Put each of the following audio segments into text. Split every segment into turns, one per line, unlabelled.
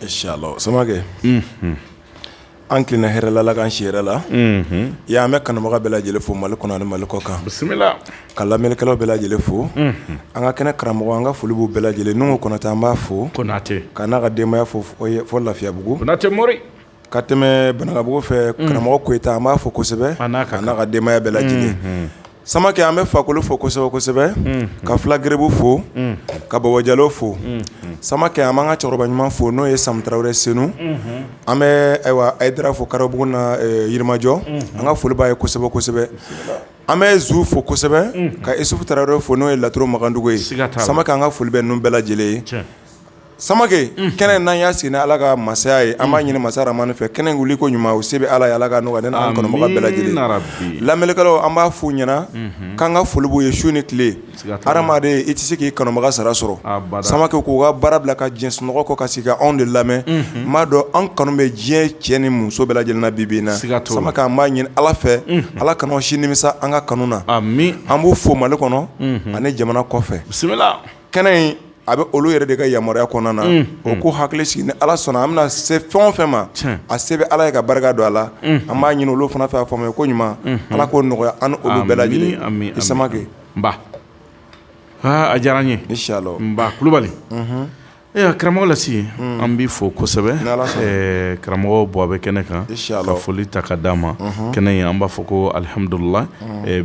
Inshallah samake an kilina hɛrɛla la kan si yɛrɛ la y'a mɛn kanubaga bɛɛ lajɛlen fo Mali kɔnɔ ani Mali kɔ kan
bisimila
ka lamɛnnikɛlaw bɛɛ lajɛlen fo an ka kɛnɛ karamɔgɔ an ka foli b'u bɛɛ lajɛlen Nuhu Konate an b'a fo
Konate
ka n'a ka denbaya fo Lafiyabugu
Konate Mori
ka tɛmɛ Banagabugu fɛ karamɔgɔ Koyita an b'a fo kosɛbɛ a n'a ka denbaya bɛɛ lajɛlen Samake an bɛ Fakoli fo kosɛbɛ ka Fula Gerebu fo ka Bɔbɔ Jalo fo Samake an b'an ka cɛkɔrɔba ɲuman fo n'o ye Samu Tarawele Senu an bɛ Ayidara fo Karabugu na Yirimajɔ an ka foli b'a ye kosɛbɛ an bɛ Zu fo kosɛbɛ ka Isufu Tarawele fo n'o ye Laturu Makandugu ye Samake an ka foli bɛ ninnu bɛɛ lajɛlen ye Samake kɛnɛ n'an y'a sigi ni Ala ka masaya ye an b'a ɲini Masa Rahamani fɛ kɛnɛ wuli ko ɲuman o se bɛ Ala ye Ala ka nɔgɔya ne n'an kanubaga bɛɛ lajɛlen lamɛnnikɛlaw an b'a f'u ɲɛna k'an ka foli b'u ye su ni tile hadamaden i tɛ se k'i kanubaga sara sɔrɔ Samake k'u ka baara bila ka diɲɛ sunɔgɔ kɔ ka sigi ka anw de lamɛn n b'a dɔn an kanu bɛ diɲɛ cɛ ni muso bɛɛ lajɛlen na bi in na Samake an b'a ɲini Ala fɛ Ala kana si nimisa an ka kanu na an b'u fo Mali kɔnɔ ani jamana kɔfɛ kɛnɛ in a bɛ olu yɛrɛ de ka yamaruya kɔnɔna na o ko hakili sigi ni Ala sɔnna an bɛna se fɛn o fɛn ma a se bɛ Ala ye ka barika don a la an b'a ɲini olu fana fɛ a faamuya ko ɲuman Ala k'o nɔgɔya an ni olu bɛɛ lajɛlen i Samake
a diyara n ye
Inshallah
Kulubali karamɔgɔ Lasi an b'i fo kosɛbɛ karamɔgɔ bɔ a bɛ kɛnɛ kan ka foli ta ka d'a ma kɛnɛ in an b'a fɔ ko alihamudulila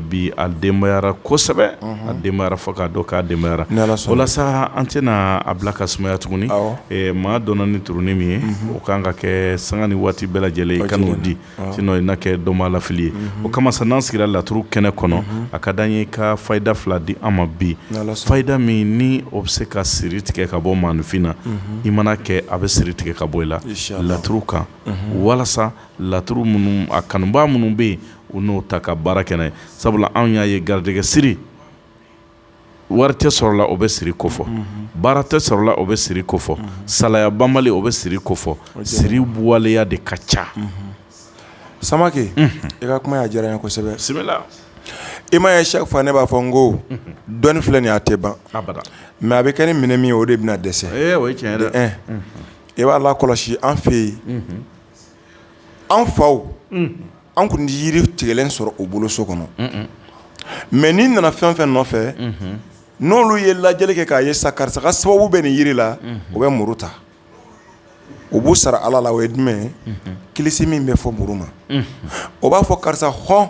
bi a denbayara kosɛbɛ a denbayara fɔ k'a dɔn k'a denbayara walasa an tɛna a bila ka sumaya tuguni maa dɔnna ni turunin min ye o kan ka kɛ sanga ni waati bɛɛ lajɛlen i ka n'o di sinon i na kɛ dɔnbaa lafili ye o kama sa n'an sigira laturu kɛnɛ kɔnɔ a ka d'an ye ka fayida fila di an ma bi fayida min ni o bɛ se ka siri tigɛ ka bɔ maanifin na i mana kɛ a bɛ siri tigɛ ka bɔ i la laturu kan walasa laturu minnu a kanubaa minnu bɛ yen u n'o ta ka baara kɛ n'a ye sabula anw y'a ye garijɛgɛ siri wari tɛ sɔrɔla o bɛ siri kofɔ baara tɛ sɔrɔla o bɛ siri kofɔ salaya banbali o bɛ siri kofɔ siri waleya de ka ca
Samake i ka kuma y'a diyara n ye kosɛbɛ
bisimila
i m'a ye chaque fois ne b'a fɔ n ko dɔnni filɛ nin ye a tɛ ban mais a bɛ kɛ ni minɛ min ye o de bɛna dɛsɛ
o ye tiɲɛ ye dɛ
i b'a lakɔlɔsi an fɛ yen an faw an kun tɛ yiri tigɛlen sɔrɔ u bolo so kɔnɔ mais n'i nana fɛn fɛn nɔfɛ n'olu ye lajɛli kɛ k'a ye sa karisa ka sababu bɛ nin yiri la u bɛ muru ta u b'u sara Ala la o ye jumɛn ye kilisi min bɛ fɔ muru ma o b'a fɔ karisa hɔn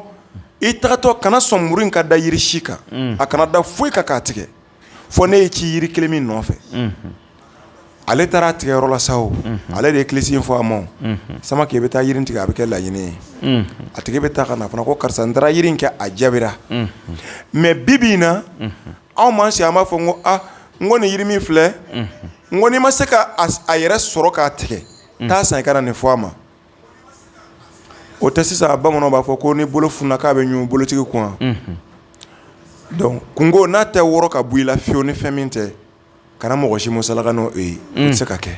i tagatɔ kana sɔn muru in ka da yiri si kan a kana da foyi kan k'a tigɛ fɔ ne ye ci yiri kelen min nɔfɛ ale taara a tigɛyɔrɔ la sa o ale de ye kilisi in fɔ a ma Samake i bɛ taa yiri tigɛ a bɛ kɛ laɲini ye a tigi bɛ taa ka na fana ko karisa n taara yiri in kɛ a jaabira mais bi in na anw m'an sigi an b'a fɔ n ko n ko nin yiri min filɛ n ko n'i ma se ka a yɛrɛ sɔrɔ k'a tigɛ taa san i ka na nin fɔ a ma o tɛ sisan bamananw b'a fɔ ko ni bolo fununa k'a bɛ ɲun bolotigi kun donc kungo n'a tɛ wɔrɔ ka bɔ i la fiyewu ni fɛn min tɛ kana mɔgɔ si musalaka n'o ye o tɛ se ka kɛ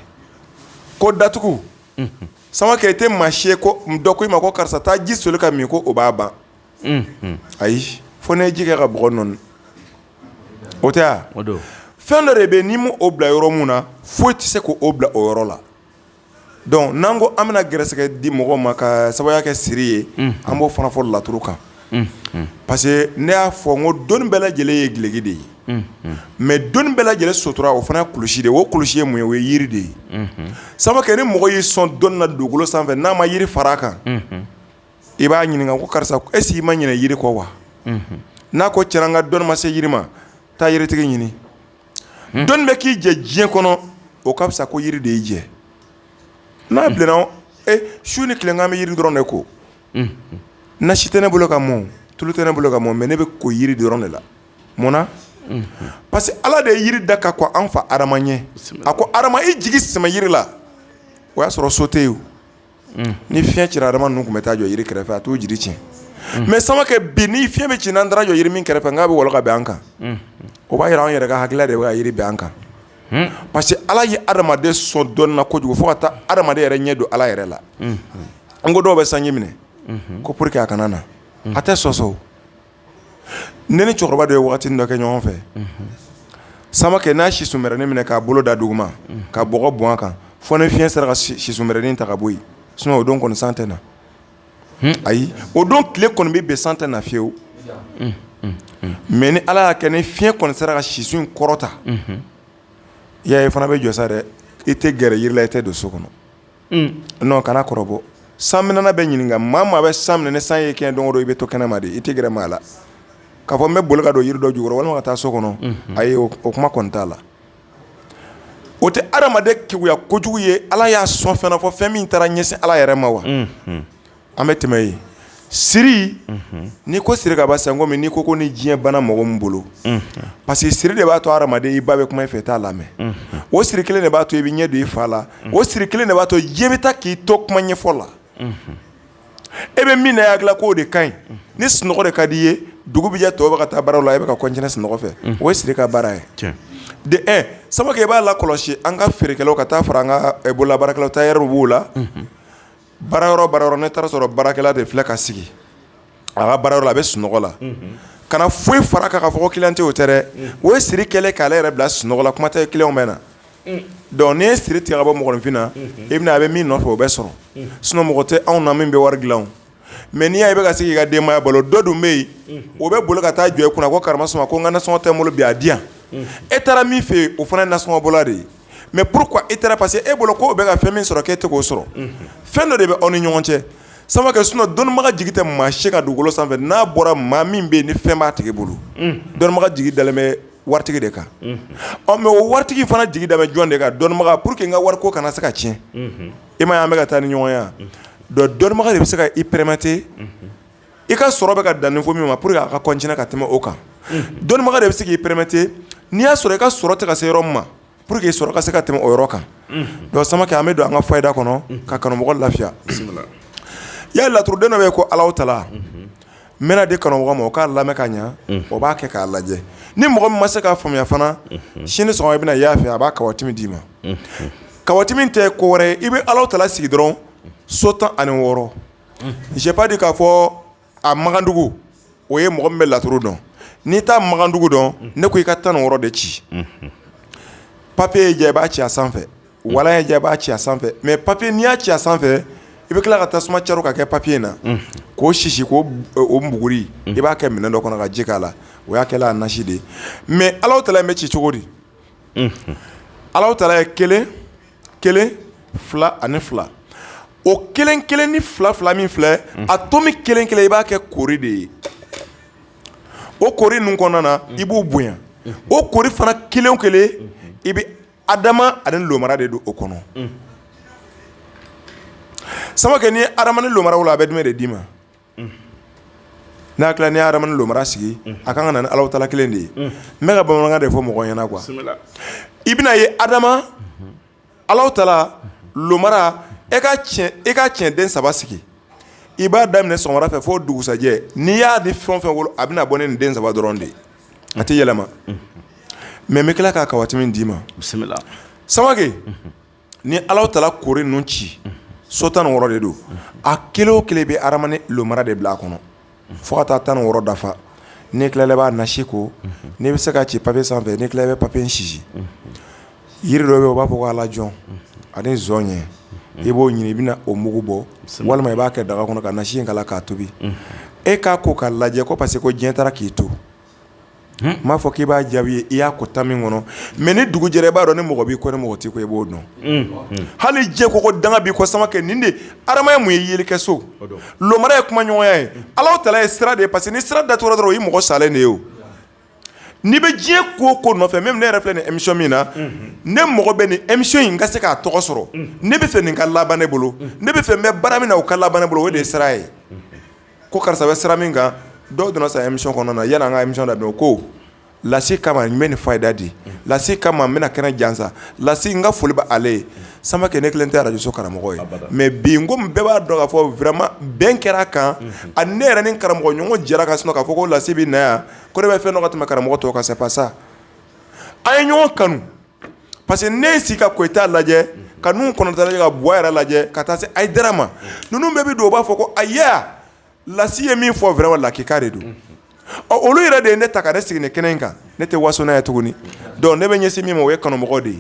ko datugu Samake i tɛ maa si ye ko dɔ ko i ma ko karisa taa ji soli ka min ko o b'a ban ayi fo ne ye ji kɛ ka bɔgɔ nɔɔni o tɛ ya fɛn dɔ de bɛ yen n'i m'o bila yɔrɔ mun na foyi tɛ se k'o bila o yɔrɔ la donc n'an ko an bɛna gɛrɛsɛgɛ di mɔgɔw ma ka sababuya kɛ siri ye an b'o fana fɔ laturu kan parce que ne y'a fɔ n ko dɔnni bɛɛ lajɛlen ye gileki de ye mais dɔnni bɛɛ lajɛlen sutura o fana ye kulusi de ye o kulusi ye mun ye o ye yiri de ye Samake ni mɔgɔ y'i sɔn dɔnni na dugukolo sanfɛ n'a ma yiri fara a kan i b'a ɲininka ko karisa est ce que i ma ɲinɛ yiri kɔ wa n'a ko tiɲɛna n ka dɔnni ma se yiri ma taa yiritigi ɲini dɔnni bɛ k'i jɛ diɲɛ kɔnɔ o ka fisa ko yiri de y'i jɛ n'a bilenna su ni tile n bɛ yiri dɔrɔn de ko nasi tɛ ne bolo ka mɔn tulu tɛ ne bolo ka mɔn mais ne bɛ ko yiri dɔrɔn de la mun na parce que Ala de ye yiri da ka kɔn an fa Adama ɲɛ a ko Adama i jigi sɛmɛ yiri la o y'a sɔrɔ so tɛ yen ni fiɲɛ cira Adama ninnu tun bɛ taa jɔ yiri kɛrɛfɛ a t'u jiri tiɲɛ mais Samake bi ni fiɲɛ bɛ ci n'an taara jɔ yiri min kɛrɛfɛ n k'a bɛ wɔlɔ ka bɛn an kan o b'a yira an yɛrɛ ka hakilila de bɛ ka yiri bɛn an kan parce que Ala ye adamaden sɔn dɔnni na kojugu fo ka taa adamaden yɛrɛ ɲɛ don Ala yɛrɛ la an ko dɔw bɛ sanji minɛ ko pour que a kana na a tɛ sɔsɔ ne ni cɛkɔrɔba dɔ ye waati dɔ kɛ ɲɔgɔn fɛ Samakɛ n'a si sumɛrɛnin minɛ k'a bolo da dugu ma ka bɔgɔ bɔn a kan fo ni fiɲɛ sera ka si sumɛrɛnin ta ka bɔ yen sinon o don kɔni san tɛ na ayi o don tile kɔni bɛ bɛn san tɛ na fiyewu mais ni Ala y'a kɛ ni fiɲɛ kɔni sera ka sisu in kɔrɔta i y'a ye fana bɛ jɔ sa dɛ i tɛ gɛrɛ yiri la i tɛ don so kɔnɔ non kana kɔrɔbɔ san minɛna bɛ ɲininka maa maa bɛ san minɛ ni san ye kɛɲɛ don o don i bɛ to kɛnɛma de i tɛ gɛrɛ maa la k'a fɔ n bɛ boli ka don yiri dɔ jukɔrɔ walima ka taa so kɔnɔ ayi o kuma kɔni t'a la o tɛ adamaden keguya kojugu ye Ala y'a sɔn fɛn fɔ fɛn min taara ɲɛsin Ala yɛrɛ ma wa an bɛ tɛmɛ yen siri n'i ko siri ka ban sisan komi n'i ko ni diɲɛ bana mɔgɔ min bolo parce que siri de b'a to adamaden i ba bɛ kuma i fɛ i t'a lamɛn o siri kelen de b'a to i bɛ ɲɛ don i fa la o siri kelen de b'a to diɲɛ bɛ taa k'i to kuma ɲɛfɔ la e bɛ min na i hakili la k'o de ka ɲi ni sunɔgɔ de ka di i ye dugu bɛ jɛ tɔw bɛ ka taa baaraw la i bɛ ka continuer sunɔgɔ fɛ o ye siri ka baara ye de un Samakɛ i b'a lakɔlɔsi an ka feerekɛlaw ka taa fara an ka bololabaarakɛlaw tailleur b'o la baara yɔrɔ ne taara sɔrɔ baarakɛla de filɛ ka sigi a ka baara yɔrɔ la a bɛ sunɔgɔ la kana foyi fara kan ka fɔ ko client tɛ o tɛ dɛ o ye siri kɛlen k'ale yɛrɛ bila sunɔgɔ la kuma tɛ client bɛ na donc n'i ye siri tigɛ ka bɔ mɔgɔninfin na i bɛna a bɛ min nɔfɛ o bɛ sɔrɔ sinon mɔgɔ tɛ anw na min bɛ wari dilan mais n'i y'a ye i bɛ ka se k'i ka denbaya balo dɔ dun bɛ yen o bɛ boli ka taa jɔ i kunna ko karamasuma ko n ka nasɔngɔ tɛ n bolo bi a di yan e taara min fɛ yen o fana ye nasɔngɔ bɔla de ye mais pourquoi e taara parce que e bolo ko o bɛ ka fɛn min sɔrɔ k'e tɛ k'o sɔrɔ fɛn dɔ de bɛ aw ni ɲɔgɔn cɛ Samakɛ sinon dɔnnibaga jigi tɛ maa si ka dugukolo sanfɛ n'a bɔra maa min bɛ yen ni fɛn b'a tigi bolo dɔnnibaga jigi dalen bɛ waritigi de kan mais o waritigi fana jigi dalen bɛ jɔn de kan dɔnnibaga pour que n ka wariko kana se ka tiɲɛ i ma ye an bɛ ka taa ni ɲɔgɔn ye yan donc dɔnnibaga de bɛ se ka i permettre i ka sɔrɔ bɛ ka dan niveau min ma pour que a ka continuer ka tɛmɛ o kan dɔnnibaga de bɛ se k'i permettre n'i y'a sɔrɔ i ka sɔrɔ tɛ ka se yɔrɔ min ma pour que sɔrɔ ka se ka tɛmɛ o yɔrɔ kan donc Samakɛ an bɛ don an ka fayida kɔnɔ ka kanumɔgɔ lafiya y'a laturuden dɔ bɛ yen ko Alahu Taala n bɛna di kanumɔgɔ ma o k'a lamɛn ka ɲɛ o b'a kɛ k'a lajɛ ni mɔgɔ min ma se k'a faamuya fana sini sɔgɔma i bɛna y'a fɛ a b'a kawatimi d'i ma kawatimi tɛ ko wɛrɛ ye i bɛ Alahu Taala sigi dɔrɔn so 16 j'ai pas dit k'a fɔ a Magandugu o ye mɔgɔ min bɛ laturu dɔn n'i t'a Magandugu dɔn ne ko i ka 16 de ci papier ye diya i b'a ci a sanfɛ walan ye diya i b'a ci a sanfɛ mais papier n'i y'a ci a sanfɛ i bɛ tila ka tasuma caro ka kɛ papier in na k'o sisi k'o mbuguri i b'a kɛ minɛn dɔ kɔnɔ ka ji k'a la o y'a kɛla a nasi de ye mais Alahu Taala bɛ ci cogo di Alahu Taala ye 1 1 2 ani 2 o 1 1 ni 2 2 min filɛ a to min 1 1 i b'a kɛ kori de ye o kori ninnu kɔnɔna na i b'u bonya o kori fana 1 o 1 i bɛ Adama ani lomara de don o kɔnɔ Samakɛ ni ye Adama ni lomara wolo a bɛ jumɛn de d'i ma n'a tila ni ye Adama ni lomara sigi a kan ka na ni Alahu Taala kelen de ye n bɛ ka bamanankan de fɔ mɔgɔ ɲɛna quoi i bɛna ye Adama Alahu Taala lomara e ka tiɲɛden 3 sigi i b'a daminɛ sɔgɔmada fɛ fo dugusajɛ n'i y'a ni fɛn fɛn wolo a bɛna bɔ ni nin den 3 dɔrɔn de ye a tɛ yɛlɛma mais n bɛ tila k'a kawatimi d'i ma Samakɛ ni Alahu Taala kori ninnu ci so 16 de don a kelen o kelen bɛ Adama ni lomara de bila a kɔnɔ fo ka taa 16 dafa n'i tilala i b'a nasi ko n'i bɛ se ka ci papier sanfɛ n'i tilala i bɛ papier sisi yiri dɔ bɛ yen o b'a fɔ ko alajɔn ani zɔɲɛ i b'o ɲini i bɛna o mugu bɔ walima i b'a kɛ daga kɔnɔ ka nasi in kala k'a tobi e k'a ko k'a lajɛ ko parce que ko diɲɛ taara k'i to n m'a fɔ k'i b'a jaabi ye i y'a ko ta min kɔnɔ mais ni dugu jɛra i b'a dɔn ni mɔgɔ b'i kɔ ni mɔgɔ t'i kɔ i b'o dɔn hali diɲɛ ko ko danga b'i kɔ Samakɛ nin de Adama ye mun ye yelikɛ so lomara ye kuma ɲɔgɔnya ye Alahu Taala ye sira de ye parce que ni sira datugura dɔrɔn o ye mɔgɔ salen de ye o n'i bɛ diɲɛ ko o ko nɔfɛ même ne yɛrɛ filɛ nin émission min na ne mɔgɔ bɛ nin émission in ka se k'a tɔgɔ sɔrɔ ne bɛ fɛ nin ka laban ne bolo ne bɛ fɛ n bɛ baara min na o ka laban ne bolo o de ye sira ye ko karisa bɛ sira min kan dɔw donna sa émission kɔnɔna na yanni an ka émission daminɛ o ko lasi kama n bɛ nin fayida di lasi kama n bɛna kɛnɛ jansa lasi n ka foli bɛ ale ye Samakɛ ne kelen tɛ radio so karamɔgɔ ye mais bi n ko bɛɛ b'a dɔn k'a fɔ vraiment bɛn kɛra a kan a ne yɛrɛ ni karamɔgɔ ɲɔgɔn jɛra kan sinon k'a fɔ ko lasi bɛ na yan ko ne bɛ fɛn dɔ ka tɛmɛ karamɔgɔ tɔw kan c'est pas ça an ye ɲɔgɔn kanu parce que ne ye sigi ka Koyita lajɛ ka Nuhu Kɔnata lajɛ ka Buwa yɛrɛ lajɛ ka taa se Ayidara ma ninnu bɛɛ bɛ don u b'a fɔ ko aya lasi ye min fɔ vraiment lakika de don olu yɛrɛ de ye ne ta ka ne sigi ni kɛnɛ in kan ne tɛ waso n'a ye tuguni donc ne bɛ ɲɛsin min ma o ye kanumɔgɔ de ye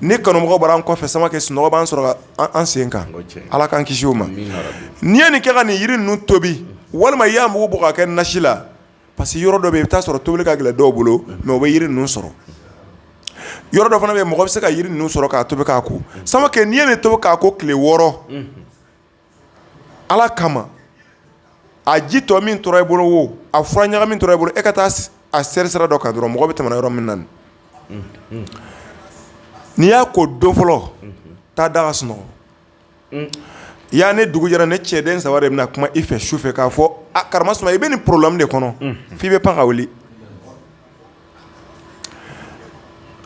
ni kanumɔgɔ bɔra an kɔfɛ Samake sunɔgɔ b'an sɔrɔ an sen kan Ala k'an kisi o ma n'i ye nin kɛ ka nin yiri ninnu tobi walima i y'a mugu bɔ ka kɛ nasi la parce que yɔrɔ dɔ bɛ yen i bɛ taa sɔrɔ tobili ka gɛlɛn dɔw bolo mais o bɛ yiri ninnu sɔrɔ yɔrɔ dɔ fana bɛ yen mɔgɔ bɛ se ka yiri ninnu sɔrɔ k'a tobi k'a ko Samake n'i ye nin tobi k'a ko tile 6 Ala kama a ji tɔ min tora i bolo wo a fura ɲaga min tora i bolo e ka taa a sɛri sira dɔ kan dɔrɔn mɔgɔ bɛ tɛmɛ yɔrɔ min na n'i y'a ko don fɔlɔ taa da ka sunɔgɔ y'a ne dugu jɛra ne cɛden 3 de bɛna kuma i fɛ su fɛ k'a fɔ a karamasuma i bɛ nin problème de kɔnɔ f'i bɛ pan ka wuli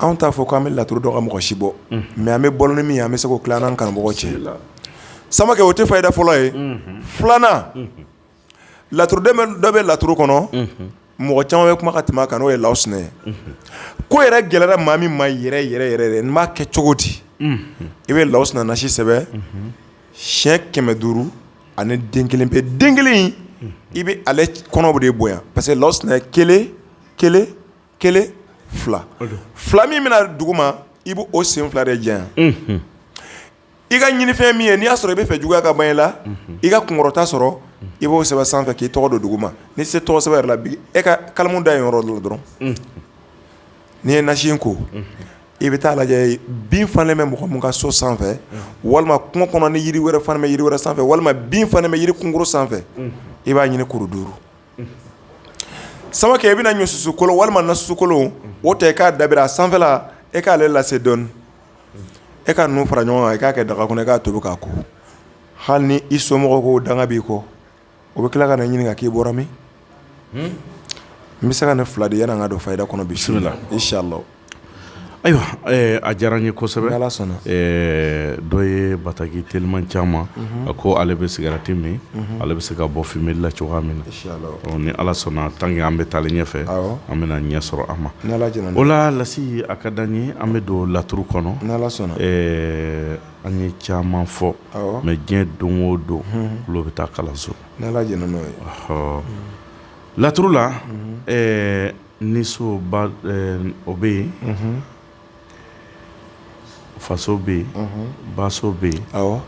anw t'a fɔ k'an bɛ laturu dɔ ka mɔgɔ si bɔ mais an bɛ balo ni min ye an bɛ se k'o tila an n'an karamɔgɔ cɛ Samake o tɛ fayida fɔlɔ ye filanan laturuden dɔ bɛ laturu kɔnɔ mɔgɔ caman bɛ kuma ka tɛmɛ a kan n'o ye Lawusinɛ ye ko yɛrɛ gɛlɛra maa min ma yɛrɛ n b'a kɛ cogo di i bɛ Lawusinɛ nasi sɛbɛ siɲɛ 500 ani den kelen pe den kelen i bɛ ale kɔnɔ de bonya parce que Lawusinɛ kelen fila min bɛna dugu ma i bɛ o sen 2 de janya i ka ɲinifɛn min ye n'i y'a sɔrɔ i bɛ fɛ juguya ka ban i la i ka kunkɔrɔta sɔrɔ i b'o sɛbɛn sanfɛ k'i tɔgɔ don dugu ma ni se tɔgɔ sɛbɛn yɛrɛ la bi e ka kalamu da yen yɔrɔ la dɔrɔn n'i ye nasi in ko i bɛ taa lajɛ bin falen bɛ mɔgɔ min ka so sanfɛ walima kungo kɔnɔ ni yiri wɛrɛ fana bɛ yiri wɛrɛ sanfɛ walima bin fana bɛ yiri kunkuru sanfɛ i b'a ɲini kuru 5 Samake i bɛna ɲɔsusu kolon walima nasusu kolon o tɛ k'a dabira a sanfɛla e k'ale lase dɔɔni e ka ninnu fara ɲɔgɔn kan i k'a kɛ daga kɔnɔ i k'a tobi k'a ko hali ni i somɔgɔw ko danga b'i kɔ o bɛ tila ka na ɲininka k'i bɔra min n bɛ se ka ne 2 de yanni an ka don fayida kɔnɔ bi inshallah
ayiwa a diyara n ye kosɛbɛ
Ala sɔnna
dɔ ye Bataki teliman caman a ko ale bɛ sigarati min ale bɛ se ka bɔ fumeli la cogoya min na ni Ala sɔnna tant que an bɛ taalen ɲɛfɛ an bɛna ɲɛ sɔrɔ a ma o la Lasi a ka d'an ye an bɛ don laturu kɔnɔ an ye caman fɔ mais diɲɛ don o don olu bɛ taa kalanso laturu la nisoba o bɛ yen faso bɛ yen baso bɛ yen o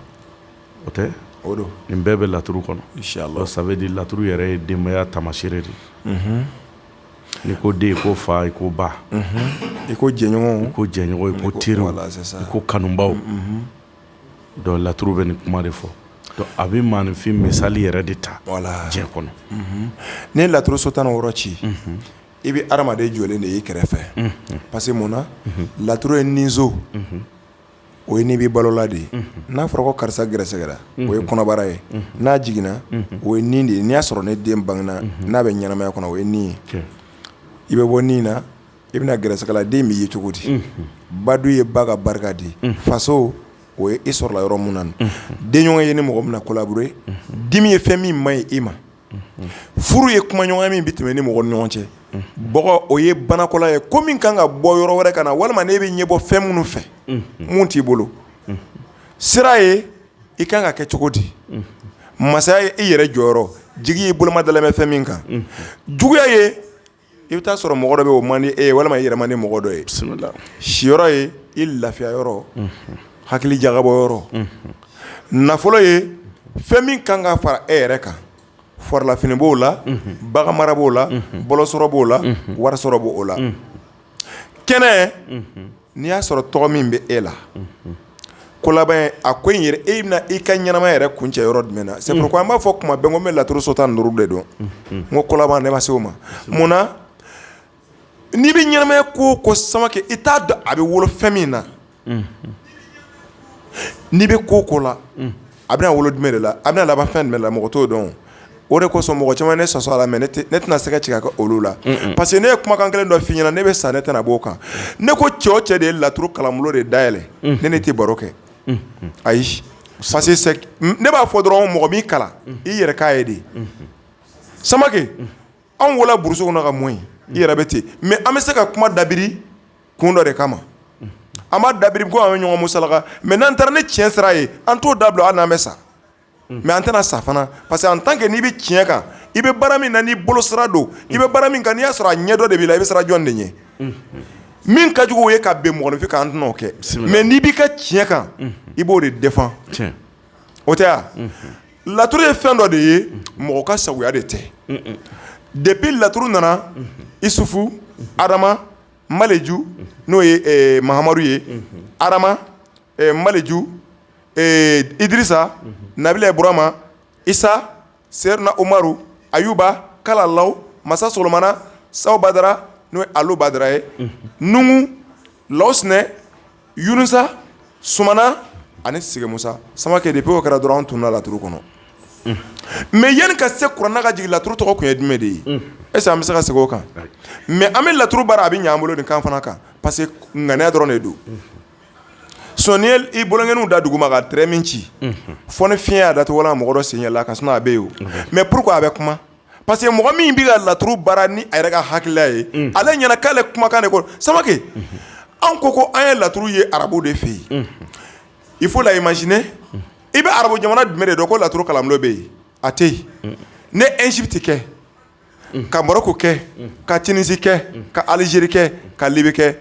tɛ nin bɛɛ bɛ laturu kɔnɔ inshallah ça veut dire laturu yɛrɛ ye denbaya tamasire de ni ko den i ko fa i ko ba
i ko jɛɲɔgɔn
i ko teriw i ko kanubaw donc laturu bɛ nin kuma de fɔ donc a bɛ maanifin misali yɛrɛ de ta diɲɛ kɔnɔ
ne ye laturu so 16 ci i bɛ adamaden jɔlen de y'i kɛrɛfɛ parce que mun na laturu ye nizo o ye n'i b'i balola de ye n'a fɔra ko karisa gɛrɛsɛgɛra o ye kɔnɔbara ye n'a jiginna o ye nin de ye n'i y'a sɔrɔ ne den bangena n'a bɛ ɲɛnamaya kɔnɔ o ye nin ye i bɛ bɔ nin na i bɛna gɛrɛsɛgɛla den b'i ye cogo di badu ye ba ka barika di faso o ye i sɔrɔla yɔrɔ mun na denɲɔgɔn ye ni mɔgɔ min na collaborer dimi ye fɛn min man ɲi i ma furu ye kumaɲɔgɔnya min bɛ tɛmɛ ni mɔgɔ ni ɲɔgɔn cɛ bɔgɔ o ye banakɔla ye ko min kan ka bɔ yɔrɔ wɛrɛ ka na walima n'e bɛ ɲɛbɔ fɛn minnu fɛ mun t'i bolo sira ye i kan ka kɛ cogo di masaya ye i yɛrɛ jɔyɔrɔ jigi y'i boloma dalen bɛ fɛn min kan juguya ye i bɛ taa sɔrɔ mɔgɔ dɔ bɛ o man di e ye walima i yɛrɛ man di mɔgɔ dɔ ye siyɔrɔ ye i lafiya yɔrɔ hakili jagabɔ yɔrɔ nafolo ye fɛn min kan ka fara e yɛrɛ kan forolafini b'o la bagan mara b'o la bɔlɔsɔrɔ b'o la wari sɔrɔ b'o la kɛnɛ n'i y'a sɔrɔ tɔgɔ min bɛ e la ko laban a ko in yɛrɛ e bɛna i ka ɲɛnamaya yɛrɛ kuncɛ yɔrɔ jumɛn na c'est pourquoi an b'a fɔ kuma bɛɛ n ko n bɛ laturu so 15 de dɔn n ko ko laban ne ma se o ma mun na n'i bɛ ɲɛnamaya ko o ko Samake i t'a dɔn a bɛ wolo fɛn min na n'i bɛ ko o ko la a bɛna wolo jumɛn de la a bɛna laban fɛn jumɛn de la mɔgɔ t'o dɔn o de kosɔn mɔgɔ caman ne sɔsɔ a la mais ne tɛna se ka ci ka kɛ olu la parce que ne ye kumakan kelen dɔ f'i ɲɛna ne bɛ sa ne tɛna b'o kan ne ko cɛ o cɛ de ye laturu kalanbolo de dayɛlɛ ne ne tɛ baro kɛ ayi parce que ne b'a fɔ dɔrɔn mɔgɔ min kalan i yɛrɛ k'a ye de Samake anw wolola burusi kɔnɔ ka mɔ yen i yɛrɛ bɛ ten mais an bɛ se ka kuma dabiri kun dɔ de kama an b'a dabiri ko an bɛ ɲɔgɔn musalaka mais n'an taara ni tiɲɛ sira ye an t'o dabila hali n'an bɛ sa mais an tɛna sa fana parce que en tant que n'i bɛ tiɲɛ kan i bɛ baara min na n'i bolo sira don i bɛ baara min kan n'i y'a sɔrɔ a ɲɛ dɔ de b'i la i bɛ sira jɔn de ɲɛ min ka jugu o ye ka bɛn mɔgɔninfin kan an tɛna o kɛ mais n'i b'i ka tiɲɛ kan i b'o de défend o tɛ wa laturu ye fɛn dɔ de ye mɔgɔ ka sagoya de tɛ depuis laturu nana Isufu Adama Maleju n'o ye Mahamadu ye Adama Maleju Idrissa Nabila Ibrahima Isa Serna Umaru Ayuba Kalalaw Masa Solomana Saw Badara n'o ye Alu Badara ye Nuhu Lawusnɛ Yunusa Sumana ani Sigi Musa Samake depuis o kɛra dɔrɔn an tunna laturu kɔnɔ mais yanni ka se kuranna ka jigin laturu tɔgɔ kun ye jumɛn de ye est-ce que an bɛ se ka segin o kan mais an bɛ laturu baara a bɛ ɲɛ an bolo nin kan fana kan parce que ŋaniya dɔrɔn de don sinon n'i ye i bolonkɛninw da duguma ka tɛrɛ min ci fɔ ni fiɲɛ y'a datugu wala mɔgɔ dɔ sen yɛlɛla ka sinɔn a bɛ yen o mais pourquoi a bɛ kuma parce que mɔgɔ min bɛ ka laturu baara ni a yɛrɛ ka hakilila ye ale ɲɛna k'ale kumakan de ko Samake an ko an ye laturu ye arabu de fɛ yen il faut la imaginer i bɛ arabu jamana jumɛn de dɔn ko laturu kalanbulon bɛ yen a tɛ yen ne Egypte kɛ ka Maroko kɛ ka Tunisie kɛ ka Algérie kɛ ka Libye kɛ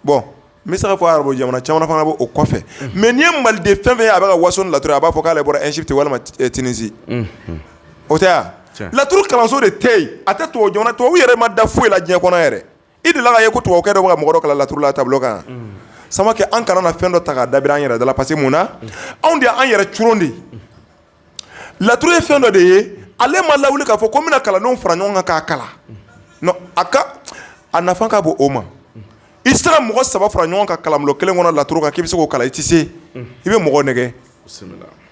bon n bɛ se ka fɔ arabu jamana caman fana b'o kɔfɛ mais n'i ye Maliden fɛn fɛn ye a bɛ ka waso ni laturu a b'a fɔ k'ale bɔra Egypte walima Tunisie o tɛ wa laturu kalanso de tɛ yen a tɛ tubabu jamana tubabu yɛrɛ ma da foyi la diɲɛ kɔnɔ yɛrɛ i delila ka ye ko tubabukɛ dɔ bɛ ka mɔgɔ dɔ kalan laturu la tableau kan Samake an kana na fɛn dɔ ta k'a dabiri an yɛrɛ da la parce que mun na anw de y'an yɛrɛ curon de laturu ye fɛn dɔ de ye ale ma lawuli k'a fɔ ko n bɛna kalandenw fara ɲɔgɔn kan k'a kalan non a nafa ka bon o ma i tɛ se ka mɔgɔ 3 fara ɲɔgɔn kan kalanbulon kelen kɔnɔ laturu kan k'i bɛ se k'o kalan i tɛ se i bɛ mɔgɔ nɛgɛ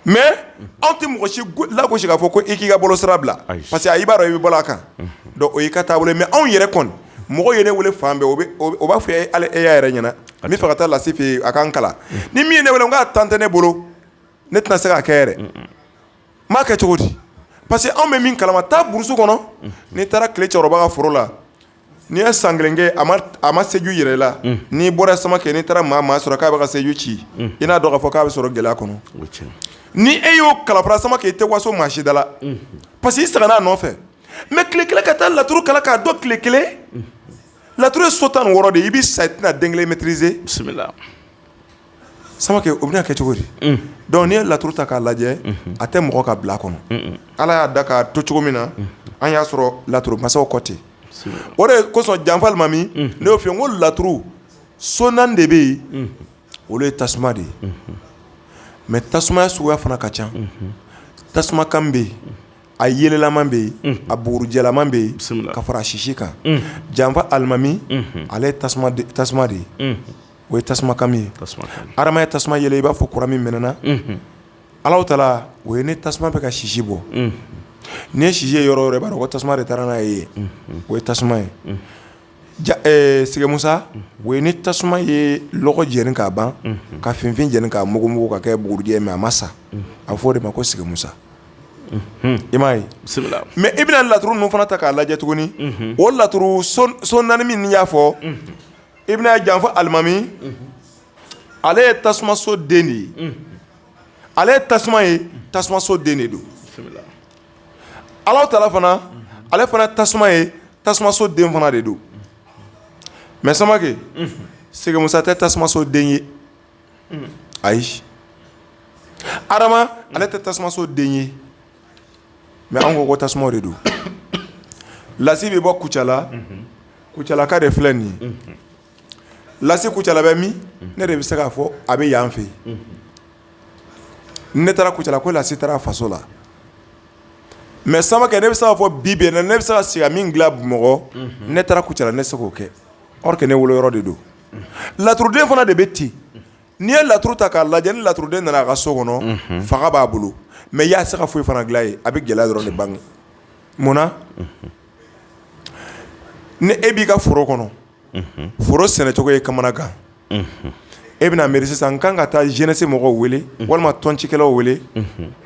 mais anw tɛ mɔgɔ si lagosi k'a fɔ ko i k'i ka bolo sira bila parce que i b'a dɔn i bɛ bɔra a kan donc o y'i ka taabolo mais anw yɛrɛ kɔni mɔgɔ ye ne wele fan bɛɛ o b'a fɔ ale e y'a yɛrɛ ɲɛna n bɛ fɛ ka taa lasi fɛ yen a k'an kalan ni min ye ne wele n k'a tan tɛ ne bolo ne tɛna se k'a kɛ yɛrɛ n b'a kɛ cogo di parce que anw bɛ min kalama taa burusu kɔnɔ n'i taara tile cɛkɔrɔba ka foro la n'i ye san kelen kɛ a ma seju yɛrɛ i la n'i bɔra Samake n'i taara maa sɔrɔ k'a bɛ ka seju ci i n'a dɔn k'a fɔ k'a bɛ sɔrɔ gɛlɛya kɔnɔ ni e y'o kalafara Samake i tɛ waso maa si da la parce que i sɛgɛnna a nɔfɛ mais tile kelen ka taa laturu kalan k'a dɔn tile kelen laturu ye so 16 de i bɛ sa i tɛna den kelen maîtriser Samake o bɛna kɛ cogo di donc n'i ye laturu ta k'a lajɛ a tɛ mɔgɔ ka bila kɔnɔ Ala y'a da k'a to cogo min na an y'a sɔrɔ laturu masaw kɔ ten o de kosɔn janfa alimami ne y'o f'i ye n ko laturu so 4 de bɛ yen olu ye tasuma de ye mais tasuma suguya fana ka ca tasuma kan bɛ yen a yelelaman bɛ yen a burujɛlaman bɛ yen ka fara sisi kan janfa alimami ale ye tasuma de ye o ye tasuma kan min ye adama ye tasuma yɛlɛ i b'a fɔ kuran min mɛnɛna Alahu Taala o ye ne tasuma bɛ ka sisi bɔ n'i ye sisi ye yɔrɔ o yɔrɔ i b'a dɔn ko tasuma de taara n'a ye o ye tasuma ye Sigi Musa o ye ni tasuma ye lɔgɔ jeni k'a ban ka finfin jeni k'a mugu ka kɛ bugurijɛ mais a ma sa a bɛ fɔ o de ma ko Sigi Musa i m'a ye mais i bɛna laturu ninnu fana ta k'a lajɛ tuguni o laturu so 4 min n'i y'a fɔ i bɛna janfa alimami ale ye tasuma so den de ye ale ye tasuma so den de don Alahu Taala fana ale fana tasuma ye tasuma so den fana de don mais Samake Sigi Musa tɛ tasuma so den ye ayi Adama ale tɛ tasuma so den ye mais an ko tasuma de don lasi bɛ bɔ Kucala Kucalaka de filɛ nin ye lasi Kucala bɛ min ne de bɛ se k'a fɔ a bɛ yan fɛ yen ne taara Kucala ko lasi taara faso la mais Samake ne bɛ se k'a fɔ bi bɛn ne bɛ se ka siga min dilan Bamakɔ ne taara Kucala ne se k'o kɛ or que ne wolo yɔrɔ de don laturuden fana de bɛ ten n'i ye laturu ta k'a lajɛ ni laturuden nana a ka so kɔnɔ fanga b'a bolo mais i y'a se ka foyi fana dilan ye a bɛ gɛlɛya dɔrɔn de bange munna ni e b'i ka foro kɔnɔ foro sɛnɛcogo ye kamanagan e bɛna miiri sisan n kan ka taa jeunesse mɔgɔw wele walima tɔncikɛlaw wele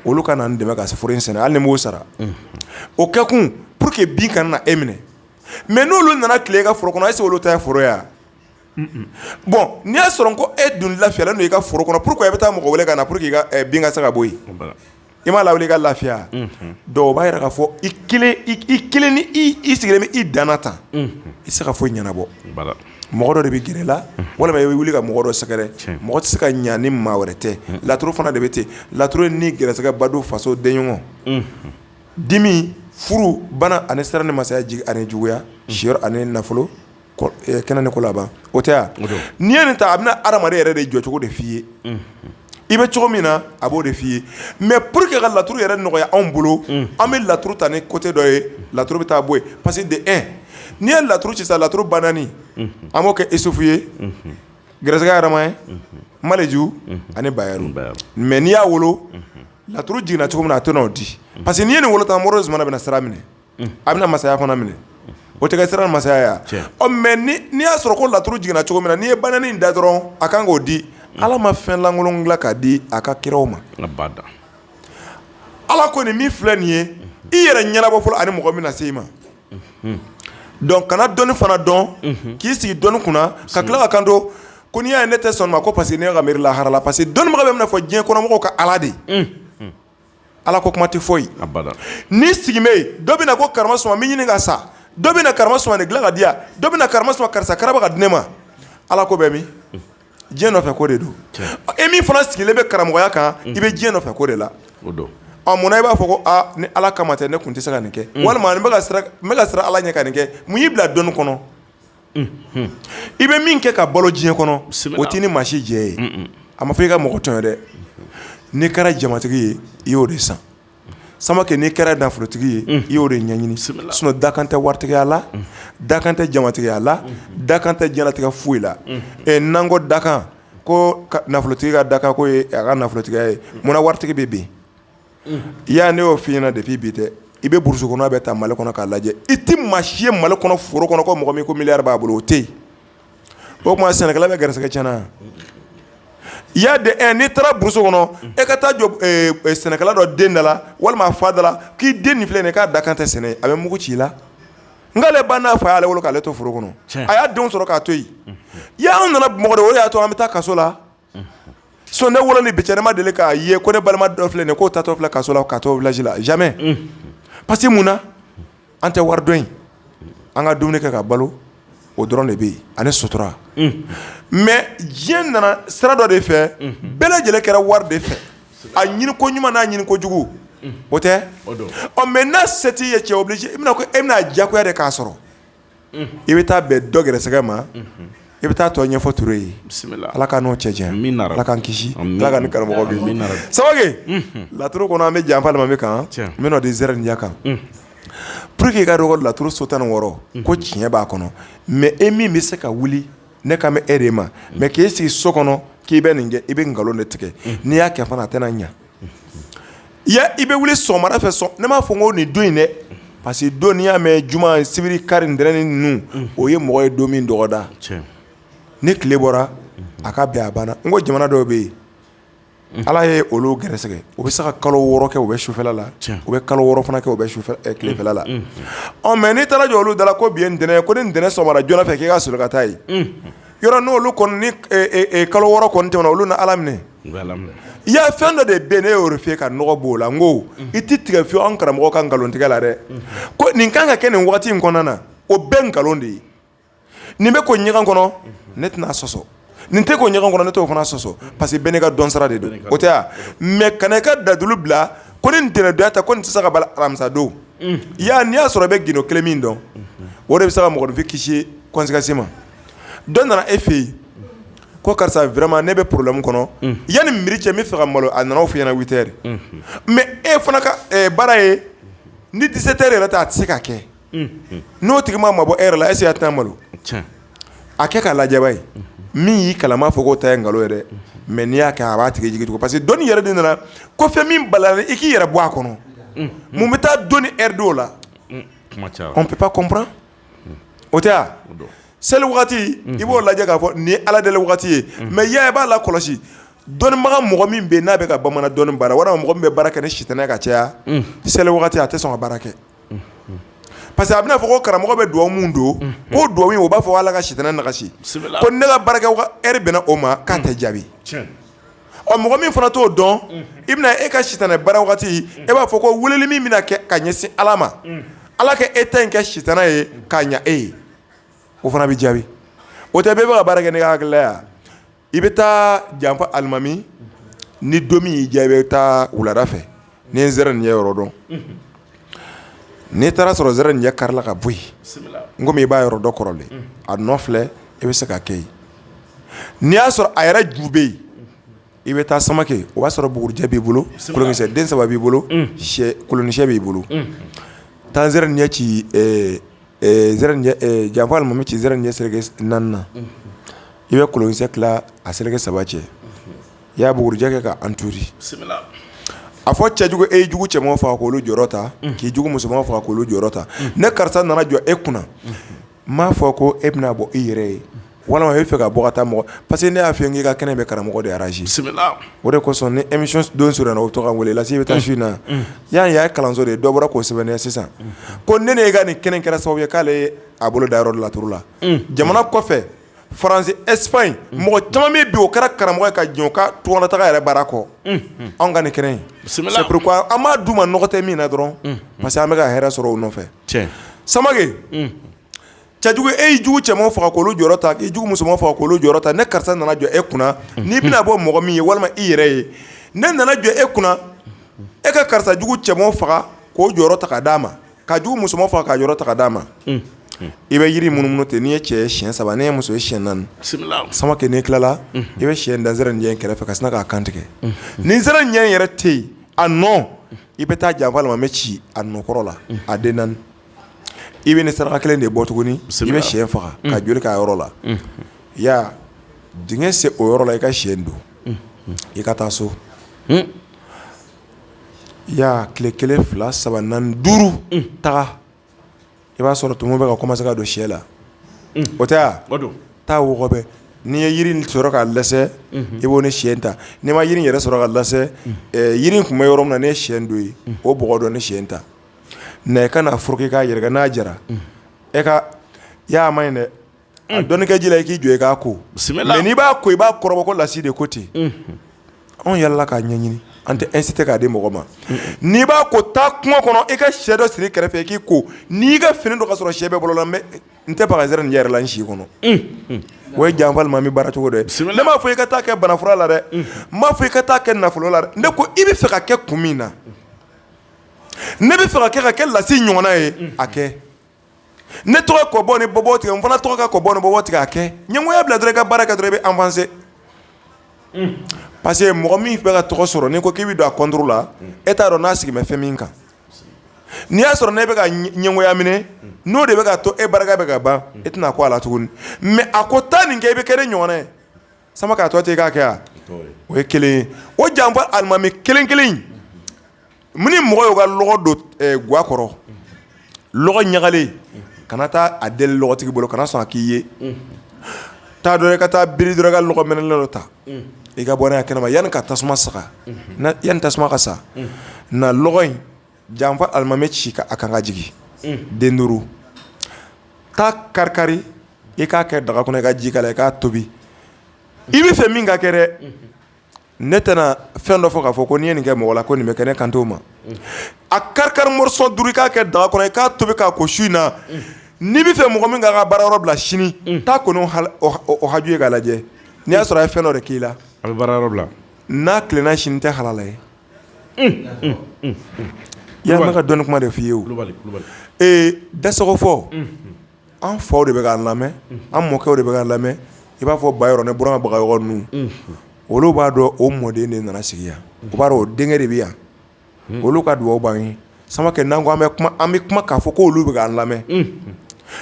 olu ka na n dɛmɛ ka foro in sɛnɛ hali ni n b'o sara o kɛ kun pour que bin kana na e minɛ mais n'olu nana tile i ka foro kɔnɔ est-ce que olu ta ye foro ye wa bon n'i y'a sɔrɔ ko e dun lafiyalen don i ka foro kɔnɔ pourquoi i bɛ taa mɔgɔ wele ka na pour que i ka bin ka se ka bɔ yen i m'a lawuli ka lafiya dɔw b'a yɛrɛ k'a fɔ i kelen ni i sigilen bɛ i danna tan i se ka foyi ɲɛnabɔ mɔgɔ dɔ de bɛ gɛrɛ la walima i bɛ wuli ka mɔgɔ dɔ sɛgɛrɛ mɔgɔ tɛ se ka ɲa ni maa wɛrɛ tɛ laturu fana de bɛ ten laturu ni gɛrɛsɛgɛ badu faso denɲɔgɔn dimi furu bana ani siran ni masaya ani juguya siyɔrɔ ani nafolo kɛnɛ ni ko laban o tɛ yan n'i ye nin ta a bɛna adamaden yɛrɛ de jɔ cogo de f'i ye i bɛ cogo min na a b'o de f'i ye mais pour que ka laturu yɛrɛ nɔgɔya anw bolo an bɛ laturu ta ni côté dɔ ye laturu bɛ taa bɔ yen parce que de un n'i ye laturu ci sa laturu banani an b'o kɛ isufu ye gɛrɛsɛgɛ yɛrɛma ye maleju ani bayaru mais n'i y'a wolo laturu jiginna cogo min na a tɛ n'o di parce que n'i ye nin wolo tan mɔrɔ zumana bɛna sira minɛ a bɛna masaya fana minɛ o tɛ kɛ sira ni masaya ye mais n'i y'a sɔrɔ ko laturu jiginna cogo min na n'i ye banani in da dɔrɔn a kan k'o di ala ma fɛn lankolon dilan k'a di a ka kiraw ma ala ko nin min filɛ nin ye i yɛrɛ ɲɛnabɔ fɔlɔ ani mɔgɔ min na se i ma donc kana dɔnni fana dɔn k'i sigi dɔnni kunna ka tila ka kan to ko n'i y'a ye ne tɛ sɔn ma ko parce que ne ka miiri lahara la parce que dɔnnibaga bɛ mina fɔ diɲɛ kɔnɔ mɔgɔw ka ala de ala ko kuma tɛ foyi n'i sigi bɛ yen dɔ bɛ na ko karama suma min ɲini ka sa dɔ bɛ na karama suma de dilan ka di yan dɔ bɛ na karama suma karisa karaba ka di ne ma ala ko bɛ min diɲɛ nɔfɛ ko de don e min fana sigilen bɛ karamɔgɔya kan i bɛ diɲɛ nɔfɛ ko de la munna i b'a fɔ ko ni ala kama tɛ ne kun tɛ se ka nin kɛ walima n bɛ ka siran ala ɲɛ ka nin kɛ mun y'i bila dɔnni kɔnɔ i bɛ min kɛ ka balo diɲɛ kɔnɔ o t'i ni maa si jɛ ye a ma fɔ i ka mɔgɔ tɔn ye dɛ n'i kɛra jamatigi ye i y'o de san Samakɛ n'i kɛra nafolotigi ye i y'o de ɲɛɲini sinon dakan tɛ waritigiya la dakan tɛ jamatigiya la dakan tɛ diɲɛlatigɛ foyi la n'an ko dakan ko nafolotigi ka dakan ko ye a ka nafolotigiya ye munna waritigi bɛ bin i y'a ne y'o f'i ɲɛna depuis bi tɛ i bɛ burusi kɔnɔ bɛ ta Mali kɔnɔ k'a lajɛ i tɛ maa si ye Mali kɔnɔ foro kɔnɔ ko mɔgɔ min ko miliyari b'a bolo o tɛ yen o tuma sɛnɛkɛla bɛ gɛrɛsɛgɛ tiɲɛna il y a des n'i taara burusi kɔnɔ e ka taa jɔ sɛnɛkɛla dɔ den da la walima a fa da la k'i den nin filɛ nin ye k'a da kan tɛ sɛnɛ a bɛ mugu ci i la nk'ale ba n'a fa y'ale wolo k'ale to foro kɔnɔ a y'a denw sɔrɔ k'a to yen y'an nana mɔgɔ de o de y'a to an bɛ taa kaso la so ne wolo ni bicɛ ne ma deli k'a ye ko ne balima dɔ filɛ nin ye k'o tatɔ filɛ kaso la k'a to village la jamais parce que mun na an tɛ wari dɔn in an ka dumuni kɛ ka balo o dɔrɔn de bɛ yen ani sutura mais diɲɛ nana sira dɔ de fɛ bɛɛ lajɛlen kɛra wari de fɛ a ɲini ko ɲuman n'a ɲini ko jugu o tɛ mais n'a se t'i ye cɛ obligé e bɛna diyagoya de k'a sɔrɔ i bɛ taa bɛn dɔ gɛrɛsɛgɛ ma i bɛ taa tɔ ɲɛfɔ Ture ye ala ka n'o cɛ janya ala k'an kisi ala ka ni karamɔgɔ bi Samake laturu kɔnɔ an bɛ janfa limami kan n bɛ n'o di Zɛrɛn Ndiaye kan pour que i ka dɔn ko laturu so 16 ko tiɲɛ b'a kɔnɔ mais e min bɛ se ka wuli ne kan bɛ e de ma mais k'i sigi so kɔnɔ k'i bɛ nin kɛ i bɛ nkalon de tigɛ n'i y'a kɛ fana a tɛna ɲa i bɛ wuli sɔgɔmada fɛ ne m'a fɔ ko nin don in dɛ parce que don n'i y'a mɛn juma sibiri kari ntɛnɛn ninnu o ye mɔgɔ ye don min dɔgɔda ni tile bɔra a ka bɛn a banna n ko jamana dɔw bɛ yen ala ye olu gɛrɛsɛgɛ u bɛ se ka kalo 6 kɛ u bɛ sufɛla la u bɛ kalo 6 fana kɛ u bɛ tilefɛla la mais n'i taara jɔ olu da la ko bi ye ntɛnɛn ye ko ni ntɛnɛn sɔgɔmada joona fɛ k'i ka sɔrɔ ka taa yen yɔrɔ n'olu kɔni ni kalo 6 kɔni tɛmɛna olu na ala minɛ i y'a fɛn dɔ de bɛ yen ne y'o f'i ye ka nɔgɔ b'o la n ko i tɛ tigɛ fiyewu an karamɔgɔ ka nkalontigɛ la dɛ ko nin kan ka kɛ nin wagati in kɔnɔna na o bɛɛ nkalon de ye nin bɛ ko ɲɛgɛn kɔnɔ ne tɛna sɔsɔ nin tɛ ko ɲɛgɛn kɔnɔ ne t'o fana sɔsɔ parce que bɛɛ n'i ka dɔn sira de don o tɛ yan mais kana i ka dadulu bila ko ni ntɛnɛndonya ta ko nin tɛ se ka bali alamisa don n'i y'a sɔrɔ i bɛ gindo kelen min dɔn o de bɛ se ka mɔgɔninfin kisi conséquence ma dɔ nana e fɛ yen ko karisa vraiment ne bɛ problème kɔnɔ yanni miri cɛ n bɛ fɛ ka malo a nana o f'i ɲɛna 8 heures mais e fana ka baara ye ni 17 heures yɛrɛ tɛ a tɛ se ka kɛ n'o tigi ma mabɔ e yɛrɛ la est ce que a tɛna malo a kɛ k'a lajɛ bani min y'i kalan m'a fɔ k'o ta ye nkalon ye dɛ mais n'i y'a kɛ a b'a tigi jigi tugun parce que dɔnni yɛrɛ de nana ko fɛn min balala i k'i yɛrɛ bɔ a kɔnɔ mun bɛ taa dɔnni heure dɔw la on peut pas comprendre o tɛ yan seli wagati i b'o lajɛ k'a fɔ nin ye ala deli wagati ye mais i b'a la kɔlɔsi dɔnnibaga mɔgɔ min bɛ yen n'a bɛ ka bamanan dɔnni baara walima mɔgɔ min bɛ baara kɛ ni sitanɛ ka caya seli wagati a tɛ sɔn ka baara kɛ parce que a bɛna fɔ ko karamɔgɔ bɛ duwawu mun don k'o duwawu in o b'a fɔ ala ka sitanɛ nagasi ko ne ka baarakɛ heure bɛnna o ma k'a tɛ jaabi ɔ mɔgɔ min fana t'o dɔn i bɛna e ka sitanɛ baara wagati e b'a fɔ ko weleli min bɛna kɛ ka ɲɛsin Ala ma Ala ka e ta in kɛ sitana ye k'a ɲa e ye o fana bɛ jaabi o tɛ bɛɛ bɛ ka baara kɛ ne ka hakilila ya i bɛ taa janfa alimami ni don min y'i diya i bɛ taa wulada fɛ ni n zɛrɛ nin ɲɛ yɔrɔ dɔn n'i taara sɔrɔ zɛrɛ nin ɲɛ karila ka bɔ yen n komi i b'a yɔrɔ dɔ kɔrɔlen a nɔ filɛ i bɛ se ka kɛ yen n'i y'a sɔrɔ a yɛrɛ ju bɛ yen i bɛ taa Samake o b'a sɔrɔ bugurijɛ b'i bolo kolonkisɛ den 3 b'i bolo kolonisɛ b'i bolo taa zɛrɛ nin ɲɛ ci janfa alimami ci zɛrɛ nin ɲɛ seleke 4 na i bɛ kolonkisɛ tila a seleke 3 cɛ i y'a bugurijɛ kɛ ka entourer a fɔ cɛjugu e jugu cɛmanw faga k'olu jɔyɔrɔ ta k'i jugu musomanw faga k'olu jɔyɔrɔ ta ne karisa nana jɔ e kunna m'a fɔ ko e bɛna bɔ i yɛrɛ ye walama e bɛ fɛ ka bɔ ka taa mɔgɔ parce que ne y'a f'i ye k'i ka kɛnɛ bɛ karamɔgɔ de arrange o de kosɔn ni émission don surunyana o bɛ to ka n wele lase i bɛ taa su in na yan y'a ye kalanso de ye dɔ bɔra k'o sɛbɛnniya sisan ko ne n'e ka nin kɛnɛ kɛra sababu ye k'ale ye a bolo da yɔrɔ dɔ la turu la jamana kɔfɛ Faransi Espagne mɔgɔ caman bɛ bi o kɛra karamɔgɔ ye ka jɛn o ka tukɔnɔtaga yɛrɛ baara kɔ anw ka nin kɛnɛ in c'est pourquoi an b'a d'u ma nɔgɔ tɛ min na dɔrɔn parce que an bɛ ka hɛrɛ sɔrɔ o nɔfɛ Samake cɛjugu e y'i jugu cɛmanw faga k'olu jɔyɔrɔ ta k'i jugu musomanw faga k'olu jɔyɔrɔ ta ne karisa nana jɔ e kunna n'i bɛna bɔ mɔgɔ min ye walima i yɛrɛ ye ne nana jɔ e kunna e ka karisa jugu cɛmanw faga k'o jɔyɔrɔ ta ka d'a ma ka jugu musomanw faga k'a jɔyɔrɔ ta ka d'a ma i bɛ yiri munumunu ten n'i ye cɛ ye siɲɛ 3 n'i ye muso ye siɲɛ 4 Samake n'i tilala i bɛ siɲɛ da zɛrɛ nin ɲɛ kɛrɛfɛ ka sina k'a kantigɛ ni zɛrɛ nin ɲɛ yɛrɛ tɛ yen a nɔ i bɛ taa janfa alimami ci a nɔkɔrɔ la a den 4 i bɛ ni saraka kelen de bɔ tuguni i bɛ siɲɛ faga ka joli k'a yɔrɔ la ya dingɛ se o yɔrɔ la i ka siɲɛ don i ka taa so ya tile 1 2 3 4 5 taga i b'a sɔrɔ tumu bɛ ka commencer ka don sɛ la o tɛ ya taa wɔgɔbɛ n'i ye yiri sɔrɔ ka lɛsɛ i b'o ni sɛ ta n'i ma yiri yɛrɛ sɔrɔ ka lɛsɛ yiri kun bɛ yɔrɔ min na ne ye sɛ don ye o bɔgɔ dɔ ni sɛ ta na i ka na foroki k'a yɛrɛ n'a jara e ka y'a ma ɲi dɛ a dɔnnikɛ ji la i k'i jɔ i k'a ko mais n'i b'a ko i b'a kɔrɔbɔ ko lasi de ko ten anw yɛlɛla k'a ɲɛɲini an tɛ inciter k'a di mɔgɔ ma n'i b'a ko taa kungo kɔnɔ i ka sɛ dɔ siri kɛrɛfɛ i k'i ko n'i ka fini dɔ ka sɔrɔ sɛ bɛɛ bolo la n tɛ baga zɛrɛ nin yɛrɛ la n si kɔnɔ o ye janfa alimami baara cogo dɛ ne m'a fɔ i ka taa kɛ banafura la dɛ n m'a fɔ i ka taa kɛ nafolo la dɛ ne ko i bɛ fɛ ka kɛ kun min na ne bɛ fɛ ka kɛ lasi ɲɔgɔnna ye a kɛ ne tɔgɔ kɔ bɔ ni bɔbɔ tigɛ n fana tɔgɔ ka kɔ bɔ ni bɔbɔ tigɛ a kɛ ɲɛngoya bila dɔrɔn i ka baara kɛ dɔrɔn i bɛ avancer parce que mɔgɔ min bɛ ka tɔgɔ sɔrɔ n'i ko k'i bɛ don a contre la e t'a dɔn n'a sigi bɛ fɛn min kan n'i y'a sɔrɔ ne bɛ ka ɲɛngoya minɛ n'o de bɛ ka to e barika bɛ ka ban e tɛna ko a la tuguni mais a ko taa nin kɛ i bɛ kɛ ne ɲɔgɔnna ye sama k'a tɔ ten i k'a kɛ yan o ye kelen ye o janfa alimami kelen kelen mun ni mɔgɔ y'u ka lɔgɔ don ga kɔrɔ lɔgɔ ɲagalen kana taa a deli lɔgɔtigi bolo kana sɔn a k'i ye taa dɔrɔn i ka taa biri dɔrɔn i ka lɔgɔ mɛnɛlen dɔ ta i ka bɔ n'a ye kɛnɛma yanni ka tasuma saga yanni tasuma ka sa na lɔgɔ in janfa alimami ci a kan ka jigin den 5 taa kari-kari i k'a kɛ daga kɔnɔ i ka ji k'a la i k'a tobi i bɛ fɛ min ka kɛ dɛ ne tɛna fɛn dɔ fɔ k'a fɔ ko n'i ye nin kɛ mɔgɔ la ko nin bɛ kɛ ne kan t'o ma a kari-kari morceau 5 i k'a kɛ daga kɔnɔ i k'a tobi k'a ko su in na n'i bɛ fɛ mɔgɔ min k'a ka baara yɔrɔ bila sini taa ko n'o haju ye k'a lajɛ n'i y'a sɔrɔ a ye fɛn dɔ de k'i la
a bɛ baara yɔrɔ bila
n'a tilenna sini tɛ halala ye i y'a mɛn ka dɔnni kuma de f'i ye o dasago fɔ an faw de bɛ k'an lamɛn an mɔkɛw de bɛ k'an lamɛn i b'a fɔ Bayɔrɔ ne Burama Bagayɔkɔ ninnu olu b'a dɔn o mɔden de nana sigi yan u b'a dɔn o denkɛ de bɛ yan olu ka dugawu b'an ye Samake n'an ko an bɛ kuma k'a fɔ ko olu bɛ k'an lamɛn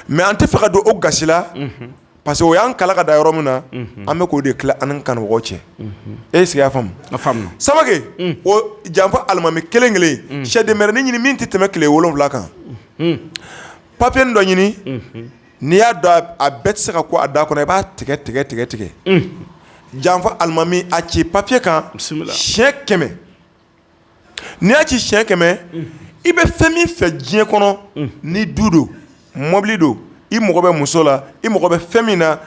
mais an tɛ fɛ ka don o gasi la parce que o y'an kala ka da yɔrɔ min na an bɛ k'o de tila an ni kanubagaw cɛ e sigi y'a faamu Samake o janfa alimami kelen kelen sɛdenmɛrɛnin ɲini min tɛ tɛmɛ tile 7 kan papier dɔ ɲini n'i y'a dɔn a bɛɛ tɛ se ka ko a da kɔnɔ i b'a tigɛ janfa alimami a ci papier kan siɲɛ 100 n'i y'a ci siɲɛ 100 i bɛ fɛn min fɛ diɲɛ kɔnɔ ni du don mɔbili don i mɔgɔ bɛ muso la i mɔgɔ bɛ fɛn min na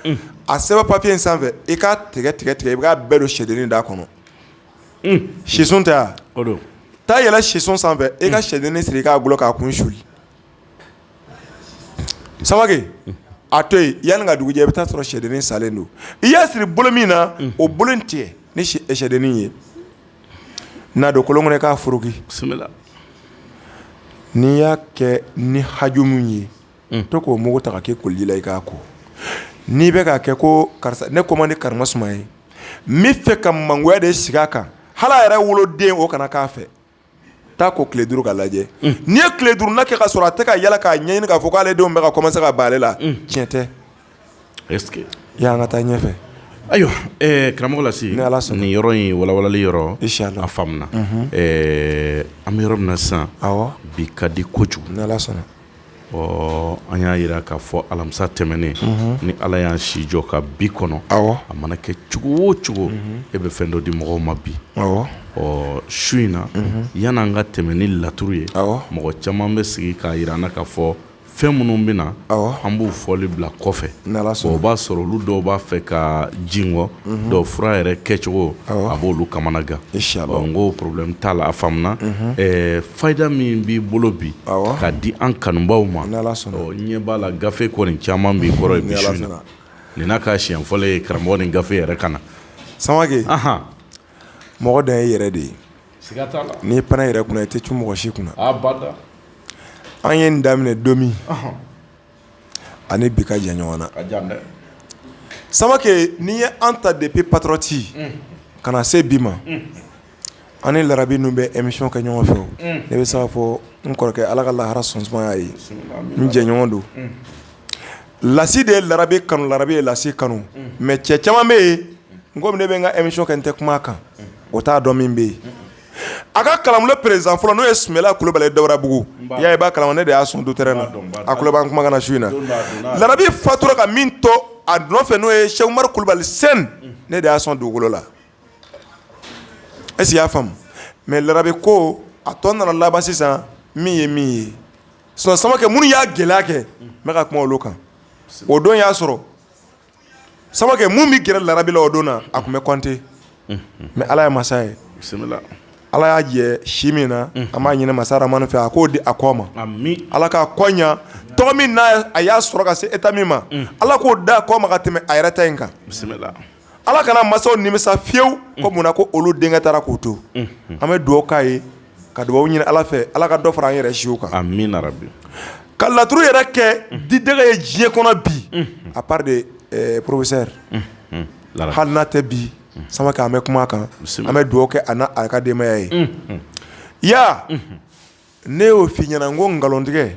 a sɛbɛn papier in sanfɛ i k'a tigɛ i bɛ k'a bɛɛ don sɛdennin da kɔnɔ sison tɛ ya taa yɛlɛ sison sanfɛ e ka sɛdennin siri k'a gulɔ k'a kun suli Samake a to yen yanni ka dugu jɛ i bɛ taa sɔrɔ sɛdennin salen don i y'a siri bolo min na o bolo in tigɛ ni sɛdennin ye n'a don kolon kɔnɔ i k'a foroki n'i y'a kɛ ni haju min ye to k'o mugu ta ka kɛ koliji la i k'a ko n'i bɛ k'a kɛ ko karisa ne ko man di Karimasuma ye n bɛ fɛ ka mangoya de sigi a kan hali a yɛrɛ woloden o kana k'a fɛ taa ko tile 5 ka lajɛ n'i ye tile 5 na kɛ ka sɔrɔ a tɛ ka yala k'a ɲɛɲini k'a fɔ k'ale denw bɛ ka commencer ka ban ale la tiɲɛ tɛ y'an ka taa ɲɛfɛ
ayiwa karamɔgɔ Lasi nin yɔrɔ in walawalali yɔrɔ a faamuna an bɛ yɔrɔ min na sisan bi ka di kojugu
ni Ala sɔnna
an y'a yira k'a fɔ alamisa tɛmɛnen ni Ala y'an si jɔ ka bi kɔnɔ a mana kɛ cogo o cogo e bɛ fɛn dɔ di mɔgɔw ma bi su in na yan'an ka tɛmɛ ni laturu ye mɔgɔ caman bɛ sigi k'a yira an na k'a fɔ fɛn minnu bɛ na an b'u fɔli bila kɔfɛ o b'a sɔrɔ olu dɔw b'a fɛ ka ji ngɔ dɔw fura yɛrɛ kɛcogo a b'olu kamana gan n ko problème t'a la a faamuna fayida min b'i bolo bi ka di an kanubaw ma ɲɛ b'a la gafe kɔni caman b'i kɔrɔ ye bi su in na nin n'a ka siɲɛ fɔlɔ ye karamɔgɔ ni gafe yɛrɛ ka na
Samake mɔgɔ dan ye yɛrɛ de ye n'i pana yɛrɛ kunna i tɛ cun mɔgɔ si kunna an ye nin daminɛ don min ani bi ka jan ɲɔgɔn na Samake n'i ye an ta depuis patriote ka na se bi ma an ni Larabi ninnu bɛ émission kɛ ɲɔgɔn fɛ ne bɛ se k'a fɔ n kɔrɔkɛ Ala ka lahara sɔn sumaya ye n jɛɲɔgɔn don Lasi de ye Larabi kanu Larabi ye Lasi kanu mais cɛ caman bɛ yen n ko ne bɛ n ka émission kɛ n tɛ kuma a kan o t'a dɔn min bɛ yen a ka kalamule président fɔlɔ n'o ye Sumela Kulubali Dawurabugu i y'a ye i b'a kalama ne de y'a sɔn du terrain na a kulo b'an kumakan na su in na Larabi fatura ka min to a nɔfɛ n'o ye Cheikh Umaru Kulubali Sɛni ne de y'a sɔn dugukolo la est-ce que i y'a faamu mais Larabi ko a tɔ nana laban sisan min ye min ye sinon Samake minnu y'a gɛlɛya kɛ n bɛ ka kuma olu kan o don y'a sɔrɔ Samake mun bɛ gɛrɛ Larabi la o don na a tun bɛ compter mais Ala ye masa ye Ala y'a jɛ si min na an b'a ɲini masa Rahamani fɛ a k'o di a kɔ ma Ala k'a kɔ ɲa tɔgɔ min n'a a y'a sɔrɔ ka se état min ma Ala k'o da a kɔ ma ka tɛmɛ a yɛrɛ ta in kan Ala kana masaw nimisa fiyewu ko mun na ko olu denkɛ taara k'u to an bɛ dugawu k'a ye ka dugawu ɲini Ala fɛ Ala ka dɔ fara an yɛrɛ siw kan ka laturu yɛrɛ kɛ didɛgɛ ye diɲɛ kɔnɔ bi à part de professeur hali n'a tɛ bi Samake an bɛ kuma a kan an bɛ dugawu kɛ a n'a a ka denbaya ye ya ne y'o f'i ɲɛna n ko nkalontigɛ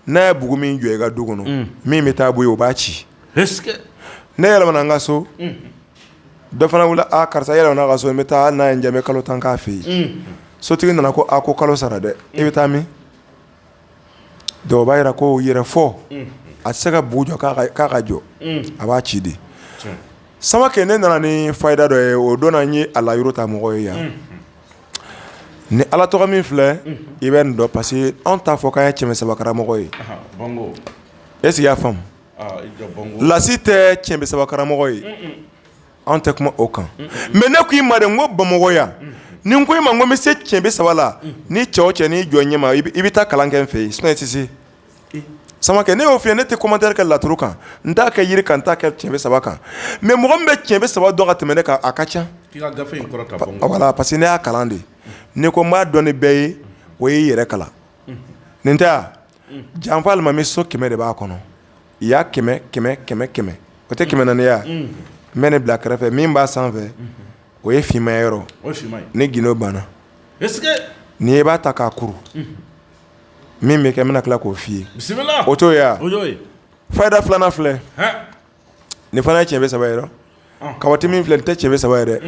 n'a ye bugu min jɔ i ka du kɔnɔ min bɛ taa bɔ yen o b'a ci ne yɛlɛmana n ka so dɔ fana wuli karisa yɛlɛmana n ka so n bɛ taa n'a ye n jɛ n bɛ kalo 10 k'a fɛ yen sotigi nana ko ko kalo sara dɛ i bɛ taa min dɔw b'a jira ko yɛrɛ fɔ a tɛ se ka bugu jɔ k'a ka jɔ a b'a ci de Samake ne nana ni fayida dɔ ye o don na n ye a layuru ta mɔgɔ ye yan ni Ala tɔgɔ min filɛ i bɛ nin dɔn parce que anw t'a fɔ k'an ye cɛmɛ saba karamɔgɔ ye est-ce que i y'a faamu Lasi tɛ cɛmɛ saba karamɔgɔ ye anw tɛ kuma o kan mais ne ko i ma de n ko Bamakɔ yan ni n ko i ma n ko n bɛ se cɛmɛ saba la ni cɛ o cɛ n'i jɔ n ɲɛ ma i bɛ taa kalan kɛ n fɛ yen sinon i tɛ se Samake ne y'o f'i ye ne tɛ commentaire kɛ laturu kan n t'a kɛ yiri kan n t'a kɛ cɛnbɛ saba kan mais mɔgɔ min bɛ cɛnbɛ saba dɔn ka tɛmɛ ne kan a ka ca voilà parce que ne y'a kalan de ne ko n b'a dɔn ni bɛɛ ye o y'i yɛrɛ kalan nin tɛ ya janfa alimami so 100 de b'a kɔnɔ i y'a 100 o tɛ 400 ya n bɛ ne bila kɛrɛfɛ min b'a sanfɛ o ye finmaya yɔrɔ ni gindo banna n'i b'a ta k'a kuru min bɛ kɛ n bɛna tila k'o f'i ye o t'o ye wa fayida filanan filɛ nin fana ye cɛnbɛ saba ye dɛ kabati min filɛ nin tɛ cɛnbɛ saba ye dɛ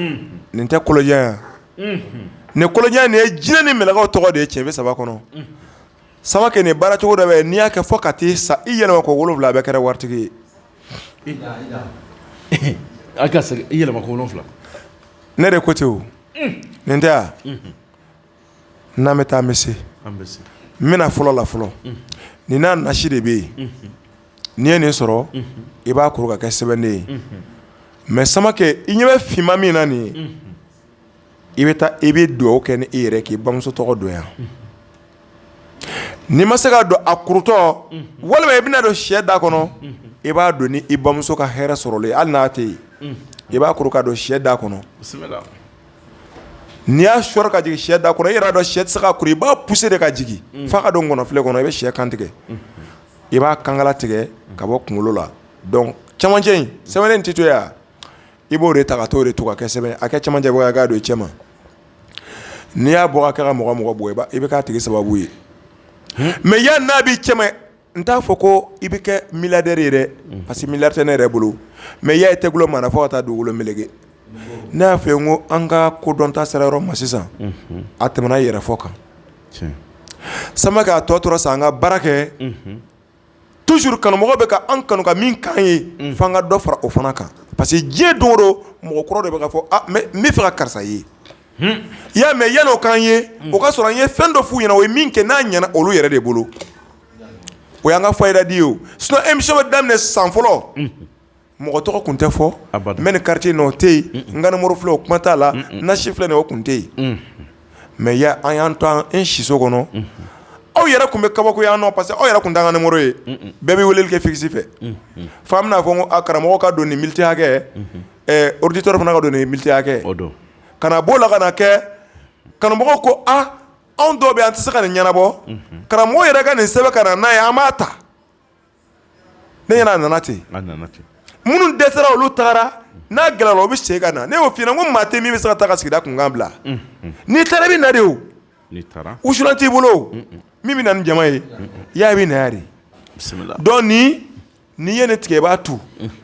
nin tɛ kolojan yan nin kolojan nin ye jinɛ ni mɛlɛkaw tɔgɔ de ye cɛnbɛ saba kɔnɔ Samake nin baara cogo dɔ bɛ n'i y'a kɛ fɔ ka t'i sa i yɛlɛma ko 7 a bɛ kɛra waritigi ye
a ka segin i yɛlɛma ko 7
ne de ko ten o nin tɛ ya n'an bɛ taa an bɛ se n bɛna fɔlɔ la fɔlɔ nin n'a nasi de bɛ yen n'i ye nin sɔrɔ i b'a kuru ka kɛ sɛbɛnden ye mais Samake i ɲɛ bɛ finma min na nin ye i bɛ taa i bɛ dugawu kɛ ni i yɛrɛ k'i bamuso tɔgɔ don yan n'i ma se ka don a kurutɔ walima i bɛna don sɛ da kɔnɔ i b'a don ni i bamuso ka hɛrɛ sɔrɔlen hali n'a tɛ yen i b'a kuru ka don sɛ da kɔnɔ n'i y'a sɔrɔ ka jigin sɛ da kɔnɔ i yɛrɛ dɔn sɛ tɛ se ka kuru i b'a pousser de ka jigin f'a ka don ngɔnɔfilɛ kɔnɔ i bɛ sɛ kan tigɛ i b'a kankala tigɛ ka bɔ kunkolo la donc cɛmancɛ in sɛbɛnnen tɛ to yan i b'o de ta ka t'o de to ka kɛ sɛbɛn a kɛ cɛmancɛ bɔ ka don i cɛ ma n'i y'a bɔ ka kɛ ka mɔgɔ bɔ i bɛ k'a tigi sababu ye mais yan n'a b'i cɛ ma n t'a fɔ ko i bɛ kɛ milliardaire ye dɛ parce que milliard tɛ ne yɛrɛ bolo mais i y'a ye tɛgulon mana fɔ ka taa dugukolo meleke ne y'a fɔ n ko an ka kodɔnta sera yɔrɔ ma sisan a tɛmɛna yɛrɛ fɔ kan Samake a tɔ tora sa an ka baara kɛ toujours kanumɔgɔ bɛ ka an kanu ka min k'an ye f'an ka dɔ fara o fana kan parce que diɲɛ don o don mɔgɔ kɔrɔ de bɛ ka fɔ n bɛ fɛ ka karisa ye i y'a mɛn yan'o k'an ye o ka sɔrɔ an ye fɛn dɔ f'u ɲɛna o ye min kɛ n'a ɲɛna olu yɛrɛ de bolo o y'an ka fayida di ye o sinon émission bɛ daminɛ san fɔlɔ mɔgɔ tɔgɔ kun tɛ fɔ n bɛ nin quartier in na o tɛ yen n ka numéro filɛ o kuma t'a la n na si filɛ nin o kun tɛ yen mais an y'an to an siso kɔnɔ aw yɛrɛ kun bɛ kabako yan nɔ parce que aw yɛrɛ kun t'an ka numéro ye bɛɛ bɛ weleli kɛ fixe fɛ f'an bɛna fɔ ko karamɔgɔ ka don nin minute hakɛ auditeur fana ka don nin minute hakɛ ka na b'o la ka na kɛ kanumɔgɔ ko anw dɔw bɛ an tɛ se ka nin ɲɛnabɔ karamɔgɔ yɛrɛ ka nin sɛbɛn ka na n'a ye an b'a ta ne ɲɛna a nana ten minnu dɛsɛra olu tagara n'a gɛlɛyara o bɛ segin ka na ne y'o f'i ɲɛna ko maa tɛ min bɛ se ka taa ka sigida kunkan bila n'i taara i bɛ na de o wusulan t'i bolo min bɛ na ni jama ye i y'a ye i bɛ na yan de donc n'i ye ne tigɛ i b'a tu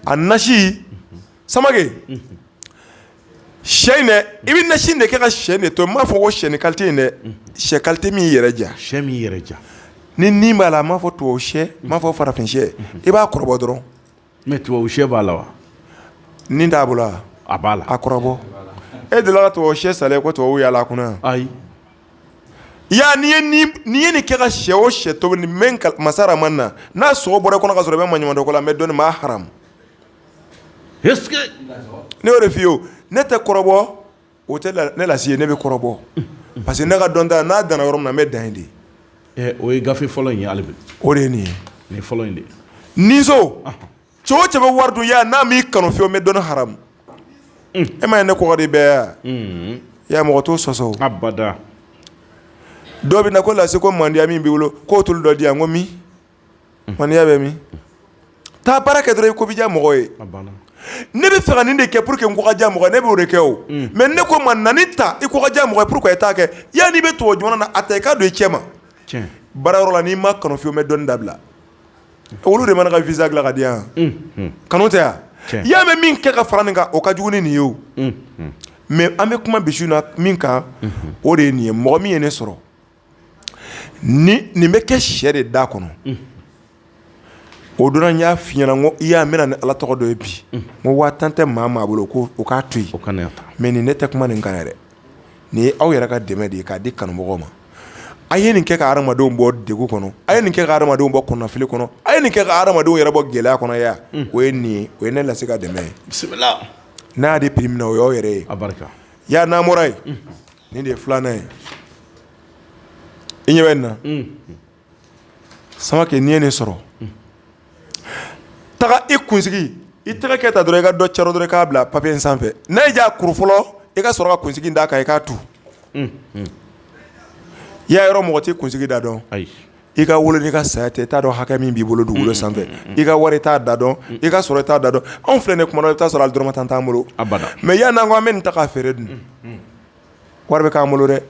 a nasi Samake sɛ in dɛ i bɛ nasi de kɛ ka sɛ de to n m'a fɔ ko sɛ ni qualité in dɛ sɛ qualité min y'i yɛrɛ ja ni nin b'a la n m'a fɔ tubabu sɛ n m'a fɔ farafin sɛ i b'a kɔrɔbɔ dɔrɔn
mais tubabu sɛ b'a la wa
nin t'a bolo wa
a b'a la
a kɔrɔbɔ e delila ka tubabu sɛ salen ko tubabu y'a la a kunna
ayi
n'i ye nin kɛ ka sɛ o sɛ tobi nin mɛ masa Rahamani na n'a sogo bɔra i kɔnɔ ka sɔrɔ i bɛ maɲumantɔ ko la n bɛ dɔnni maa haramu
est-ce que
ne y'o de f'i ye o ne tɛ kɔrɔbɔ o tɛ ne lasi ye ne bɛ kɔrɔbɔ parce que ne ka dɔnta n'a danna yɔrɔ min na n bɛ dan yen de
o ye gafe fɔlɔ in ye hali bi
o de ye nin ye
nin fɔlɔ in de
ninso cɛ o cɛ bɛ wari dun n'a m'i kanu fiyewu n bɛ dɔnni haramu e ma ye ne kɔkɔ de bɛɛ yan ya mɔgɔ t'o sɔsɔ o
abada
dɔw bɛ na ko lase ko mandiya min b'i bolo k'o tulu dɔ di yan n ko min mandiya bɛ min taa baara kɛ dɔrɔn i ko bɛ diya mɔgɔ ye ne bɛ fɛ ka nin de kɛ pour que n ko ka diya mɔgɔ ye ne b'o de kɛ o mais ne ko ma nani ta i ko ka diya mɔgɔ ye pourquoi i t'a kɛ yanni i bɛ tubabu jamana na a ta i k'a don i cɛ ma baarayɔrɔ la n'i ma kanu fiyewu n bɛ dɔnni dabila olu de mana ka visa dilan ka di yan kanu tɛ yan i y'a mɛn min kɛ ka fara nin kan o ka jugu ni nin ye o mais an bɛ kuma bisi na min kan o de ye nin ye mɔgɔ min ye ne sɔrɔ nin bɛ kɛ sɛ de da kɔnɔ o donna n y'a f'i ɲɛna n ko i y'a mɛna ni ala tɔgɔ dɔ ye bi n ko 1000 tɛ maa bolo ko o k'a to yen mais nin ne tɛ kuma nin kan yɛrɛ nin ye aw yɛrɛ ka dɛmɛ de ye k'a di kanumɔgɔw ma a ye nin kɛ ka hadamadenw bɔ degun kɔnɔ a ye nin kɛ ka hadamadenw bɔ kɔnɔnafili kɔnɔ a ye nin kɛ ka hadamadenw yɛrɛ bɔ gɛlɛya kɔnɔ yan o ye nin ye o ye ne lase ka dɛmɛ ye
bisimila
n'a y'a di prix min na o y'aw yɛrɛ ye ya n'an bɔra yen nin de ye filanan ye i ɲɛ bɛ nin na Samake n'i ye nin sɔrɔ taga i kunsigi i tɛgɛ kɛ ta dɔrɔn i ka dɔ cɛrɛ dɔrɔn i k'a bila papier in sanfɛ n'a y'i diya kuru fɔlɔ i ka sɔrɔ ka kunsigi d'a kan i k'a tu i y'a yɔrɔ mɔgɔ t'i kunsigi da dɔn i ka wolo n'i ka saya tɛ i t'a dɔn hakɛ min b'i bolo dugukolo sanfɛ i ka wari i t'a da dɔn i ka sɔrɔ i t'a da dɔn anw filɛ nin kuma dɔ i bɛ taa sɔrɔ hali dɔrɔmɛ tan t'an bolo mais yan'an ko an bɛ nin ta k'a feere dun wari bɛ k'an bolo dɛ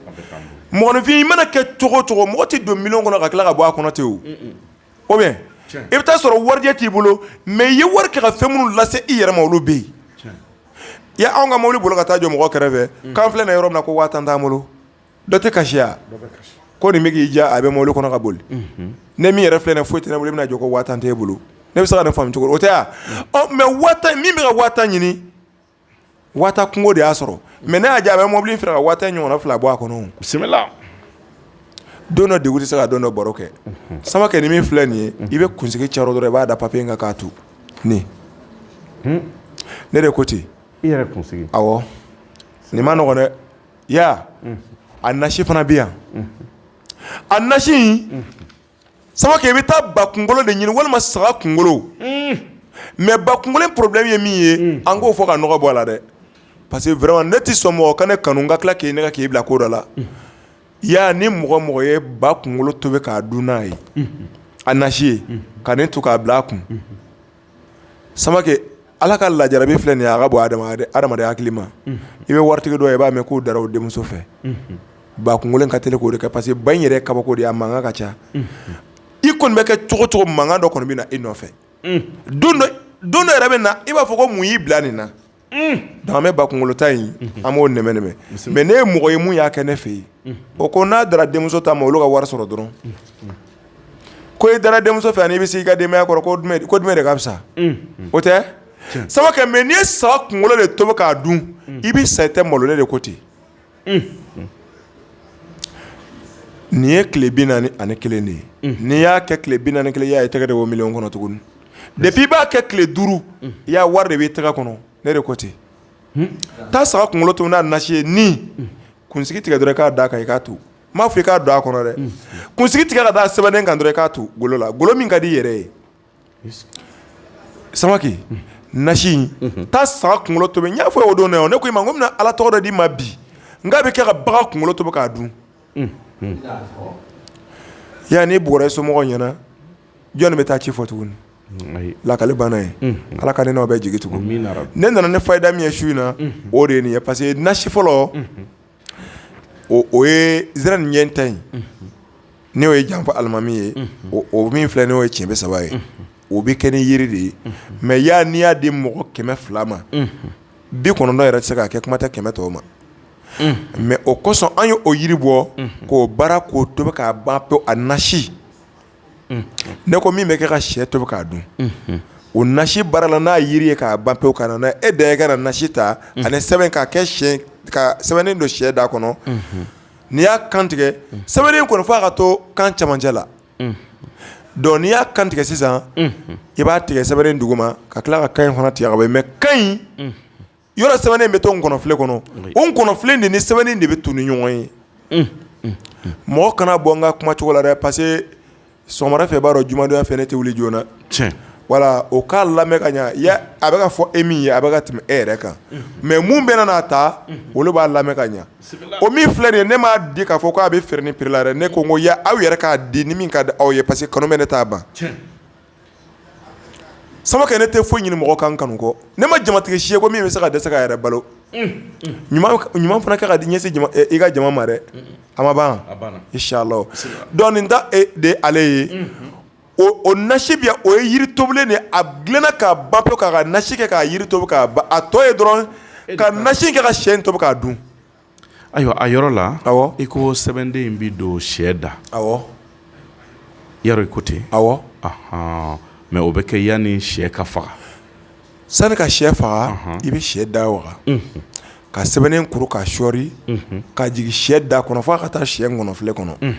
mɔgɔninfin i mana kɛ cogo o cogo mɔgɔ tɛ don million kɔnɔ ka tila ka bɔ a kɔnɔ ten o ou bien i bɛ taa sɔrɔ warijɛ t'i bolo mais i ye wari kɛ ka fɛn minnu lase i yɛrɛ ma olu bɛ yen ya anw ka mobili bolo ka taa jɔ mɔgɔ kɛrɛfɛ k'an filɛ nin yɔrɔ min na ko 1000 t'an bolo dɔ tɛ kasi ya ko nin bɛ k'i diya a bɛ mobili kɔnɔ ka boli ne min yɛrɛ filɛ nin foyi tɛ ne bolo i bɛna jɔ ko 1000 t'e bolo ne bɛ se ka nin faamu cogo o tɛ ya mais 1000 min bɛ ka 1000 ɲini 1000 kungo de y'a sɔrɔ mais ne y'a diya a bɛ mobili feere ka 1000 ɲɔgɔnna 2 bɔ a kɔnɔ
bisimila
don dɔ degun tɛ se ka don dɔ baro kɛ Samake ni min filɛ nin ye i bɛ kunsigi cɛrɛ dɔrɔn i b'a da papier in kan k'a tu nin ne de ko ten
i yɛrɛ kunsigi
awɔ nin ma nɔgɔn dɛ ya a nasi fana bɛ yan a nasi sama kɛ i bɛ taa ba kunkolo de ɲini walima saga kunkolo mais ba kunkolo problème ye min ye an k'o fɔ ka nɔgɔ bɔ a la dɛ parce que vraiment ne tɛ sɔn mɔgɔ ka ne kanu n ka tila k'i nɛgɛ k'i bila ko dɔ la ya ni mɔgɔ ye ba kunkolo tobi k'a dun n'a ye a nasi ye ka ne to k'a bila a kun sama kɛ ala ka lajarabi filɛ nin ye a ka bɔ adamaden hakili ma i bɛ waritigi dɔ ye i b'a mɛn k'o dara o denmuso fɛ ba kunkolo ka teli k'o de kɛ parce que ba in yɛrɛ ye kabako de ye a mankan ka ca i kɔni bɛ kɛ cogo cogo mankan dɔ kɔni bɛ na i nɔfɛ don dɔ yɛrɛ bɛ na i b'a fɔ ko mun y'i bila nin na donc an bɛ ba kunkolo ta in an b'o nɛmɛ mais ne ye mɔgɔ ye mun y'a kɛ ne fɛ yen o ko n'a dara denmuso ta ma olu ka wari sɔrɔ dɔrɔn ko i dara denmuso fɛ ani i bɛ se i ka denbaya kɔrɔ ko jumɛn de ka fisa o tɛ sama kɛ mais n'i ye saga kunkolo de tobi k'a dun i bɛ sa i tɛ malolen de ko ten nin ye tile 41 de ye n'i y'a kɛ tile 41 i y'a ye tɛgɛ de bɔ miliyɔn kɔnɔ tuguni depuis i b'a kɛ tile 5 i y'a wari de b'i tɛgɛ kɔnɔ ne de ko ten taa saga kunkolo tobi n'a nasi ye ni kunsigi tigɛ dɔrɔn i k'a da kan i k'a to m'a fɔ i k'a don a kɔnɔ dɛ kunsigi tigɛ ka taa sɛbɛnden kan dɔrɔn i k'a to golo la golo min ka di i yɛrɛ ye samaki nasi taa saga kunkolo tobi n y'a fɔ o don ne ko i ma n ko bɛna ala tɔgɔ dɔ d'i ma bi n k'a bɛ kɛ ka bagan kunkolo tobi k'a dun ya ni bɔra somɔgɔw ɲɛna jɔn bɛ taa ci fɔ tuguni lakale banna ye ala ka ne n'aw bɛ jigi tugun ne nana ne fayida min ye su in na o de ye nin ye parce que nasi fɔlɔ o ye zira ni ɲɛ ta in ne y'o ye janfa alimami ye o min filɛ ne y'o ye tiɲɛ 3 ye o bɛ kɛ ni yiri de ye mais ya n'i y'a di mɔgɔ 200 ma 90 yɛrɛ tɛ se k'a kɛ kuma tɛ 100 tɔw ma mais o kosɔn an ye o yiri bɔ k'o baara k'o tobi k'a ban pewu a nasi ne ko min bɛ kɛ ka sɛ tobi k'a dun o nasi baara la n'a yiri ye k'a ban pewu ka na n'a ye e da ye ka na nasi ta ani sɛbɛn k'a kɛ sɛ ka sɛbɛnnen don sɛ da kɔnɔ n'i y'a kan tigɛ sɛbɛnnen kɔni f'a ka to kan camancɛ la donc n'i y'a kan tigɛ sisan i b'a tigɛ sɛbɛnnen duguma ka tila ka kan in fana tigɛ ka bɔ mais kan in yɔrɔ sɛbɛnnen bɛ to nkɔnɔfile kɔnɔ o nkɔnɔfile de ni sɛbɛnnen de bɛ tu ni ɲɔgɔn ye mɔgɔ kana bɔ n ka kuma cogo la dɛ parce que sɔgɔmada fɛ b'a dɔn jumadonya fɛ ne tɛ wuli joona voilà o k'a lamɛn ka ɲa a bɛ ka fɔ e min ye a bɛ ka tɛmɛ e yɛrɛ kan mais mun bɛ na n'a ta olu b'a lamɛn ka ɲa o min filɛ nin ye ne m'a di k'a fɔ k'a bɛ feere ni prix la dɛ ne ko n ko aw yɛrɛ k'a di ni min ka di aw ye parce que kanu bɛ ne t'a ban sama kɛ ne tɛ foyi ɲini mɔgɔ kan kanu kɔ ne ma jamatigi si ye ko min bɛ se ka dɛsɛ k'a yɛrɛ balo ɲuman fana kɛ ka di ɲɛsin i ka jama ma dɛ a ma ban inshallah donc nin ta de ale ye o nasi bɛ o ye yiri tobilen de a dilanna k'a ban pewu k'a ka nasi kɛ k'a yiri tobi k'a ban a tɔ ye dɔrɔn ka nasi kɛ ka sɛ in tobi k'a dun
ayiwa a yɔrɔ la i ko sɛbɛnden in bɛ don sɛ da yarɔ i ko ten mais o bɛ kɛ yanni sɛ ka faga
sani ka sɛ faga i bɛ sɛ da waga ka sɛbɛnnen kuru k'a sɔɔri ka jigin sɛ da kɔnɔ fo ka taa sɛ ngɔnɔfile kɔnɔ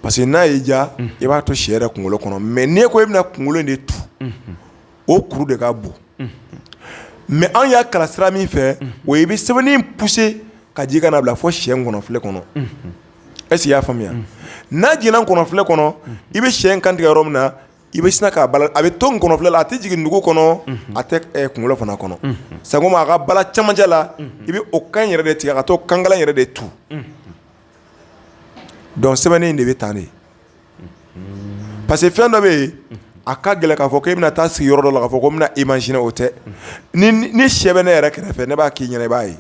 parce que n'a y'i diya i b'a to sɛ yɛrɛ kunkolo kɔnɔ mais n'e ko i bɛna kunkolo in de tu o kuru de ka bon mais an y'a kalan sira min fɛ o ye i bɛ sɛbɛnnen pousser ka jigin ka na bila fo sɛ ngɔnɔfile kɔnɔ est ce que i y'a faamuya n'a jiginna ngɔnɔfile kɔnɔ i bɛ sɛ in kantigɛ yɔrɔ min na i bɛ sina k'a bala a bɛ to ngɔnɔfile la a tɛ jigin nugu kɔnɔ a tɛ kunkolo fana kɔnɔ sangoma a ka bala camancɛ la i bɛ o kan yɛrɛ de tigɛ ka to kangalan yɛrɛ de tu donc sɛbɛnnen in de bɛ tan de parce que fɛn dɔ bɛ yen a ka gɛlɛn k'a fɔ ko i bɛna taa sigi yɔrɔ dɔ la k'a fɔ ko n bɛna imaginer o tɛ ni sɛ bɛ ne yɛrɛ kɛrɛfɛ ne b'a k'i ɲɛna i b'a ye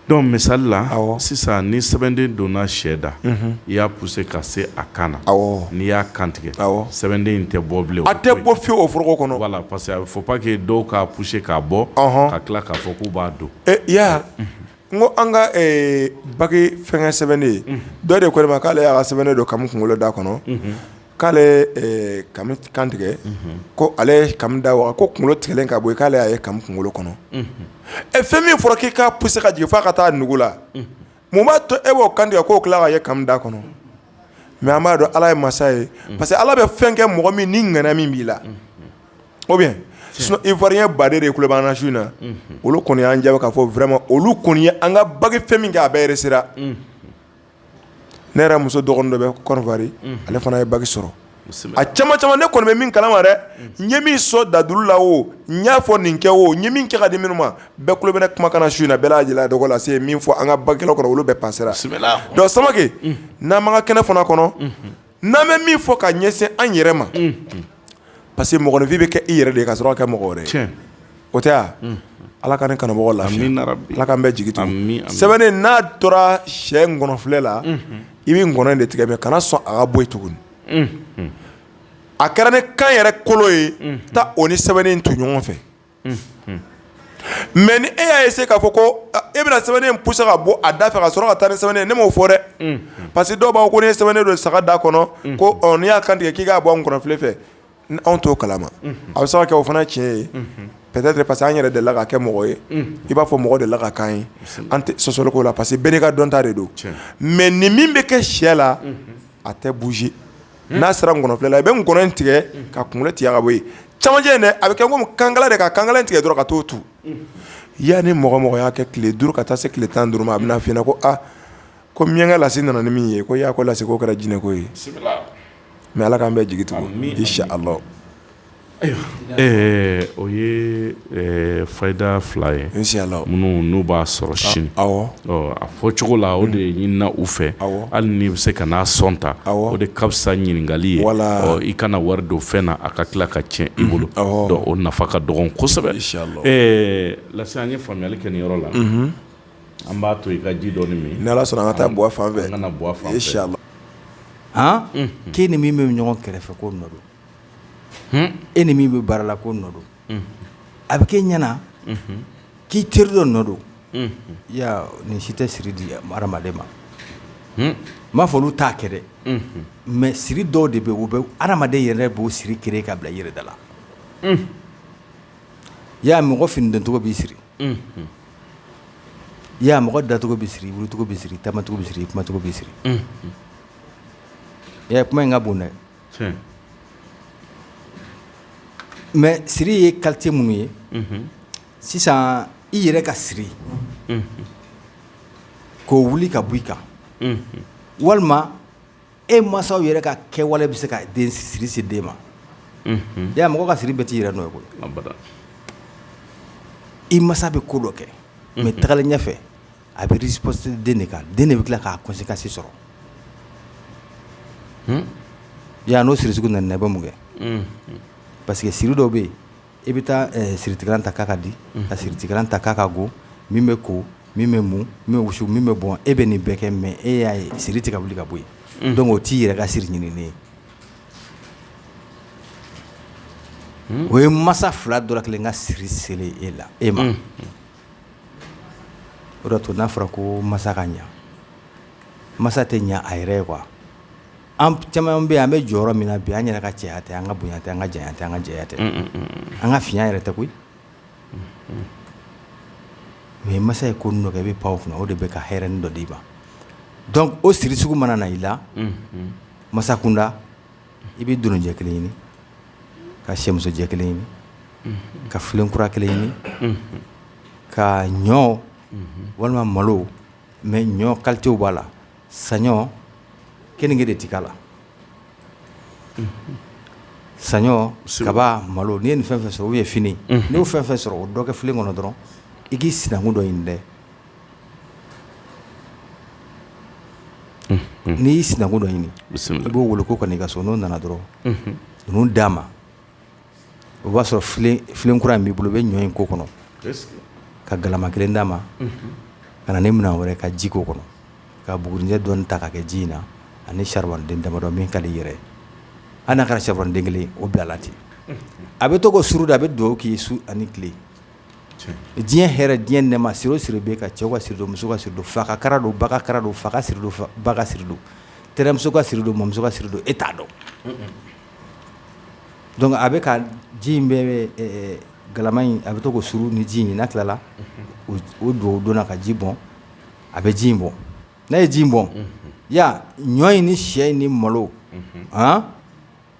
donc misali la sisan ni sɛbɛnden donna sɛ da i y'a pousser ka se a kan na n'i y'a kan tigɛ sɛbɛnden in tɛ bɔ bilen
a tɛ bɔ fiyewu o foroko kɔnɔ
voilà parce que faut pas que dɔw k'a pousser k'a bɔ ka tila k'a fɔ k'u b'a don
ya n ko an ka bagi fɛnkɛ sɛbɛnnen dɔ de ko ne ma k'ale y'a ka sɛbɛnnen dɔ kamu kunkolo da kɔnɔ k'ale kamu kan tigɛ ko ale ye kamu da waga ko kunkolo tigɛlen ka bɔ yen k'ale y'a ye kamu kunkolo kɔnɔ fɛn min fɔra k'i k'a pousser ka jigin f'a ka taa nugu la mun b'a to e b'o kan tigɛ k'o tila ka ye kamu da kɔnɔ mais an b'a dɔn ala ye masa ye parce que ala bɛ fɛn kɛ mɔgɔ min ni ŋana min b'i la ou bien sinon ivoirien baden de kulo b'an na su in na olu kɔni y'an jaabi k'a fɔ vraiment olu kɔni ye an ka bagi fɛn min kɛ a bɛɛ réussira ne yɛrɛ muso dɔgɔnin dɔ bɛ Côte d'Ivoire ale fana ye bagi sɔrɔ a caman caman ne kɔni bɛ min kalama dɛ n ye min sɔn dadulu la o n y'a fɔ nin kɛ o n ye min kɛ ka di minnu ma bɛɛ kulo bɛ ne kumakan na su in na bɛɛ lajɛlen dɔgɔ la se min fɔ an ka bagikɛlaw kɔnɔ olu bɛɛ passera donc Samake n'an m'an ka kɛnɛ fana kɔnɔ n'an bɛ min fɔ ka ɲɛsin an yɛrɛ ma parce que mɔgɔninfin bɛ kɛ i yɛrɛ de ye ka sɔrɔ ka kɛ mɔgɔ wɛrɛ ye o tɛ ya Ala ka ne kanubagaw lafiya Ala k'an bɛɛ jigi to sɛbɛnni n'a tora sɛ ngɔnɔfilɛ la i bɛ ngɔnɔ in de tigɛ mais kana sɔn a ka bɔ yen tuguni a kɛra ne kan yɛrɛ kolo ye taa o ni sɛbɛnni in to ɲɔgɔn fɛ mais ni e y'a essayer k'a fɔ ko e bɛna sɛbɛnni in pousser ka bɔ a da fɛ ka sɔrɔ ka taa ni sɛbɛnni ye ne m'o fɔ dɛ parce que dɔw b'a fɔ ko n'i ye sɛbɛnni don saga da kɔnɔ ko n'i y'a kan tigɛ k'i k'a bɔ an ngɔnɔfilɛ fɛ anw t'o kalama a bɛ se ka kɛ o fana tiɲɛ ye peut-être parce que an yɛrɛ delila ka kɛ mɔgɔ ye i b'a fɔ mɔgɔ delila ka k'an ye an tɛ sɔsɔli k'o la parce que bɛɛ n'i ka dɔnta de don mais ni min bɛ kɛ sɛ la a tɛ bouger n'a sera ngɔnɔfilɛ la i bɛ ngɔnɔ in tigɛ ka kunkolo tigɛ ka bɔ yen camancɛ in dɛ a bɛ kɛ komi kankala de ka kankala in tigɛ dɔrɔn ka t'o tu yanni mɔgɔ y'a kɛ tile 5 ka taa se tile 15 ma a bɛna f'i ɲɛna ko ko miyankɛ lasi nana ni min ye ko y'a ko lasi k'o kɛra jinɛ ko ye mais Ala k'an bɛɛ jigi tugu inshallah
o ye fayida 2 ye inshallah minnu n'u b'a sɔrɔ sini a fɔ cogo la o de ɲinina u fɛ hali ni bɛ se ka n'a sɔn ta o de ka fisa ɲininkali ye i kana wari don fɛn na a ka tila ka tiɲɛ i bolo donc o nafa ka dɔgɔn kosɛbɛ Lasi an ye faamuyali kɛ nin yɔrɔ la an b'a to i ka ji dɔɔni min
ni Ala sɔnna an ka taa buwa fan fɛ
an kana buwa fan fɛ
inshallah
k'e ni min bɛ ɲɔgɔn kɛrɛfɛ ko nɔ don e ni min bɛ baara la ko nɔ don a bɛ kɛ ɲɛna k'i teri dɔ nɔ don ya nin si tɛ siri di hadamaden ma n m'a fɔ olu t'a kɛ dɛ mais siri dɔw de bɛ yen o bɛ hadamaden yɛrɛ b'o siri créer ka bila i yɛrɛ da la ya mɔgɔ finidoncogo b'i siri ya mɔgɔ dacogo b'i siri wulucogo b'i siri taamacogo b'i siri kumacogo b'i siri ya kuma in ka bon dɛ mais siri ye qualité minnu ye sisan i yɛrɛ ka siri k'o wuli ka bɔ i kan walima e mansaw yɛrɛ ka kɛwale bɛ se ka den siri se den ma ya mɔgɔ ka siri bɛɛ t'i yɛrɛ nɔ ye koyi i mansa bɛ ko dɔ kɛ mais tagalen ɲɛfɛ a bɛ riposte den de kan den de bɛ tila k'a conséquence sɔrɔ ya n'o siri sugu nana i bɛ mun kɛ parce que siri dɔw bɛ yen i bɛ taa siritigɛlan ta k'a ka di ka siritigɛlan ta k'a ka go min bɛ ko min bɛ mun min bɛ wusu min bɛ bɔn e bɛ nin bɛɛ kɛ mais e y'a ye siri tɛ ka wuli ka bɔ yen donc o t'i yɛrɛ ka siri ɲinini ye o ye masa 2 dɔ la kelen ka siri selen e ma o de to n'a fɔra ko masa ka ɲa masa tɛ ɲa a yɛrɛ ye quoi an caman bɛ yen an bɛ jɔyɔrɔ min na bi an yɛrɛ ka cɛya tɛ an ka bonya tɛ an ka janya tɛ an ka jɛya tɛ an ka fiɲɛ yɛrɛ tɛ koyi mais masa ye ko ninnu kɛ i bɛ pan o kunna o de bɛ ka hɛrɛni dɔ d'i ma donc o siri sugu mana na i la masa kunda i bɛ donojɛ kelen ɲini ka sɛmusojɛ kelen ɲini ka filenkura kelen ɲini ka ɲɔ walima malo mais ɲɔ qualitéw b'a la saɲɔ kenige de tɛ k'a la saɲɔ kaba malo n'i ye nin fɛn fɛn sɔrɔ ou bien fini n'i y'o fɛn fɛn sɔrɔ o dɔ kɛ filen kɔnɔ dɔrɔn i k'i sinankun dɔ ɲini dɛ n'i y'i sinankun dɔ ɲini i b'o wele ko kan'i ka so n'o nana dɔrɔn ninnu d'a ma o b'a sɔrɔ filenkura in b'i bolo i bɛ ɲɔ in k'o kɔnɔ ka galama kelen d'a ma ka na ni minɛn wɛrɛ ka ji k'o kɔnɔ ka bugurinjɛ dɔɔni ta ka kɛ ji in na ani charbon-den damadɔ min ka di i yɛrɛ hali n'a kɛra charbon-den kelen o bila la ten a bɛ to k'o suru de a bɛ dugawu k'i su ani tile diɲɛ hɛrɛ diɲɛ nɛɛma siri o siri bɛ ka cɛw ka siri don muso ka siri don fa ka kara don ba ka kara don fa ka siri don ba ka siri don tɛnɛmuso ka siri don mɔmuso ka siri don e t'a dɔn donc a bɛ ka ji in bɛ galama in a bɛ to k'o suru ni ji in ye n'a tilala o dugawu donna ka ji bɔn a bɛ ji in bɔn n'a ye ji in bɔn ya ɲɔ in ni sɛ in ni malo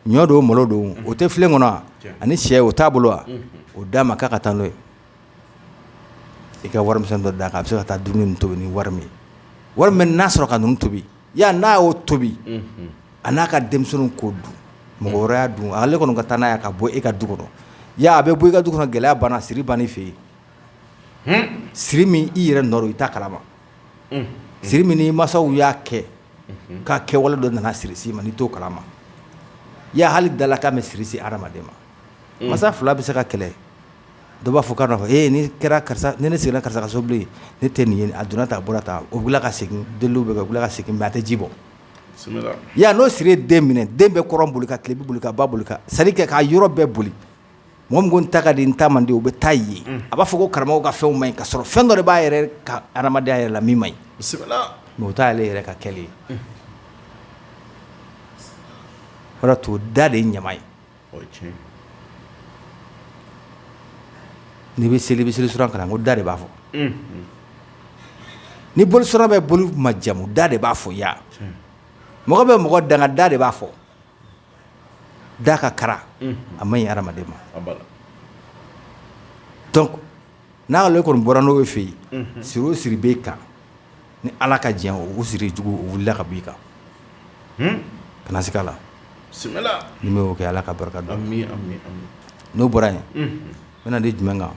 ɲɔ don malo don o tɛ filen kɔnɔ ani sɛ o t'a bolo wa o d'a ma k'a ka taa n'o ye i ka warimisɛn dɔ d'a kan a bɛ se ka taa dumuni ninnu tobi ni wari min ye wari min n'a sɔrɔ ka ninnu tobi n'a y'o tobi a n'a ka denmisɛnninw k'o dun mɔgɔ wɛrɛ y'a dun ale kɔni ka taa n'a ye ka bɔ e ka du kɔnɔ a bɛ bɔ i ka du kɔnɔ gɛlɛya banna siri banni fɛ yen siri min i yɛrɛ nɔ don i t'a kalama siri min ni masaw y'a kɛ k'a kɛwale dɔ nana siri si ma n'i t'o kalama hali dala k'a mɛ siri si hadamaden ma masa fila bɛ se ka kɛlɛ dɔ b'a fɔ k'a nɔfɛ ni kɛra karisa ni ne seginna karisa ka so bilen ne tɛ nin ye a donna ta a bɔra ta o wulila ka segin deliw bɛ kɛ o wulila ka segin mɛ a tɛ ji bɔ n'o siri ye den minɛ den bɛ kɔrɔn boli ka tilebi boli ka ba boli ka sadi kɛ k'a yɔrɔ bɛɛ boli mɔgɔ min ko n ta ka di n ta man di o bɛ taa ye a b'a fɔ ko karamɔgɔw ka fɛnw man ɲi ka sɔrɔ fɛn dɔ de b'a yɛrɛ ka adamadenya yɛrɛ la min man ɲi mɛ o t'ale yɛrɛ ka kɛli ye o de to da de ye ɲama ye n'i bɛ seli suran kalan ko da de b'a fɔ ni boli suran bɛ boli majamu da de b'a fɔ mɔgɔ bɛ mɔgɔ danga da de b'a fɔ da ka kara a man ɲi hadamaden ma donc n'a ale kɔni bɔra n'o ye fɛ yen siri o siri b'e kan ni ala ka diɲɛ o siri jugu o wulila ka b'i kan kana se k'a la ni m'o kɛ ala ka barika don n'o bɔra yen n bɛna di jumɛn kan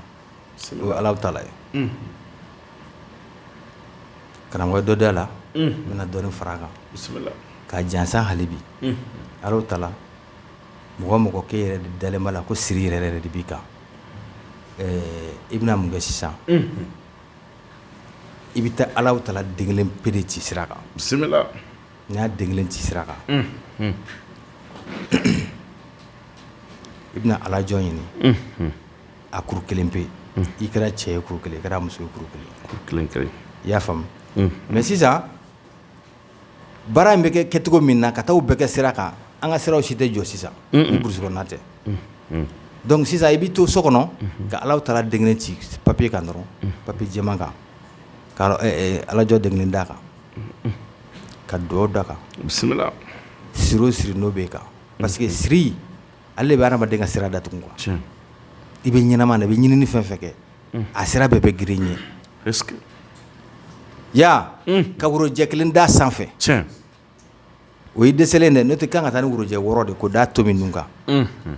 o ye Alahu Taala ye karamɔgɔ dɔ da la n bɛna dɔɔnin fara a kan ka jansa hali bi Alahu Taala mɔgɔ mɔgɔ k'e yɛrɛ de dalen b'a la ko siri yɛrɛ de b'i kan i bɛna mun kɛ sisan i bɛ taa Alahu Taala den kelen pe de ci sira kan n'i y'a den kelen ci sira kan i bɛna Alajɔ ɲini a kuru kelen pe i kɛra cɛ ye kuru kelen i kɛra muso ye kuru kelen i y'a faamu mɛ sisan baara in bɛ kɛ cogo min na ka taa o bɛɛ kɛ sira kan an ka siraw si tɛ jɔ sisan ni burusi kɔnɔna tɛ donc sisan i b'i to so kɔnɔ ka Alahu Taala den kelen ci papiye kan dɔrɔn papiye jɛman kan ka Alajɔ den kelen d'a kan ka dugawu d'a kan siri o siri n'o b'e kan parce que siri ale de bɛ hadamaden ka sira datugu quoi i bɛ ɲɛnama na i bɛ ɲinini fɛn fɛn kɛ a sira bɛɛ bɛ girin ɲɛ ka worojɛ kelen d'a sanfɛ o ye dɛsɛlen dɛ n'o tɛ kan ka taa ni worojɛ 6 de ko d'a tomi ninnu kan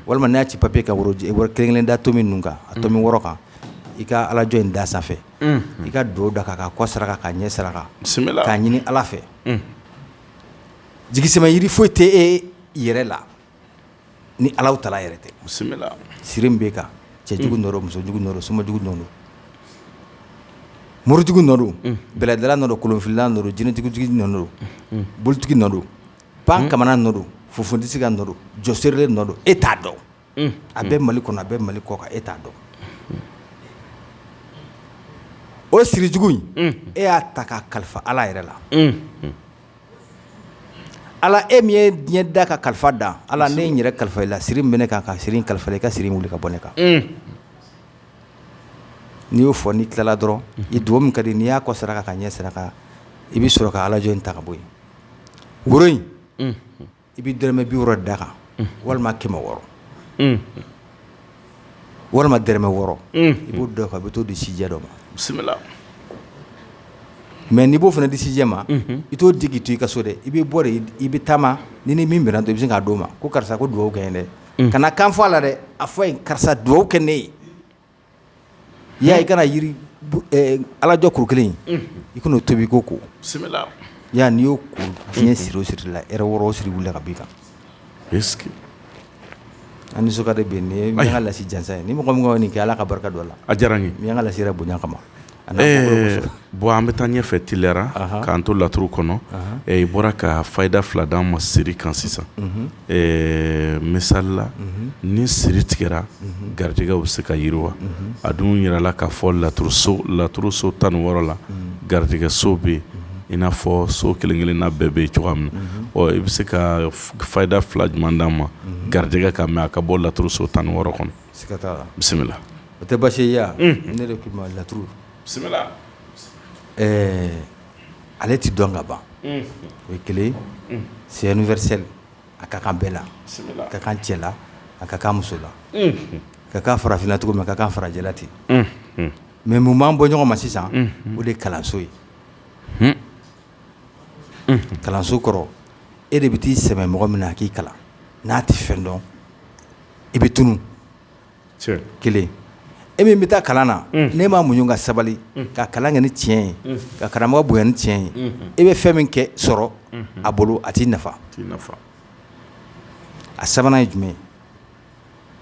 walima n'a ci papiye ka worojɛ kelen da tomi ninnu kan a tomi 6 kan i ka Alajɔ in d'a sanfɛ i ka dugawu da kan ka kɔ saraka ka ɲɛ saraka k'a ɲini Ala fɛ jigisɛmɛ yiri foyi tɛ e yɛrɛ la ni Alahu Taala yɛrɛ tɛ siri min b'e kan cɛjugu nɔ don musojugu nɔ don somajugu nɔ don morijugu nɔ don bɛlɛdala nɔ don kolonfilila nɔ don jinɛtigitigi nɔ don bolitigi nɔ don pan kamana nɔ don fofondisi ka nɔ don jɔserele nɔ don e t'a dɔn a bɛ Mali kɔnɔ a bɛ Mali kɔ kan e t'a dɔn o sirijugu in e y'a ta k'a kalifa Ala yɛrɛ la Ala e min ye diɲɛ da ka kalifa da Ala ne ye n yɛrɛ kalifa i la siri min bɛ ne kan ka siri in kalifa i ka siri in wuli ka bɔ ne kan n'i y'o fɔ n'i tilala dɔrɔn i dugawu min ka di n'i y'a kɔ saraka ka ɲɛ saraka i bɛ sɔrɔ ka Alajɔ in ta ka bɔ yen woro in i bɛ dɔrɔmɛ 60 da kan walima 100 walima dɔrɔmɛ 6 i b'o dɔ kan i bɛ t'o di sijɛ dɔ ma mais n'i b'o fana di sijɛ ma i t'o di k'i to i ka so dɛ i bɛ bɔ de i bɛ taama ni min bɛnna to i bɛ se k'a d'o ma ko karisa ko dugawu kɛ n ye dɛ kana kan fɔ a la dɛ a fɔ yen karisa dugawu kɛ ne ye i kana yiri Alajɔ kuru kelen i kan'o tobi ko n'i y'o ko diɲɛ siri o siri la ɛrɛ 6 o siri wuli ka b'i kan an nisɔnka de bɛ nin ye min ka lasi jansa ye ni mɔgɔ min ka nin kɛ Ala ka barika don a la
a diyara n ye
min ka lasi yɛrɛ bonya kama
bon an bɛ taa ɲɛfɛ teliyara k'an to laturu kɔnɔ i bɔra ka fayida 2 d'an ma siri kan sisan misali la ni siri tigɛra garijɛgɛ bɛ se ka yiriwa a dun yirala k'a fɔ laturu so 16 la garijɛgɛ so bɛ yen i n'a fɔ so kelen-kelenna bɛɛ bɛ yen cogoya min na i bɛ se ka fayida 2 jumɛn d'an ma garijɛgɛ ka mɛn a ka bɔ laturu so 16 kɔnɔ bisimila
o tɛ baasi ye ne de ko ma laturu
bisimila
ale ti dɔn ka ban o ye kelen c'est universel a ka kan bɛɛ la a ka kan cɛ la a ka kan muso la ka kan farafinna cogo min a ka kan farajɛla ten mais mun b'an bɔ ɲɔgɔn ma sisan o de ye kalanso ye kalanso kɔrɔ e de bɛ t'i sɛbɛn mɔgɔ min na a k'i kalan n'a tɛ fɛn dɔn i bɛ tunu kelen e min bɛ taa kalan na n'e m'a muɲu ka sabali ka kalan kɛ ni tiɲɛ ye ka karamɔgɔ bonya ni tiɲɛ ye e bɛ fɛn min kɛ sɔrɔ a bolo a t'i nafa a sabanan ye jumɛn ye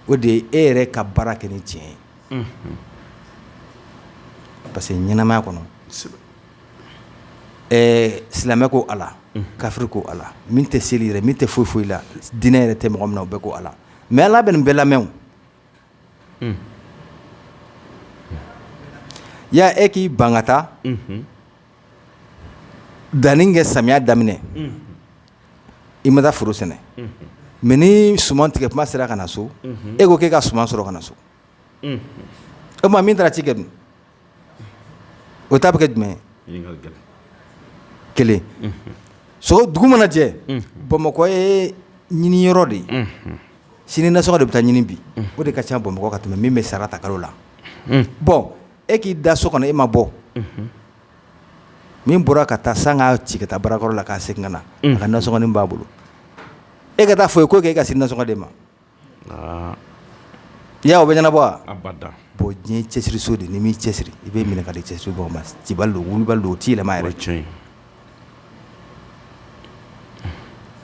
o de ye e yɛrɛ ka baara kɛ ni tiɲɛ ye parce que ɲɛnamaya kɔnɔ silamɛ ko ala kafiri ko ala min tɛ seli yɛrɛ min tɛ foyi foyi la diinɛ yɛrɛ tɛ mɔgɔ min na o bɛɛ ko ala mais ala bɛ nin bɛɛ lamɛn o ya e k'i ban ka taa danni kɛ samiya daminɛ i ma taa foro sɛnɛ mais ni suman tigɛ kuma sera ka na so e ko k'e ka suman sɔrɔ ka na so o tuma min taara ci kɛ dun o ta bɛ kɛ jumɛn ye kelen so dugu mana jɛ bamakɔ ye ɲini yɔrɔ de ye sini nasɔngɔ de bɛ taa ɲini bi o de ka ca bamakɔ ka tɛmɛ min bɛ sara ta kalo la bon e k'i da so kɔnɔ e ma bɔ min bɔra ka taa san k'a ci ka taa baarakɔrɔ la k'a segin ka na a ka nasɔngɔnin b'a bolo e ka taa fɔ ye ko k'e ka sini nasɔngɔ de ma ya o bɛ ɲɛnabɔ wa bon diɲɛ cɛsiri so de ni m'i cɛsiri i bɛ minɛ ka di cɛsiri bɔ ma cibali don wulibali don o t'i yɛlɛma yɛrɛ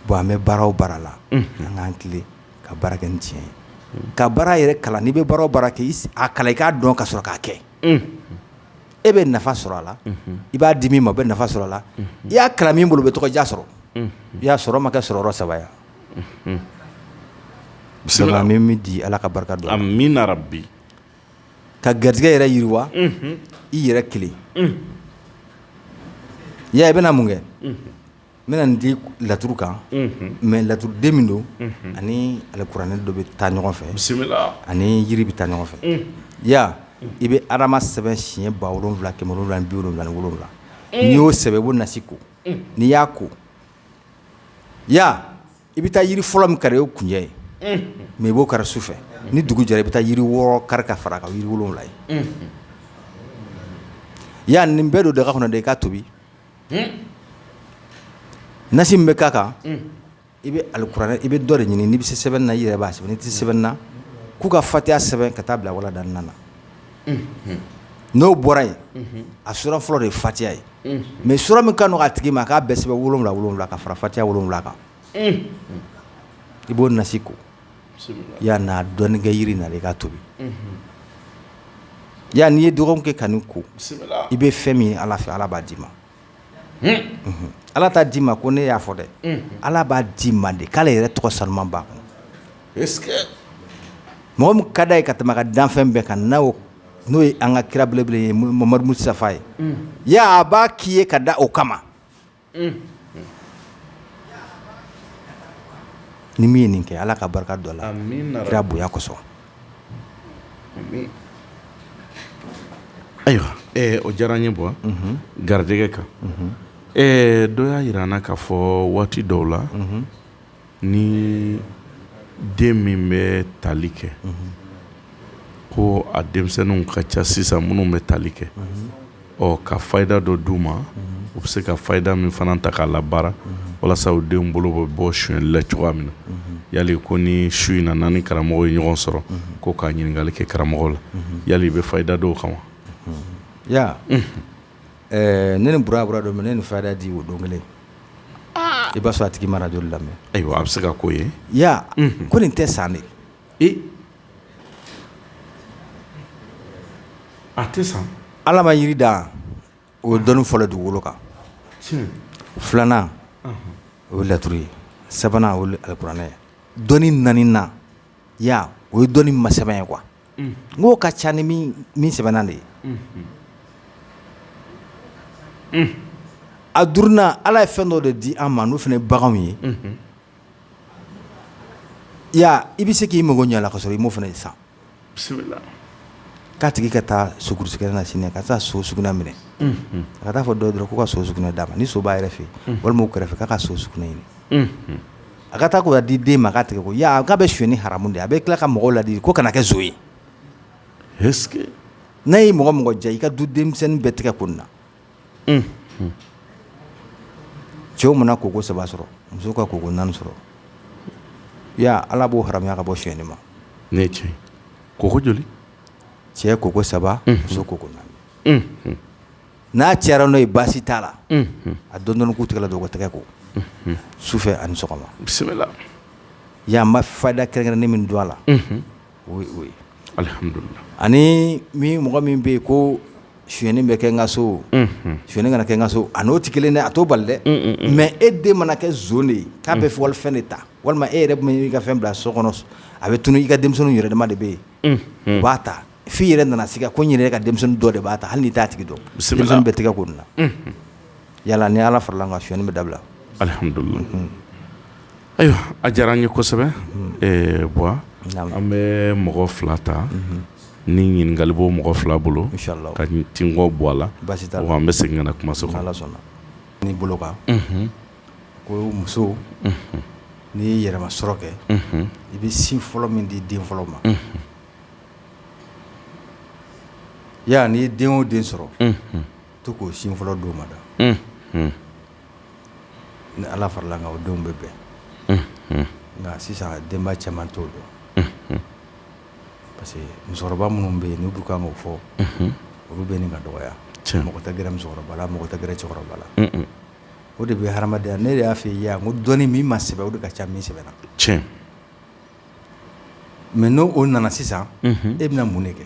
bon an bɛ baara o baara la an k'an tilen ka baara kɛ ni tiɲɛ ye ka baara yɛrɛ kalan n'i bɛ baara o baara kɛ a kalan i k'a dɔn ka sɔrɔ k'a kɛ e bɛ nafa sɔrɔ a la i b'a di min ma o bɛ nafa sɔrɔ a la i y'a kalan min bolo o bɛ tɔgɔja sɔrɔ i y'a sɔrɔ ma kɛ sɔrɔ saba ya bisimila min bɛ di ala ka barika dɔn
amina rabbi
ka garijɛgɛ yɛrɛ yiriwa i yɛrɛ kelen ya i bɛna mun kɛ n bɛna nin di laturu kan mais laturuden min don ani alikuranɛ dɔ bɛ taa ɲɔgɔn fɛ
bisimila
ani yiri bɛ taa ɲɔgɔn fɛ ya i bɛ adama sɛbɛn siɲɛ 7,777 n'i y'o sɛbɛn i b'o nasi ko n'i y'a ko ya i bɛ taa yiri fɔlɔ min kari o ye kunjɛ ye mais i b'o kari su fɛ ni dugu jɛra i bɛ taa yiri 6 kari ka fara kan yiri 7 ye ya nin bɛɛ don daga kɔnɔ de i k'a tobi nasi min bɛ k'a kan i bɛ alikuranɛ i bɛ dɔ de ɲini n'i bɛ se sɛbɛnni na i yɛrɛ b'a sɛbɛn n'i tɛ sɛbɛnni na k'u ka fatiha sɛbɛn ka taa bila wala danina na n'o bɔra yen a sura fɔlɔ de ye fatiha ye mais sura min ka nɔgɔ a tigi ma a k'a bɛɛ sɛbɛn 7 ka fara fatiha 7 kan i b'o nasi ko ya n'a dɔɔnin kɛ yiri na i k'a tobi ya n'i ye dɔgɔkun kɛ ka nin ko i bɛ fɛn min ye ala fɛ ala b'a d'i ma ala t'a d'i ma ko ne y'a fɔ dɛ ala b'a d'i ma de k'ale yɛrɛ tɔgɔ sanuman b'a kɔnɔ mɔgɔ min ka d'a ye ka tɛmɛ a ka danfɛn bɛɛ kan n'o ye an ka kira belebele ye Mamadu Mustafa ye ya a b'a k'i ye ka da o kama ni min ye nin kɛ ala ka barika dɔ la kira bonya kosɔn
ayiwa o diyara n ye bɔ garijɛgɛ kan dɔ y'a yira an na k'a fɔ waati dɔw la ni den min bɛ tali kɛ ko a denmisɛnninw ka ca sisan minnu bɛ tali kɛ ka fayida dɔ d'u ma u bɛ se ka fayida min fana ta k'a labaara walasa u denw bolo bɛ bɔ sonyɛli la cogoya min na yali ko ni su in na ni karamɔgɔ ye ɲɔgɔn sɔrɔ ko ka ɲininkali kɛ karamɔgɔ la yali i bɛ fayida dɔw kan wa
ya ne ni bura dɔ ne ni fayida di o don kelen i b'a sɔrɔ a tigi ma radio lamɛn
ayiwa a bɛ se ka k'o ye
ya ko nin tɛ san de
a tɛ san
ala ma yiri da o ye dɔnni fɔlɔ dugukolo kan filanan o ye laturu ye sabanan o ye alikuranɛ ye dɔnni naaninan ya o ye dɔnni masɛbɛn ye quoi n k'o ka ca ni min sɛbɛnna de ye a duurunan ala ye fɛn dɔ de di an ma n'o fana ye baganw ye ya i bɛ se k'i mago ɲɛ a la ka sɔrɔ i m'o fana ye san k'a tigi ka taa so kurusikɛnɛ na sini ka taa so sugunɛ minɛ a ka taa fɔ dɔ dɔrɔn ko ka so sugunɛ d'a ma ni so b'a yɛrɛ fɛ walima o kɛrɛfɛ k'a ka so sugunɛ ɲini a ka taa ko di den ma k'a tigɛ ko ya k'a bɛ suyɛni haramu de a bɛ tila ka mɔgɔw ladi ko kana kɛ zo ye
est-ce que
n'a ye mɔgɔ diya i ka du denmisɛnnin bɛɛ tigɛ ko nin na cɛw mana koko 3 sɔrɔ musow ka koko 4 sɔrɔ ya Ala b'o haramuya ka bɔ suyɛni ma
ne tiɲɛ koko joli
cɛ koko 3 muso koko 4 n'a cɛra n'o ye baasi t'a la a dɔɔni k'u tigɛ la dɔw ka tɛgɛ ko sufɛ ani sɔgɔma
bisimila
ya ma fayida kɛrɛnkɛrɛnnen min don a la oui
alhamdulillah
ani mɔgɔ min bɛ yen ko suyɛni bɛ kɛ n ka so suyɛni kana kɛ n ka so a n'o tɛ kelen dɛ a t'o bali dɛ mais e den mana kɛ zon de ye k'a bɛ fɔ walifɛn de ta walima e yɛrɛ min y'i ka fɛn bila so kɔnɔ a bɛ tunu i ka denmisɛnninw yɛrɛ dama de bɛ yen u b'a ta f'i yɛrɛ nana siga ko n yɛrɛ ka denmisɛnnin dɔ de b'a ta hali n'i t'a tigi dɔn denmisɛnnin bɛ tigɛ ko nin na yala ni Ala farala kan suyɛni bɛ dabila
alhamdulillah ayiwa a diyara n ye kosɛbɛ Buwa an bɛ mɔgɔ 2 ta ni ɲininkali b'o mɔgɔ 2 bolo ka tingɔ bɔ a la wa an bɛ segin ka na kuma so kɔnɔ
ni bolo kan ko muso n'i ye yɛrɛma sɔrɔ kɛ i bɛ sin fɔlɔ min di den fɔlɔ ma ya n'i ye den o den sɔrɔ to k'o sin fɔlɔ d'o ma da ni Ala farala kan o denw bɛ bɛn nka sisan denba caman t'o dɔn parce que musokɔrɔba minnu bɛ yen n'u kan k'o fɔ olu bɛ nin ka dɔgɔya mɔgɔ tɛ gɛrɛ musokɔrɔba la mɔgɔ tɛ gɛrɛ cɛkɔrɔba la o de bɛ hadamadenya ne de y'a f'i ye yan ko dɔnni min ma sɛbɛn o de ka ca min sɛbɛnna
tiɲɛ
mais n'o o nana sisan e bɛna mun de kɛ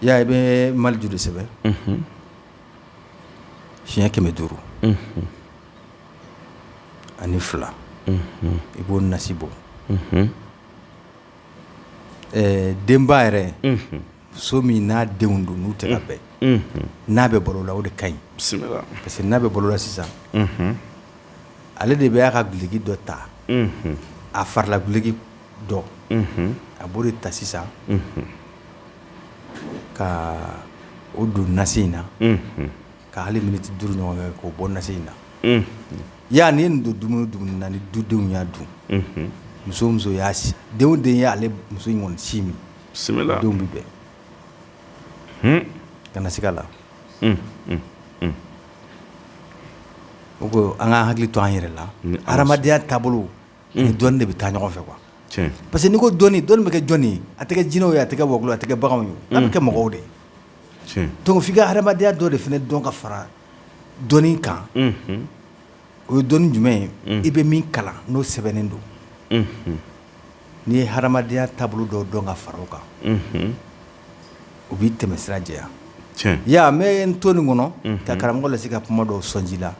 ya i bɛ mali joli sɛbɛn siɲɛ 500 ani 2 i b'o nasi bɔ denba yɛrɛ so min n'a denw don n'u tɛ ka bɛn n'a bɛ balo la o de ka ɲi parce que n'a bɛ balo la sisan ale de bɛ y'a ka gileki dɔ ta a farila gileki dɔ a b'o de ta sisan ka o don nasi in na ka hali miniti 5 ɲɔgɔn kɛ k'o bɔ nasi in na ya ni nin don dumuni na ni dudenw y'a dun muso y'a si denw den y'ale muso in kɔni si min denw bɛ bɛn kana siga la o ko an ka hakili to an yɛrɛ la hadamadenya taabolo ni dɔnni de bɛ taa ɲɔgɔn fɛ quoi parce que n'i ko dɔnni bɛ kɛ jɔnni ye a tɛ kɛ jinɛw ye a tɛ kɛ wɔkulɔ a tɛ kɛ baganw ye a bɛ kɛ mɔgɔw de ye donc f'i ka hadamadenya dɔ de fana dɔn ka fara dɔnni kan o ye dɔnni jumɛn ye i bɛ min kalan n'o sɛbɛnnen don n'i ye hadamadenya taabolo dɔw dɔn ka fara o kan o b'i tɛmɛ sira jɛya ya n bɛ n to nin kɔnɔ ka karamɔgɔ lase ka kuma dɔw sɔnji la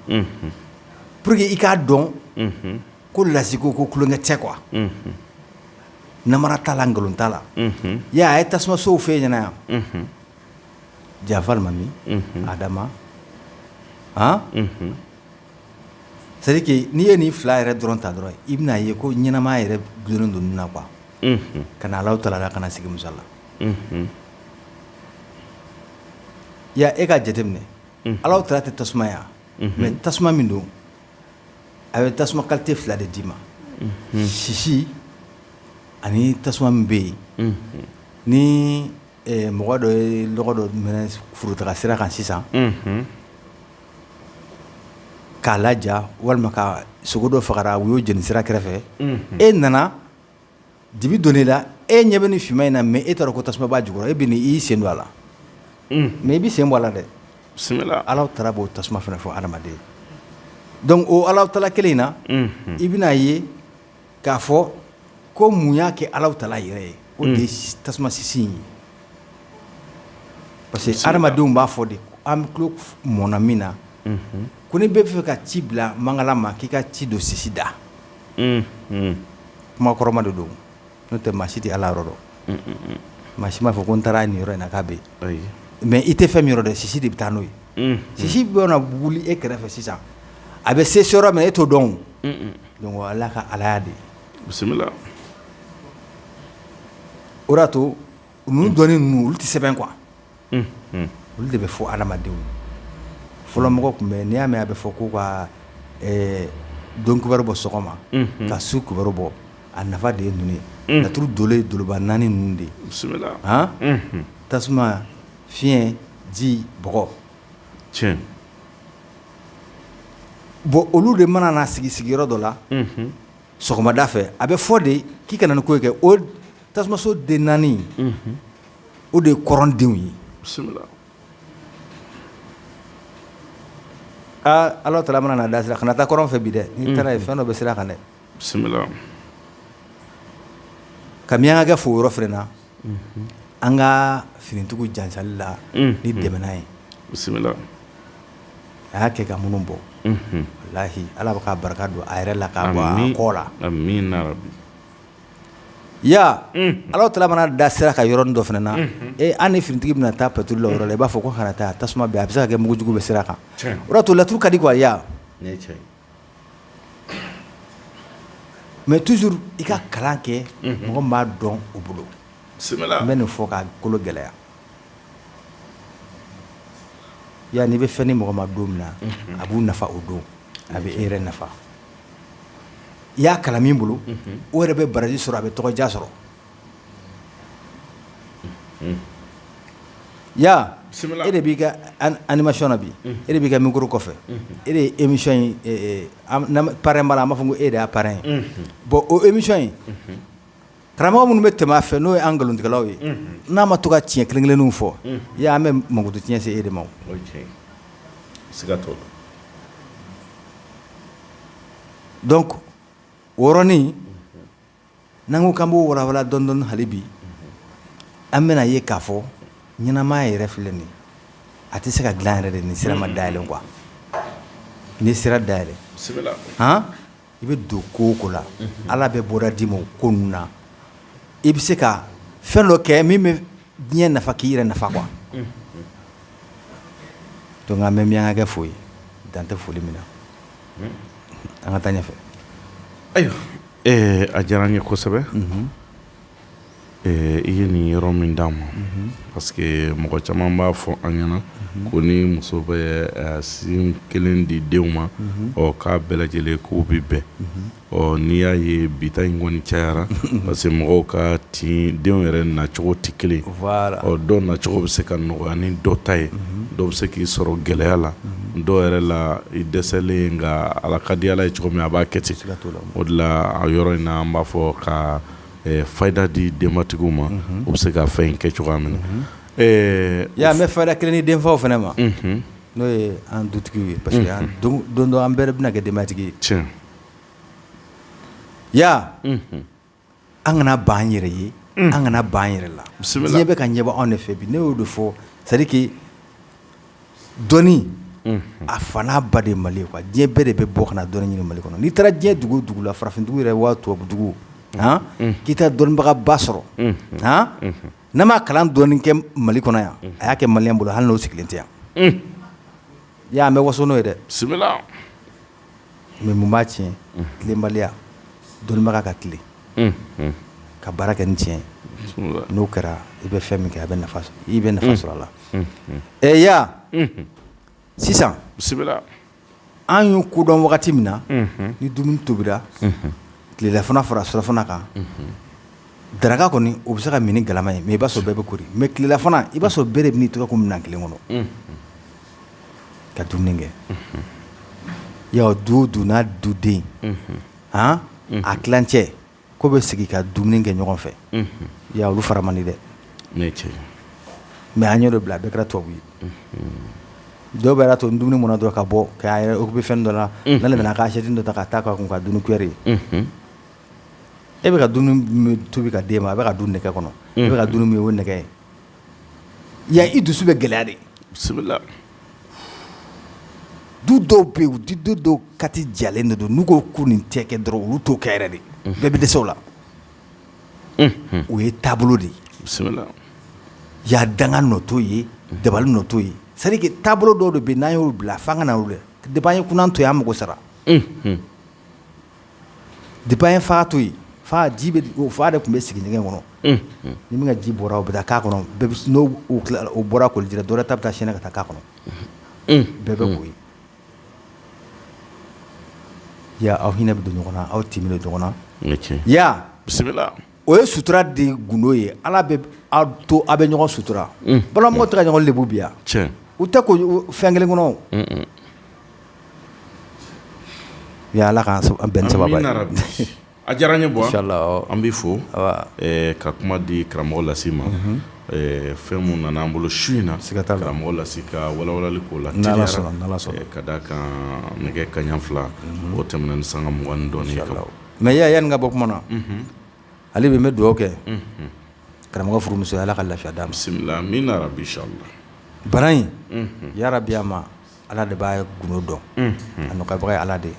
pour que i k'a dɔn ko lasiko ko kulonkɛ tɛ quoi namara t'a la nkalon t'a la ya a ye tasuma sow f'e ɲɛna yan Jafal Mami Adama c'est à dire que n'i ye nin 2 yɛrɛ dɔrɔn ta dɔrɔn i bɛna ye ko ɲɛnamaya yɛrɛ gulonnen don nin na quoi ka na Alahu Taala la ka na sigi musa la ya e ka jateminɛ Alahu Taala tɛ tasuma ya mais tasuma min don a bɛ tasuma qualité 2 de d'i ma sisi ani tasuma min bɛ yen ni mɔgɔ dɔ ye lɔgɔ dɔ minɛ furutaga sira kan sisan k'a laja walima ka sogo dɔ fagara u y'o jeni sira kɛrɛfɛ e nana dibi don e la e ɲɛ bɛ ni finman in na mais e t'a dɔn ko tasuma b'a jukɔrɔ e bɛ n'i sen don a la mais i bɛ sen bɔ a la dɛ Alahu Taala b'o tasuma fana fɔ adamaden donc o Alahu Taala kelen in na i bɛna ye k'a fɔ ko mun y'a kɛ Alahu Taala yɛrɛ ye o de ye tasuma sisi in ye parce que adamadenw b'a fɔ de an tulo mɔnna min na ko ni bɛɛ bɛ fɛ ka ci bila mangala ma k'i ka ci don sisi da kuma kɔrɔma de don n'o tɛ maa si tɛ Ala yɔrɔ dɔn maa si m'a fɔ ko n taara nin yɔrɔ in na k'a bɛ yen mais i tɛ fɛn min yɔrɔ dɛ sisi de bɛ taa n'o ye sisi bɛ na wuli e kɛrɛfɛ sisan a bɛ se yɔrɔ min e t'o dɔn donc Ala ka alaya de
bisimila
o de y'a to ninnu dɔnni ninnu olu tɛ sɛbɛn quoi olu de bɛ fɔ adamadenw ye fɔlɔ mɔgɔ tun bɛ n'i y'a mɛn a bɛ fɔ ko ka don kibaru bɔ sɔgɔma ka su kibaru bɔ a nafa de ye ninnu ye laturu dolo ye doloba 4 ninnu de ye
bisimila
tasuma fiɲɛ ji bɔgɔ
tiɲɛ
bon olu de mana na sigi sigiyɔrɔ dɔ la sɔgɔmada fɛ a bɛ fɔ de k'i kana nin ko kɛ o tasumaso den 4 o de ye kɔrɔndenw ye
bisimila
Ala taala mana na da sira kana taa kɔrɔn fɛ bi dɛ n'i taara ye fɛn dɔ bɛ sira kan dɛ
bisimila
ka miyankakɛ fo yɔrɔ fɛnɛ na an ka finitigiw jansali la ni dɛmɛ n'a ye
bisimila
a y'a kɛ ka minnu bɔ walahi Ala bɛ ka barika don a yɛrɛ la k'a bɔ a kɔ la
amiin rabi
ya Ala taala mana da sira ka yɔrɔnin dɔ fɛnɛ na an ni finitigi bɛna taa patrol la yɔrɔ la i b'a fɔ ko kana taa tasuma bɛ a bɛ se ka kɛ mugujugu bɛ sira kan o de y'a to laturu ka di quoi ya mais toujours i ka kalan kɛ mɔgɔ min b'a dɔn u bolo
bisimila
n bɛ nin fɔ k'a kolo gɛlɛya ya n'i bɛ fɛn ni mɔgɔ ma don min na a b'u nafa o don a bɛ e yɛrɛ nafa i y'a kalan min bolo o yɛrɛ bɛ baraji sɔrɔ a bɛ tɔgɔja sɔrɔ ya e de b'i ka animation na bi e de b'i ka micro kɔfɛ e de ye émission in parrain b'a la an b'a fɔ ko e de y'a parrain ye bon o émission in karamɔgɔ minnu bɛ tɛmɛ a fɛ n'o ye an nkalontigɛlaw ye n'a ma to ka tiɲɛ kelen kelenninw fɔ ya an bɛ mankutu tiɲɛ se e de ma o
siga t'o la
donc o yɔrɔnin n'an ko k'an b'o walawala dɔɔni dɔɔni hali bi an bɛna ye k'a fɔ ɲɛnamaya yɛrɛ filɛ nin a tɛ se ka dilan yɛrɛ de ni sira ma dayɛlɛ quoi ni sira dayɛlɛ
bisimila
i bɛ don ko o ko la Ala bɛ bɔda d'i ma o ko ninnu na i bɛ se ka fɛn dɔ kɛ min bɛ diɲɛ nafa k'i yɛrɛ nafa quoi donc an bɛ miyankakɛ fo ye dan tɛ foli min na an ka taa ɲɛfɛ
ayiwa a diyara n ye kosɛbɛ i ye nin yɔrɔ min d'an ma parce que mɔgɔ caman b'a fɔ an ɲɛna ko ni muso bɛ sin kelen di denw ma k'a bɛɛ lajɛlen k'u bɛ bɛn n'i y'a ye bita in kɔni cayara parce que mɔgɔw ka tin denw yɛrɛ nacogo tɛ kelen dɔw nacogo bɛ se ka nɔgɔya ni dɔ ta ye dɔw bɛ se k'i sɔrɔ gɛlɛya la dɔw yɛrɛ la i dɛsɛlen nka Ala ka di Ala ye cogo min a b'a kɛ ten o de la a yɔrɔ in na an b'a fɔ ka fayida di denbatigiw ma u bɛ se ka fɛn in kɛ cogoya min na
ya n bɛ fayida kelen di denfaw fana ma n'o ye an dutigiw ye parce que don dɔ an bɛɛ bɛna kɛ denbatigi ye
tiɲɛ
ya an kana ban an yɛrɛ ye an kana ban an yɛrɛ la diɲɛ bɛ ka ɲɛbɔ anw de fɛ bi ne y'o de fɔ c'est à dire que dɔnni a fana ba de ye Mali ye quoi diɲɛ bɛɛ de bɛ bɔ ka na dɔnni ɲini Mali kɔnɔ n'i taara diɲɛ dugu o dugu la farafindugu yɛrɛ waa tubabu dugu k'i taa dɔnnibaga ba sɔrɔ n'a ma kalan dɔɔni kɛ Mali kɔnɔ yan a y'a kɛ maliyɛn bolo hali n'o sigilen tɛ yan ya an bɛ waso n'o ye dɛ
bisimila
mais mun b'a tiɲɛ tilenbaliya dɔnnibaga ka tile ka baara kɛ ni tiɲɛ n'o kɛra i bɛ fɛn min kɛ i bɛ nafa sɔrɔ a la ya sisan
bisimila
an y'u kodɔn wagati min na ni dumuni tobira tilelafana fara surafana kan daraka kɔni o bɛ se ka min ni galama ye mais i b'a sɔrɔ bɛɛ bɛ kori mais tilelafana i b'a sɔrɔ bɛɛ de bɛ n'i tɛgɛ ko minɛn kelen kɔnɔ ka dumuni kɛ ya du o du n'a duden a tilancɛ ko bɛ sigi ka dumuni kɛ ɲɔgɔn fɛ ya olu fara man di dɛ mais an y'o de bila a bɛɛ kɛra tubabu ye dɔw bɛ yɛrɛ to dumuni mɔna dɔrɔn ka bɔ k'a yɛrɛ occupé fɛn dɔ la n'ale nana k'a assiette dɔ ta ka taa k'a kun ka dumuni kuɛri ye e bɛ ka dumuni tobi ka d'e ma a bɛ ka dun nɛgɛ kɔnɔ e bɛ ka dumuni min ye o nɛgɛ ye ya i dusu bɛ gɛlɛya de
bisimila
du dɔw bɛ yen du dɔw kati jalen de don n'u ko ko nin tɛ kɛ dɔrɔn olu t'o kɛ yɛrɛ de bɛɛ bɛ dɛsɛ o la o ye taabolo de ye
bisimila
ya danga nɔ t'o ye dabali nɔ t'o ye c'est à dire que taabolo dɔw de bɛ yen n'an y'olu bila f'an ka na olu dɛ depuis an ye kunan to yen an mago sara depuis an ye fa to yen fa ji bɛ fa de tun bɛ sigi ɲɛgɛn kɔnɔ ni min ka ji bɔra o bɛ taa k'a kɔnɔ bɛɛ bɛ n'o bɔra koliji la dɔ wɛrɛ ta bɛ taa sɛnɛ ka taa k'a kɔnɔ bɛɛ bɛ ko ye ya aw hinɛ bɛ don ɲɔgɔn na aw timi bɛ ɲɔgɔn na ya
bisimila
o ye sutura de gundo ye ala bɛ aw to aw bɛ ɲɔgɔn sutura balimamɔgɔ tɛ ka ɲɔgɔn lebu bi yan u tɛ ko fɛn kelen kɔnɔ ya ala k'an bɛn sababa ye
a diyara n ye bɔ an b'i fo ka kuma di karamɔgɔ Lasi ma fɛn mun nana an bolo su in na karamɔgɔ Lasi ka walawalali k'o la teliyara ka da kan nɛgɛ kaɲa 2 o tɛmɛna ni sanga 20 dɔɔni kan
mais yanni ka bɔ kuma na ale bɛ dugawu kɛ karamɔgɔ furumuso ala ka lafiya d'a ma
bisimila min na rabi inshallah
bana in ya rabi ama ala de b'a gundo dɔn a nɔgɔyabaga ye ala de ye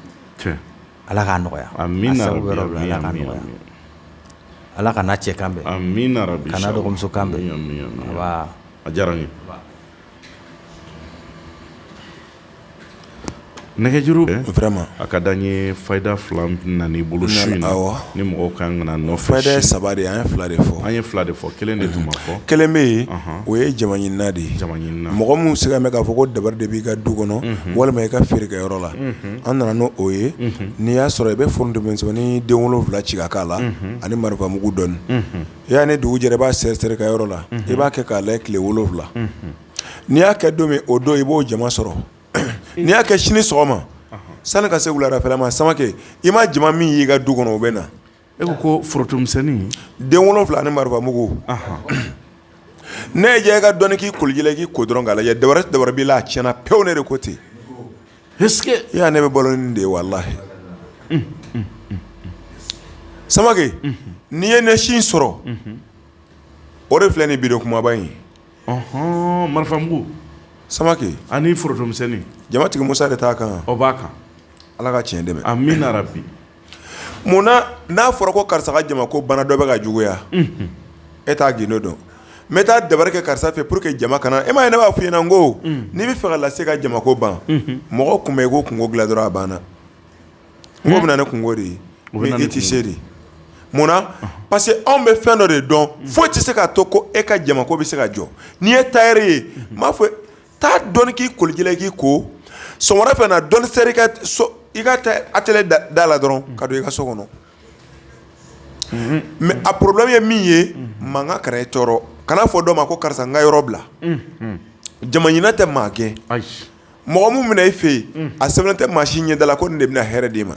ala k'a nɔgɔya
amina
rabi ala k'a nɔgɔya ala ka n'a cɛ kan bɛn
amina rabi
ka n'a dɔgɔmuso kan bɛn
a diyara n ye nɛgɛjuru
vraiment
a ka d'an ye fayida 2 nana i bolo su in na ni mɔgɔw kan ka na nɔfɛ
fayida 3 de an ye 2 de fɔ
an ye 2 de fɔ kelen de tun ma fɔ
kelen bɛ yen o ye jama ɲinina de ye mɔgɔ mun se ka mɛn k'a fɔ ko dabari de b'i ka du kɔnɔ walima i ka feerekɛyɔrɔ la an nana n'o ye n'i y'a sɔrɔ i bɛ forontomisɛnnin den 7 ci ka k'a la ani marifamugu dɔɔni i y'a ni dugu jɛra i b'a sɛrisɛri ka yɔrɔ la i b'a kɛ k'a lajɛ tile 7 n'i y'a kɛ don min o don i b'o jama sɔrɔ n'i y'a kɛ sini sɔgɔma sani ka se wuladafɛla ma Samakɛ i ma jama min y'i ka du kɔnɔ o bɛ na
e ko forontomisɛnnin
den 7 ani marifamugu ne ye diya i ka dɔɔni k'i koliji la i k'i ko dɔrɔn k'a lajɛ dabari b'i la a tiɲɛna pewu ne de ko ten
est-ce que
i y'a ne bɛ balo ni de ye walahi Samakɛ n'i ye ne sin sɔrɔ o de filɛ nin bidon kumaba in ye
marifamugu
Samakɛ
ani forontomisɛnnin
jamatigi Musa de t'a kan
o b'a kan
ala ka tiɲɛ dɛmɛ
amina rabi
munna n'a fɔra ko karisa ka jama ko bana dɔ bɛ ka juguya e t'a gindo dɔn n bɛ taa dabari kɛ karisa fɛ pour que jama kana e ma ye ne b'a f'i ɲɛna n ko n'i bɛ fɛ ka Lase ka jama ko ban mɔgɔ kun bɛ i ko kungo dilan dɔrɔn a banna n ko bɛna ne kungo de ye mais i tɛ se de munna parce que anw bɛ fɛn dɔ de dɔn foyi tɛ se k'a to ko e ka jama ko bɛ se ka jɔ n'i ye tailleur ye n b'a fɔ taa dɔɔni k'i koliji la i k'i ko sɔgɔmada fɛ na dɔɔni sɛri i ka atelier da la dɔrɔn ka don i ka so kɔnɔ mais a problème ye min ye mankan kana i tɔɔrɔ kana fɔ dɔ ma ko karisa n ka yɔrɔ bila jama ɲina tɛ maa gɛn mɔgɔ mun bɛna i fɛ yen a sɛbɛnnen tɛ maa si ɲɛda la ko nin de bɛna hɛrɛ d'e ma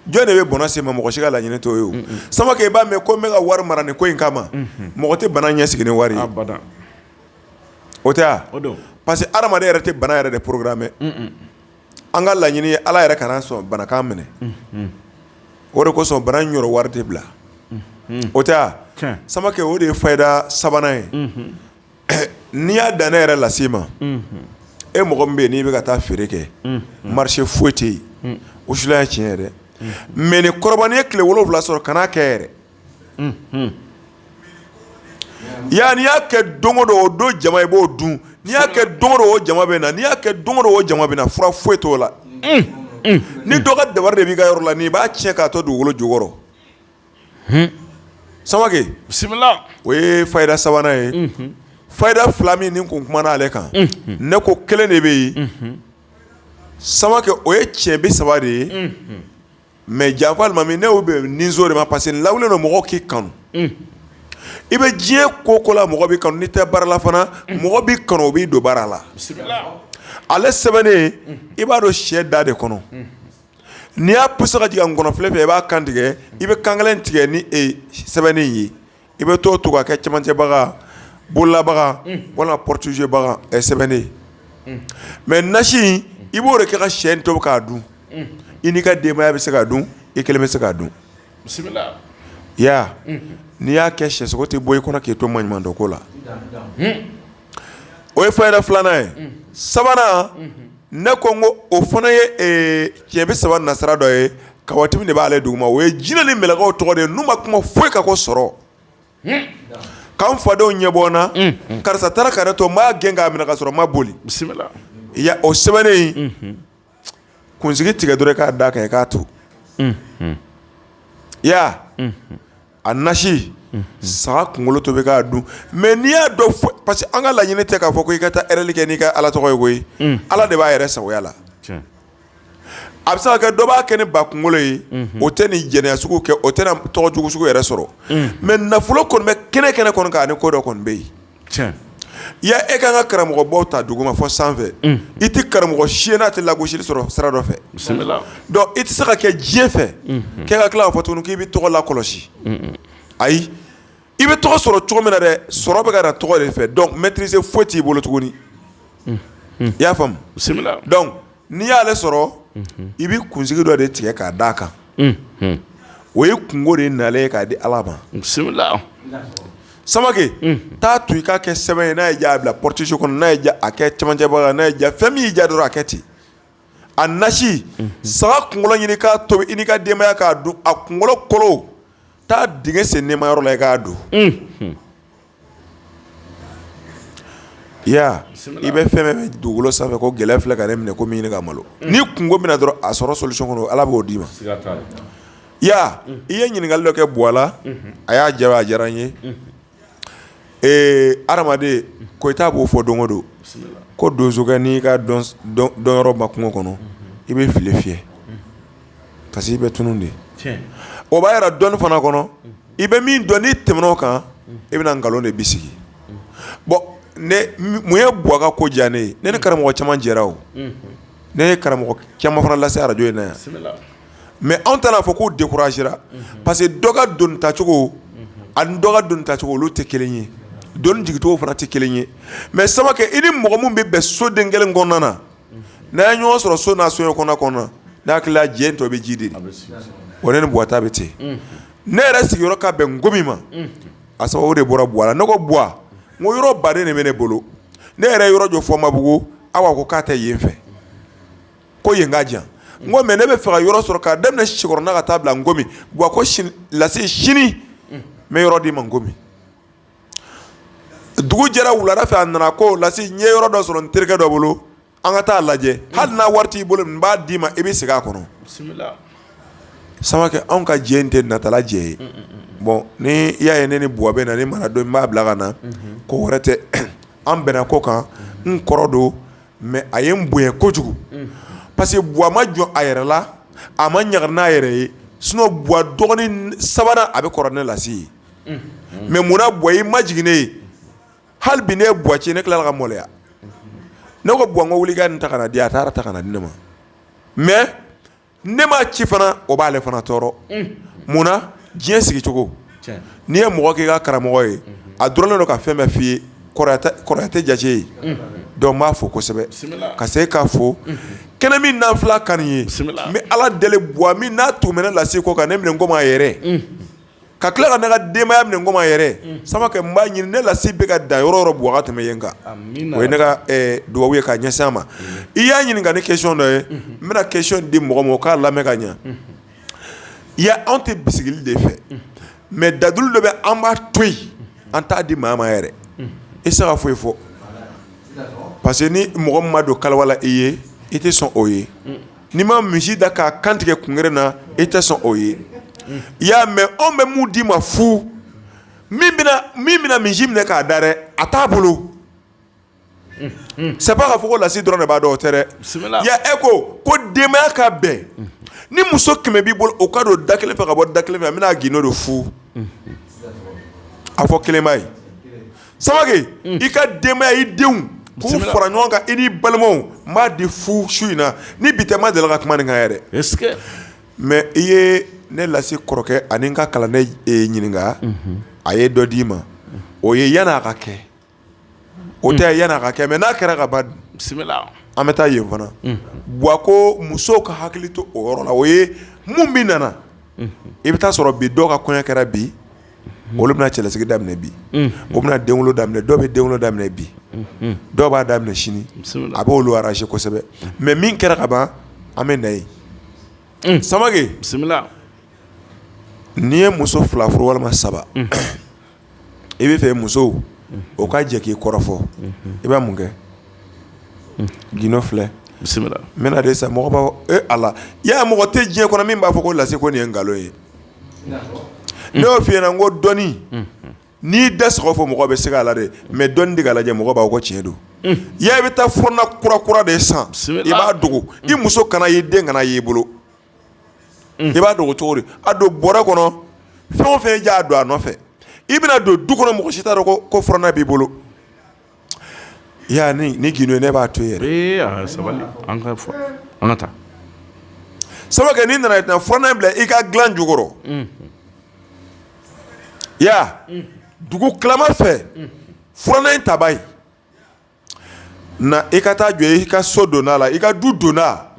jɔn de bɛ bɔnna se ma mɔgɔ si ka laɲini t'o ye o Samakɛ i b'a mɛn ko n bɛ ka wari mara nin ko in kama mɔgɔ tɛ bana ɲɛsigi ni wari ye o tɛ wa parce que adamaden yɛrɛ tɛ bana yɛrɛ de programme an ka laɲini ye ala yɛrɛ kana sɔn banakan minɛ o de kosɔn bana ɲɔrɔ wari tɛ bila o tɛ wa Samakɛ o de ye fayida 3nan ye n'i y'a dan ne yɛrɛ Lase ma e mɔgɔ min bɛ yen n'i bɛ ka taa feere kɛ marché foyi tɛ yen o sula ye tiɲɛ yɛrɛ mais ni kɔrɔba n'i ye tile 7 sɔrɔ kan'a kɛ yɛrɛ ya n'i y'a kɛ don o don o don jama i b'o dun n'i y'a kɛ don o don o jama bɛ na n'i y'a kɛ don o don o jama bɛ na fura foyi t'o la ni dɔ ka dabari de b'i ka yɔrɔ la n'i b'a tiɲɛ k'a to dugukolo jukɔrɔ Samakɛ
bisimila
o ye fayida 3nan ye fayida 2 min ni kun kumana ale kan ne ko kelen de bɛ yen Samakɛ o ye tiɲɛ bi 3 de ye mais janfa alimami ne bɛ ninzo de ma parce que lawulen don mɔgɔw k'i kanu i bɛ diɲɛ ko ko la mɔgɔ b'i kanu n'i tɛ baara la fana mɔgɔ b'i kanu o b'i don baara la ale sɛbɛnnen i b'a dɔn sɛ da de kɔnɔ n'i y'a poussé ka jigin ngɔnɔfilɛ fɛ i b'a kan tigɛ i bɛ kan kelen tigɛ ni sɛbɛnnen ye i bɛ to ka kɛ cɛmancɛbaga bololabaga walima porte-jouet baga sɛbɛnnen mais nasi i b'o de kɛ ka sɛ in tobi k'a dun i n'i ka denbaya bɛ se k'a dun i kelen bɛ se k'a dun ya n'i y'a kɛ sɛsogo tɛ bɔ i kɔnɔ k'i to maɲumantɔ ko la o ye fayida 2nan ye 3nan ne ko n ko o fana ye tiɲɛ bi 3 nasira dɔ ye kawatimi de b'ale duguma o ye jinɛ ni mɛlɛkɛw tɔgɔ de ye n'u ma kuma foyi ka ko sɔrɔ k'an fadenw ɲɛbɔ n na karisa taara ka ne to n b'a gɛn k'a minɛ ka sɔrɔ n ma boli ya o sɛbɛnnen in kunsigi tigɛ dɔrɔn i k'a da kan i k'a to ya a nasi saga kunkolo to bɛ k'a dun mais n'i y'a dɔn parce que an ka laɲini tɛ k'a fɔ ko i ka taa erreur kɛ n'i ka ala tɔgɔ ye koyi ala de b'a yɛrɛ sagoya la a bɛ se ka kɛ dɔ b'a kɛ ni ba kunkolo ye o tɛ ni jɛnɛya sugu kɛ o tɛ na tɔgɔ jugu sugu yɛrɛ sɔrɔ mais nafolo kɔni bɛ kɛnɛ kɔnɔ kan ani ko dɔ kɔni bɛ yen ya e kan ka karamɔgɔbaw ta dugu ma fɔ sanfɛ i tɛ karamɔgɔ si n'a tɛ lagosili sɔrɔ sira dɔ fɛ donc i tɛ se ka kɛ diɲɛ fɛ k'e ka tila k'a fɔ tuguni k'i bɛ tɔgɔ lakɔlɔsi ayi i bɛ tɔgɔ sɔrɔ cogo min na dɛ sɔrɔ bɛ ka na tɔgɔ de fɛ donc maîtriser foyi t'i bolo tuguni i y'a faamu donc n'i y'ale sɔrɔ i bɛ kunsigi dɔ de tigɛ k'a d'a kan o ye kungo de nalen k'a di Ala ma Samake taa to i k'a kɛ sɛbɛn ye n'a ye ja a bila porte-so kɔnɔ n'a ye ja a kɛ cɛmancɛba la n'a ye ja fɛn min y'i ja dɔrɔn a kɛ ten a nasi saga kunkolo ɲini k'a tobi i n'i ka denbaya k'a dun a kunkolo kolo taa dingɛ sen nɛmayɔrɔ la i k'a dun ya i bɛ fɛn bɛɛ dugukolo sanfɛ ko gɛlɛya filɛ ka ne minɛ ko min ɲini ka malo ni kungo bɛna dɔrɔn a sɔrɔ solution kɔnɔ Ala b'o d'i ma ya i ye ɲininkali dɔ kɛ Buwala a y'a jaabi a diyara n ye adamaden Koyita b'o fɔ don o don ko donsokɛ n'i ka dɔnyɔrɔ ma kungo kɔnɔ i bɛ file fiyɛ parce que i bɛ tunun de o b'a yɛrɛ dɔnni fana kɔnɔ i bɛ min dɔn n'i tɛmɛna o kan i bɛna nkalon de bisigi bon mun ye Buwa ka ko diya ne ye ne ni karamɔgɔ caman jɛra o ne ye karamɔgɔ caman fana lase arajo in na yan mais anw tɛna fɔ k'u découragera parce que dɔ ka donni tacogo ani dɔ ka donni tacogo olu tɛ kelen ye donni jigicogo fana tɛ kelen ye mais Samake i ni mɔgɔ min bɛ bɛn soden kelen kɔnɔna na n'a ye ɲɔgɔn sɔrɔ so n'a soɲɛ kɔnɔ ne hakili la jɛ in tɔ bɛ ji de o ne ni Buwa ta bɛ ten ne yɛrɛ sigiyɔrɔ ka bɛn Ngomi ma a sababu de bɔra Buwa la ne ko Buwa n ko yɔrɔ baden de bɛ ne bolo ne yɛrɛ yɔrɔ jɔ Fɔnbabugu Awa ko k'a tɛ yen fɛ ko yen ka jan n ko mais ne bɛ fɛ ka yɔrɔ sɔrɔ k'a daminɛ Sikɔrɔna ka taa bila Ngomi Buwa ko Lasi sini n bɛ yɔrɔ d'i ma Ngomi dugu jɛra wulada fɛ a nana ko Lasi n ye yɔrɔ dɔ sɔrɔ n terikɛ dɔ bolo an ka taa lajɛ hali n'a wari t'i bolo n b'a d'i ma i bɛ segin a kɔnɔ Samake anw ka jɛ in tɛ natala jɛ ye bon ni i y'a ye ne ni Buwa bɛ na ni mana don n b'a bila ka na ko wɛrɛ tɛ an bɛnna ko kan n kɔrɔ don mais a ye n bonya kojugu parce que Buwa ma jɔ a yɛrɛ la a ma ɲagari n'a yɛrɛ ye sinon Buwa dɔgɔnin sabanan a bɛ kɔrɔ ne Lasi ye mais munna Buwa i ma jigin ne ye hali bi ne ye Buwa ci ne tilala ka maloya ne ko Buwa n ko wuli i ka nin ta ka na di a taara ta ka na di ne ma mais ne ma ci fana o b'ale fana tɔɔrɔ munna diɲɛ sigicogo n'i ye mɔgɔ k'i ka karamɔgɔ ye a dɔrɔnlen don ka fɛn bɛɛ f'i ye kɔrɔya tɛ jate ye donc n b'a fo kosɛbɛ ka se k'a fo kɛnɛ min n'an fila ka nin ye n bɛ Ala deli Buwa min n'a tugumɛ ne Lasi ko kan ne minɛ komi a yɛrɛ ka tila ka ne ka denbaya minɛ komi a yɛrɛ Samake n b'a ɲini ne Lasi bɛ ka dan yɔrɔ yɔrɔ Buwa ka tɛmɛ yen kan o ye ne ka dubabu ye k'a ɲɛsin a ma i y'a ɲininka ni question dɔ ye n bɛna question di mɔgɔ ma o k'a lamɛn ka ɲɛ anw tɛ bisigili de fɛ mais dadulu dɔ bɛ an b'a to yen an t'a di maa ma yɛrɛ i tɛ se ka foyi fɔ parce que ni mɔgɔ min ma don kaliwa la i ye i tɛ sɔn o ye n'i ma misi da k'a kantigɛ kungɛrɛ na i tɛ sɔn o ye i y'a mɛn anw bɛ mun d'i ma fu min bɛna misi minɛ k'a da dɛ a t'a bolo c'est pas k'a fɔ ko Lasi dɔrɔn de b'a dɔn o tɛ dɛ ya e ko denbaya ka bɛn ni muso 100 b'i bolo o ka don da kelen fɛ ka bɔ da kelen fɛ a bɛna gindo don fu a fɔ kelen b'a ye Samake i ka denbaya i denw k'u fara ɲɔgɔn kan i n'i balimaw n b'a di fu su in na ni bi tɛ n ma deli ka kuma nin kan yɛrɛ mais i ye ne Lasi kɔrɔkɛ ani n ka kalanden ɲininka a ye dɔ d'i ma o ye yan'a ka kɛ o tɛ yan'a ka kɛ mais n'a kɛra ka ban an bɛ taa yen fana Buwa ko musow ka hakili to o yɔrɔ la o ye mun min nana i bɛ taa sɔrɔ bi dɔw ka kɔɲɔ kɛra bi olu bɛna cɛlasigi daminɛ bi o bɛna denwolo daminɛ dɔw bɛ denwolo daminɛ bi dɔw b'a daminɛ sini a b'olu arranger kosɛbɛ mais min kɛra ka ban an bɛ na yen Samake n'i ye muso 2 furu walima 3 i bɛ fɛ musow o ka jɛ k'i kɔrɔfɔ i bɛ mun kɛ Gino filɛ n bɛna de sa mɔgɔ b'a fɔ Ala y'a mɔgɔ tɛ diɲɛ kɔnɔ min b'a fɔ ko Lasi ko nin ye nkalon ye ne y'o f'i ɲɛna n ko dɔnni n'i da sɔgɔ fɔ mɔgɔ bɛ se k'a la dɛ mais dɔnni de k'a lajɛ mɔgɔ b'a fɔ ko tiɲɛ don ya i bɛ taa furanna kura de san i b'a dogo i muso kana y'i den kana y'i bolo i b'a dogo cogo di a don bɔrɛ kɔnɔ fɛn o fɛn y'a don a nɔfɛ i bɛna don du kɔnɔ mɔgɔ si t'a dɔn ko furanna b'i bolo ya ni gindo ne b'a to yɛrɛ
sabali an ka taa
sabu kɛ n'i nana yen furanna in bila i ka dilan jukɔrɔ ya dugu tilama fɛ furanna in ta b'a ye na i ka taa jɔ i ka so donna la i ka du donna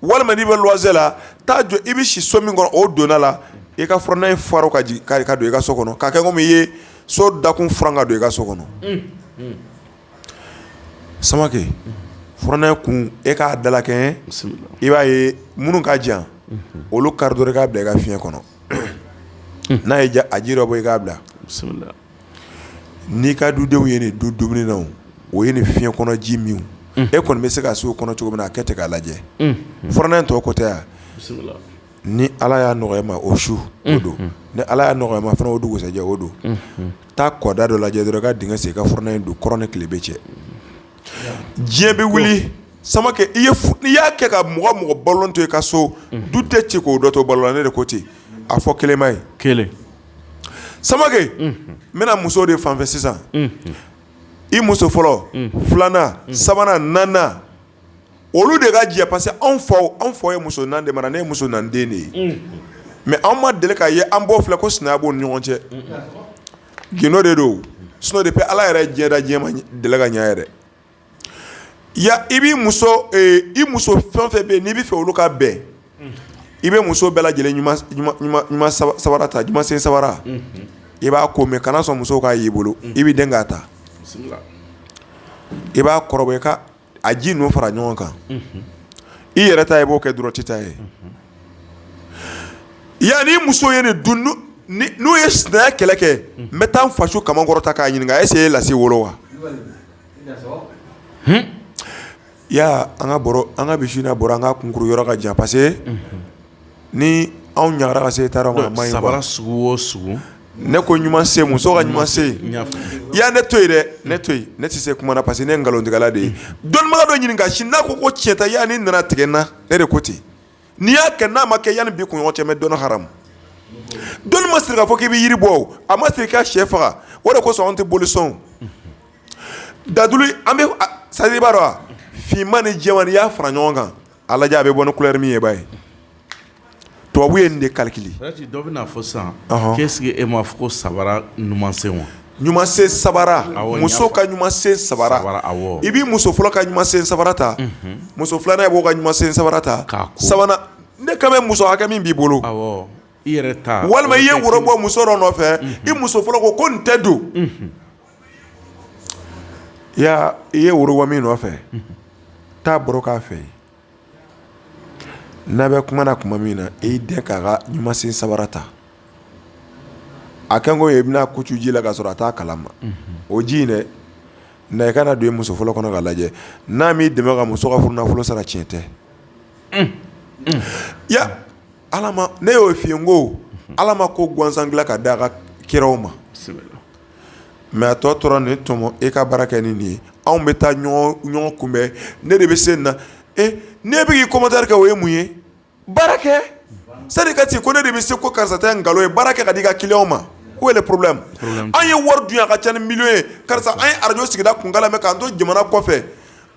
walima n'i bɛ luwanse la taa jɔ i bɛ si so min kɔnɔ o donna la i ka furanna in faro ka don i ka so kɔnɔ k'a kɛ komi i ye so dakun furan ka don i ka so kɔnɔ Samake furanna in kun e k'a dalakɛɲɛ i b'a ye minnu ka jan olu kari dɔrɔn i k'a bila i ka fiɲɛ kɔnɔ n'a ye a ji dɔ bɔ i k'a bila n'i ka dudenw ye nin du dumuni na o ye nin fiɲɛ kɔnɔ ji min e kɔni bɛ se ka se o kɔnɔ cogo min na a kɛ ten k'a lajɛ furanna in tɔ ko tɛ yan ni Ala y'a nɔgɔya ma o su o don ni Ala y'a nɔgɔya ma fana o dugusajɛ o don taa kɔda dɔ lajɛ dɔrɔn i ka dingɛ sen i ka furanna in don kɔrɔ ni tile bɛ cɛ diɲɛ bɛ wuli Samake n'i y'a kɛ ka mɔgɔ balolen to i ka so du tɛ ci k'o dɔ to balo la ne de ko ten a fɔ kelen ma ye kelen Samake n bɛna muso de fanfɛ sisan i muso fɔlɔ filanan sabanan naaninan olu de ka jɛ parce que anw faw ye muso naani de mara ne ye muso naani den de ye mais anw ma deli k'a ye an b'o filɛ ko sinaya b'o ni ɲɔgɔn cɛ gindo de don sinon depuis Ala yɛrɛ diɲɛ da diɲɛ ma deli ka ɲɛ yɛrɛ ya i b'i muso fɛn fɛn bɛ yen n'i bɛ fɛ olu ka bɛn i bɛ muso bɛɛ lajɛlen ɲuman sabara ta ɲumansen sabara i b'a ko mɛ kana sɔn muso k'a y'i bolo i b'i den k'a ta i b'a kɔrɔbɔ i ka a ji ninnu fara ɲɔgɔn kan i yɛrɛ ta i b'o kɛ dɔrɔn tita ye ya ni muso ye nin dun n'u ye sinaya kɛlɛ kɛ n bɛ taa n faso kamankɔrɔ ta k'a ɲininka est-ce que e ye lase wolo wa ya an ka bisi na bɔra an ka kunkuru yɔrɔ ka jan parce que ni anw ɲagara ka se taara ma maɲi
sabara sugu o sugu
ne ko ɲumansen muso ka ɲumansen ya ne to yen dɛ ne to yen ne tɛ se kuma na parce que ne ye nkalontigɛla de ye dɔnnibaga dɔ ɲininka si n'a ko tiɲɛ tɛ ya ni nana tigɛ n na ne de ko ten n'i y'a kɛ n'a ma kɛ yanni bi kunɲɔgɔn cɛ mɛ dɔnni haramu dɔnni ma siri k'a fɔ k'i bɛ yiri bɔ o a ma siri k'a sɛ faga o de kosɔn anw tɛ boli sɔn dadulu an bɛ c'est-à-dire i b'a dɔn wa finman ni jɛman n'i y'a fara ɲɔgɔn kan a lajɛ a bɛ bɔ ni couleur min ye b'a ye tubabu ye nin de calcule
dɔ bɛ n'a fɔ sisan qu'est-ce que e m'a fɔ ko sabara ɲumansen wa
ɲumansen sabara muso ka ɲumansen sabara i b'i muso fɔlɔ ka ɲumansen sabara ta muso filanan b'o ka ɲumansen sabara ta sabanan ne kan bɛ muso hakɛ min b'i bolo
i yɛrɛ ta
walima i ye woro bɔ muso dɔ nɔfɛ i muso fɔlɔ ko nin tɛ don i ye woro bɔ min nɔfɛ taa bɔrɔ k'a fɛ n'a bɛ kuma na kuma min na i den k'a ka ɲumansen sabara ta a kan ko ye i bɛna kucu ji la k'a sɔrɔ a t'a kalama o ji in dɛ na i kana don i muso fɔlɔ kɔnɔ ka lajɛ n'a m'i dɛmɛ ka muso ka furunafolo sara tiɲɛ tɛ ya Ala ma ne y'o f'i ye n ko Ala ma ko gansan dilan ka d'a ka kiraw ma mais a tɔ tora nin tɔmɔ e ka baara kɛ ni nin ye anw bɛ taa ɲɔgɔn kunbɛn ne de bɛ se nin na ne bɛ k'i commentaire kɛ o ye mun ye baara kɛ sani ka ci ko ne de bɛ se ko karisa tɛ nkalon ye baara kɛ ka di i ka client ma où est le problème an ye wari dun a ka ca ni million ye karisa an ye arajo sigida kunkala mɛn k'an to jamana kɔfɛ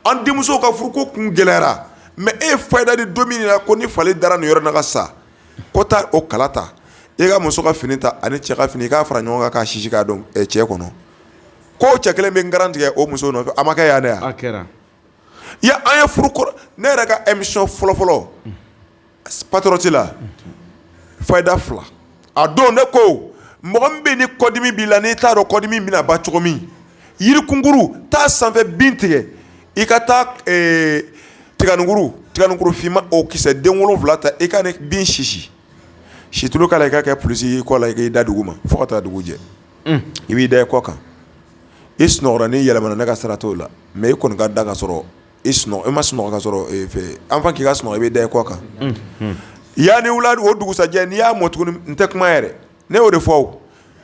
an denmusow ka furuko kun gɛlɛyara mais e ye fayida di don min na ko ni fali dara nin yɔrɔ in na ka sa ko taa o kala ta i ka muso ka fini ta ani cɛ ka fini i k'a fara ɲɔgɔn kan k'a sisi k'a dɔn cɛ kɔnɔ ko cɛ kelen bɛ ngaran tigɛ o muso nɔfɛ a ma kɛ yan dɛ yan
a kɛra
ya an ye furu kɔrɔ ne yɛrɛ ka émission fɔlɔ patriote la fayida 2 a don ne ko mɔgɔ min bɛ ni kɔdimi b'i la n'i t'a dɔn kɔdimi bɛna ba cogo min yiri kunkuru taa sanfɛ bin tigɛ i ka taa tiganikuru finma o kisɛ den 7 ta i ka ni bin sisi situlu k'a la i ka kɛ polisi kɔ la i k'i da dugu ma fo ka taa dugu jɛ i b'i da i kɔ kan i sunɔgɔra n'i yɛlɛmana ne ka sira t'o la mais i kɔni ka da ka sɔrɔ i ma sunɔgɔ ka sɔrɔ enfin k'i ka sunɔgɔ i bɛ da i kɔ kan yanni wula o dugusajɛ n'i y'a mɔ tuguni n tɛ kuma yɛrɛ ne y'o de fɔ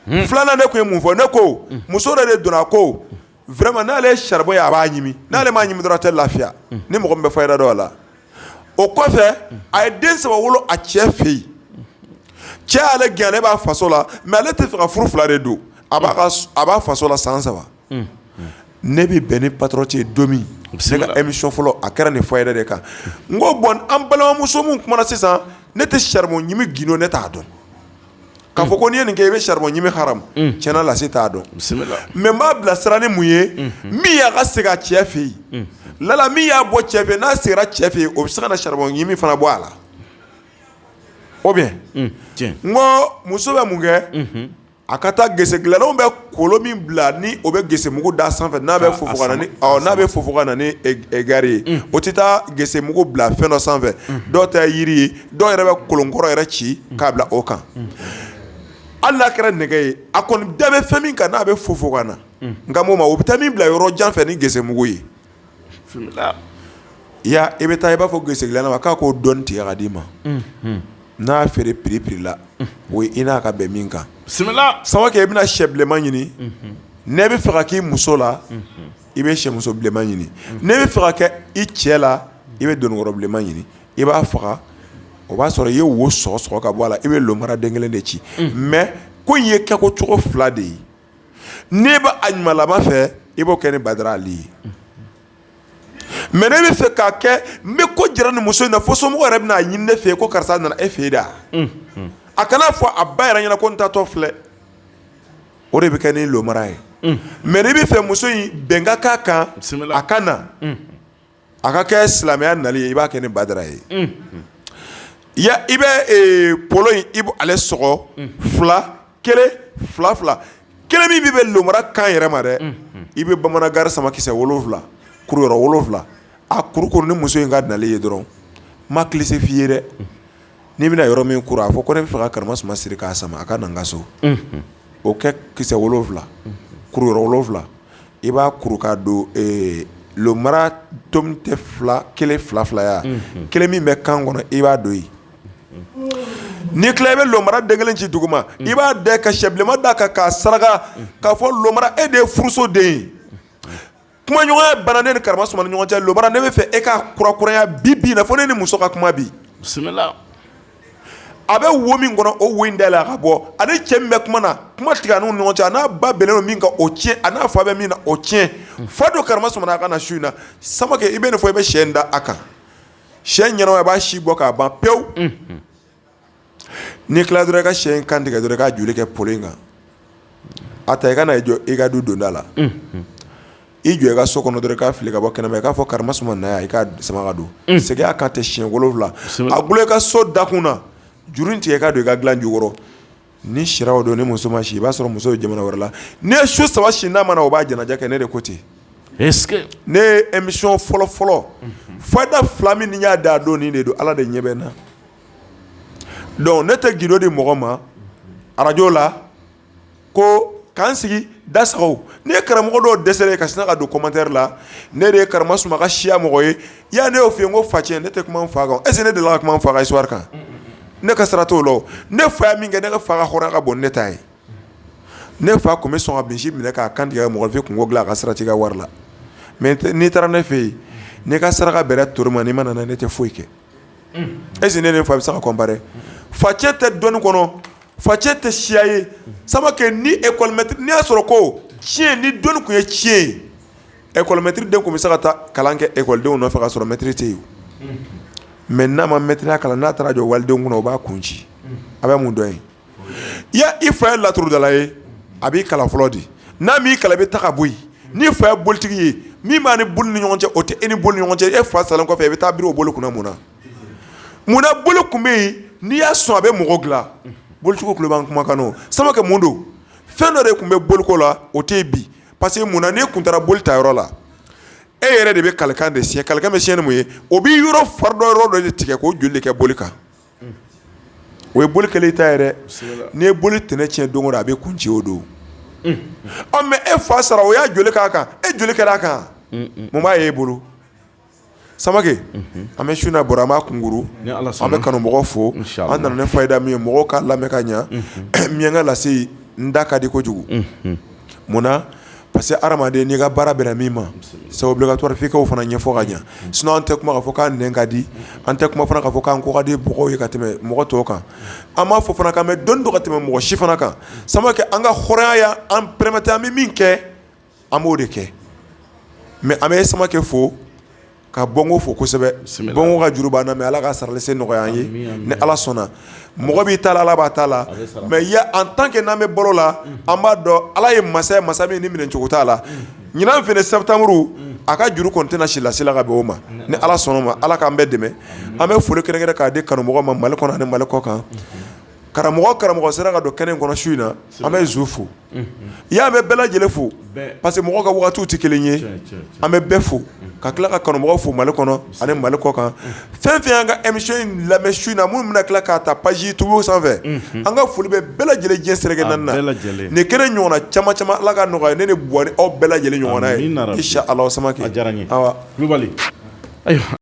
filanan ne kun ye mun fɔ ne ko muso dɔ de donna ko vraiment n'ale ye charbon ye a b'a ɲimi n'ale m'a ɲimi dɔrɔn a tɛ lafiya ni mɔgɔ min bɛ fayida dɔ la o kɔfɛ a ye den 3 wolo a cɛ fɛ yen cɛ y'ale gɛn ale b'a faso la mais ale tɛ fɛ ka furu 2 de don a b'a faso la san 3 ne bɛ bɛn ni patron cɛ don min ne ka émission fɔlɔ a kɛra nin fayida de kan n ko bon an balimamuso mun kumana sisan ne tɛ charbon ɲimi gindo ne t'a dɔn k'a fɔ ko n'i ye nin kɛ i bɛ charbon ɲimi haram tiɲɛna lase t'a dɔn mais n b'a bilasira ni mun ye min y'a ka segin a cɛ fɛ yen lala min y'a bɔ cɛ fɛ yen n'a seginna cɛ fɛ yen o bɛ se ka na charbon ɲimi fana bɔ a la ou bien n ko muso bɛ mun kɛ a ka taa gese dilannaw bɛ kolo min bila ni o bɛ gese mugu da sanfɛ n'a bɛ fofo ka na ni gari ye o tɛ taa gese mugu bila fɛn dɔ sanfɛ dɔw ta ye yiri ye dɔw yɛrɛ bɛ kolonkɔrɔ yɛrɛ ci k'a bila o kan hali n'a kɛra nɛgɛ ye a kɔni da bɛ fɛn min kan n'a bɛ fofo ka na nka m'o ma o bɛ taa min bila yɔrɔ jan fɛ ni gese mugu ye i bɛ taa i b'a fɔ gese dilanna ma k'a k'o dɔɔni tigɛ ka d'i ma n'a feere prix la o ye i n'a ka bɛn min kan samakɛ i bɛna sɛ bilenman ɲini ne bɛ fɛ ka k'i muso la i bɛ sɛ muso bilenman ɲini ne bɛ fɛ ka kɛ i cɛ la i bɛ donikɔrɔ bilenman ɲini i b'a faga o b'a sɔrɔ i ye wo sɔgɔ ka bɔ a la i bɛ lomara den kelen de ci mais ko in ye kɛko cogo 2 de ye n'e bɛ a ɲumanlama fɛ i b'o kɛ ni Badara Ali ye mais ne bɛ fɛ k'a kɛ n bɛ ko jira nin muso in na fo somɔgɔw yɛrɛ bɛna ɲini ne fɛ yen ko karisa nana e fɛ yen da a kana fɔ a ba yɛrɛ ɲɛna ko n taatɔ filɛ o de bɛ kɛ ni lomara ye mais ne bɛ fɛ muso in bɛn ka k'a kan a ka na a ka kɛ silamɛya nali ye i b'a kɛ ni Badara ye i bɛ polo in i bɛ ale sɔgɔ 2 1 kelen min bɛ lomara kan yɛrɛ ma dɛ i bɛ bamanangari sama kisɛ 7 kuru yɔrɔ 7 a kuru ni muso in ka nali ye dɔrɔn ma kilise f'i ye dɛ n'i bɛna yɔrɔ min kuru a fɔ ko ne bɛ fɛ ka karimasuma siri k'a sama a ka na n ka so o kɛ kisɛ 7 kuru yɔrɔ 7 i b'a kuru k'a don lomara tom tɛ 1 2 ya kelen min bɛ kan kɔnɔ i b'a don yen n'i tila i bɛ lomara den kelen ci duguma i b'a da ka sɛ bilenman da kan k'a saraka k'a fɔ lomara e de ye furuso den ye kuma ɲɔgɔnya bana ne ni karimasuma ni ɲɔgɔn cɛ lomara ne bɛ fɛ e ka kurakuraya bi na fɔ ne ni muso ka kuma bi a bɛ wo min kɔnɔ o wo in dayɛlɛ a ka bɔ ani cɛ min bɛ kuma na kuma tigɛ n'u ni ɲɔgɔn cɛ a n'a ba bɛnnen don min kan o tiɲɛ a n'a fa bɛ min na o tiɲɛ fa don karimasuma a ka na su in na Samakɛ i bɛ nin fɔ i bɛ sɛ in da a kan sɛ ɲɛnama i b'a si bɔ k'a ban pewu n'i tila dɔrɔn i ka sɛ in kan tigɛ dɔrɔn i ka joli kɛ polo in kan a ta i ka na i jɔ i ka du donda la i jɔ i ka so kɔnɔ dɔrɔn i ka fili ka bɔ kɛnɛma i k'a fɔ karimasuma na yan i ka sama ka don segin a kan tɛ siɲɛ 7 a bolo i ka so dakun na juru in tigɛ i ka don i ka dilan jukɔrɔ ni sira o don ni muso ma si i b'a sɔrɔ muso ye jamana wɛrɛ la ne ye su 3 si n'a ma na o b'a jɛnajɛ kɛ ne de ko ten ne ye émission fɔlɔ fayida 2 min ni y'a da don nin de don Ala de ɲɛ bɛ n na donc ne tɛ gindo di mɔgɔ ma radio la ko k'an sigi da sagaw ne ye karamɔgɔ dɔw dɛsɛlen ka sina ka don commentaire la ne de ye Karimasuma ka siya mɔgɔ ye ya ne y'o f'i ye n ko facɛ ne tɛ kuma n fa kan est-ce que ne delila ka kuma n fa ka histoire kan ne ka sira t'o la o ne fa ye min kɛ ne ka fa ka hɔrɔnya ka bon ne ta ye ne fa tun bɛ sɔn ka misi minɛ k'a kan tigɛ mɔgɔ fɛ kungo dilan a ka sirati ka wari la mais n'i taara ne fɛ yen n'i ka saraka bɛrɛ tori ma n'i ma nana ne tɛ foyi kɛ est-ce que ne ni n fa bɛ se ka comparer facɛ tɛ dɔnni kɔnɔ facɛ tɛ siya ye Samakɛ ni école maître n'i y'a sɔrɔ ko tiɲɛ ni dɔnni tun ye tiɲɛ ye école maître den tun bɛ se ka taa kalan kɛ écoledenw nɔfɛ ka sɔrɔ maître tɛ yen mais n'a ma maître ya kalan n'a taara jɔ walidenw kunna o b'a kun ci a bɛ mun dɔn ye i fa ye laturudala ye a b'i kalan fɔlɔ di n'a m'i kalan i bɛ taa ka bɔ yen n'i fa ye bolitigi ye min b'a ni boli ni ɲɔgɔn cɛ o tɛ e ni boli ni ɲɔgɔn cɛ e fa salen kɔfɛ i bɛ taa biri o boli kunna munna boli kun bɛ yen n'i y'a sɔn a bɛ mɔgɔ dilan bolitigiw tulo b'an kumakan o Samakɛ mun don fɛn dɔ de tun bɛ boliko la o tɛ yen bi parce que munna n'e kun taara boli ta yɔrɔ la e yɛrɛ de bɛ kalikan de siɲɛ kalikan bɛ siɲɛ ni mun ye o b'i yɔrɔ fari dɔ yɔrɔ dɔ de tigɛ k'o joli de kɛ boli kan o ye boli kɛlen ta ye dɛ n'i ye boli tɛnɛ tiɲɛ don o don a bɛ kun ci o don mais e fa sara o y'a joli k'a kan e joli kɛra a kan mun b'a ye e bolo Samakɛ an bɛ su na bɔra an b'a kunkuru an bɛ kanumɔgɔ fo an nana ne fayida min ye mɔgɔw k'a lamɛn ka ɲa miyankɛ lase n da ka di kojugu mun na parce que hadamaden n'i ka baara bɛnna min ma c'est obligatoire f'i k'o fana ɲɛfɔ ka ɲa sinon an tɛ kuma k'a fɔ k'an nɛn ka di an tɛ kuma fana k'a fɔ k'an ko ka di mɔgɔw ye ka tɛmɛ mɔgɔ tɔw kan an b'a fɔ fana k'an bɛ dɔnni dɔ ka tɛmɛ mɔgɔ si fana kan sama kɛ an ka hɔrɔnya ya an permettre an bɛ min kɛ an b'o de kɛ mais an bɛ Samakɛ fo ka Bongo fo kosɛbɛ Bongo ka juru b'an na mais Ala ka sarali se nɔgɔya an ye ni Ala sɔnna mɔgɔ b'i ta la Ala b'a ta la mais en tant que n'an bɛ balo la an b'a dɔn Ala ye masa min ni minɛ cogo t'a la ɲinan fɛnɛ septembre a ka juru kɔni tɛna si lasela ka bɛn o ma ni Ala sɔnna o ma Ala k'an bɛɛ dɛmɛ an bɛ foli kɛrɛnkɛrɛn k'a di kanumɔgɔ ma Mali kɔnɔ ani Mali kɔ kan karamɔgɔ sera ka don kɛnɛ in kɔnɔ su in na an bɛ Zu fo i y'a mɛn bɛɛ lajɛlen fo parce que mɔgɔ ka wagatiw tɛ kelen ye an bɛ bɛɛ fo ka tila ka kanumɔgɔ fo Mali kɔnɔ ani Mali kɔ kan fɛn fɛn y'an ka émission in lamɛn su in na minnu bɛna tila k'a ta page YouTube sanfɛ an ka foli bɛ bɛɛ lajɛlen diɲɛ seleke naani na nin kɛnɛ ɲɔgɔnna caman caman Ala ka nɔgɔya ne ni Buwari aw bɛɛ lajɛlen ɲɔgɔnna ye inshallah Samakɛ
a diyara n ye Kulubali ayiwa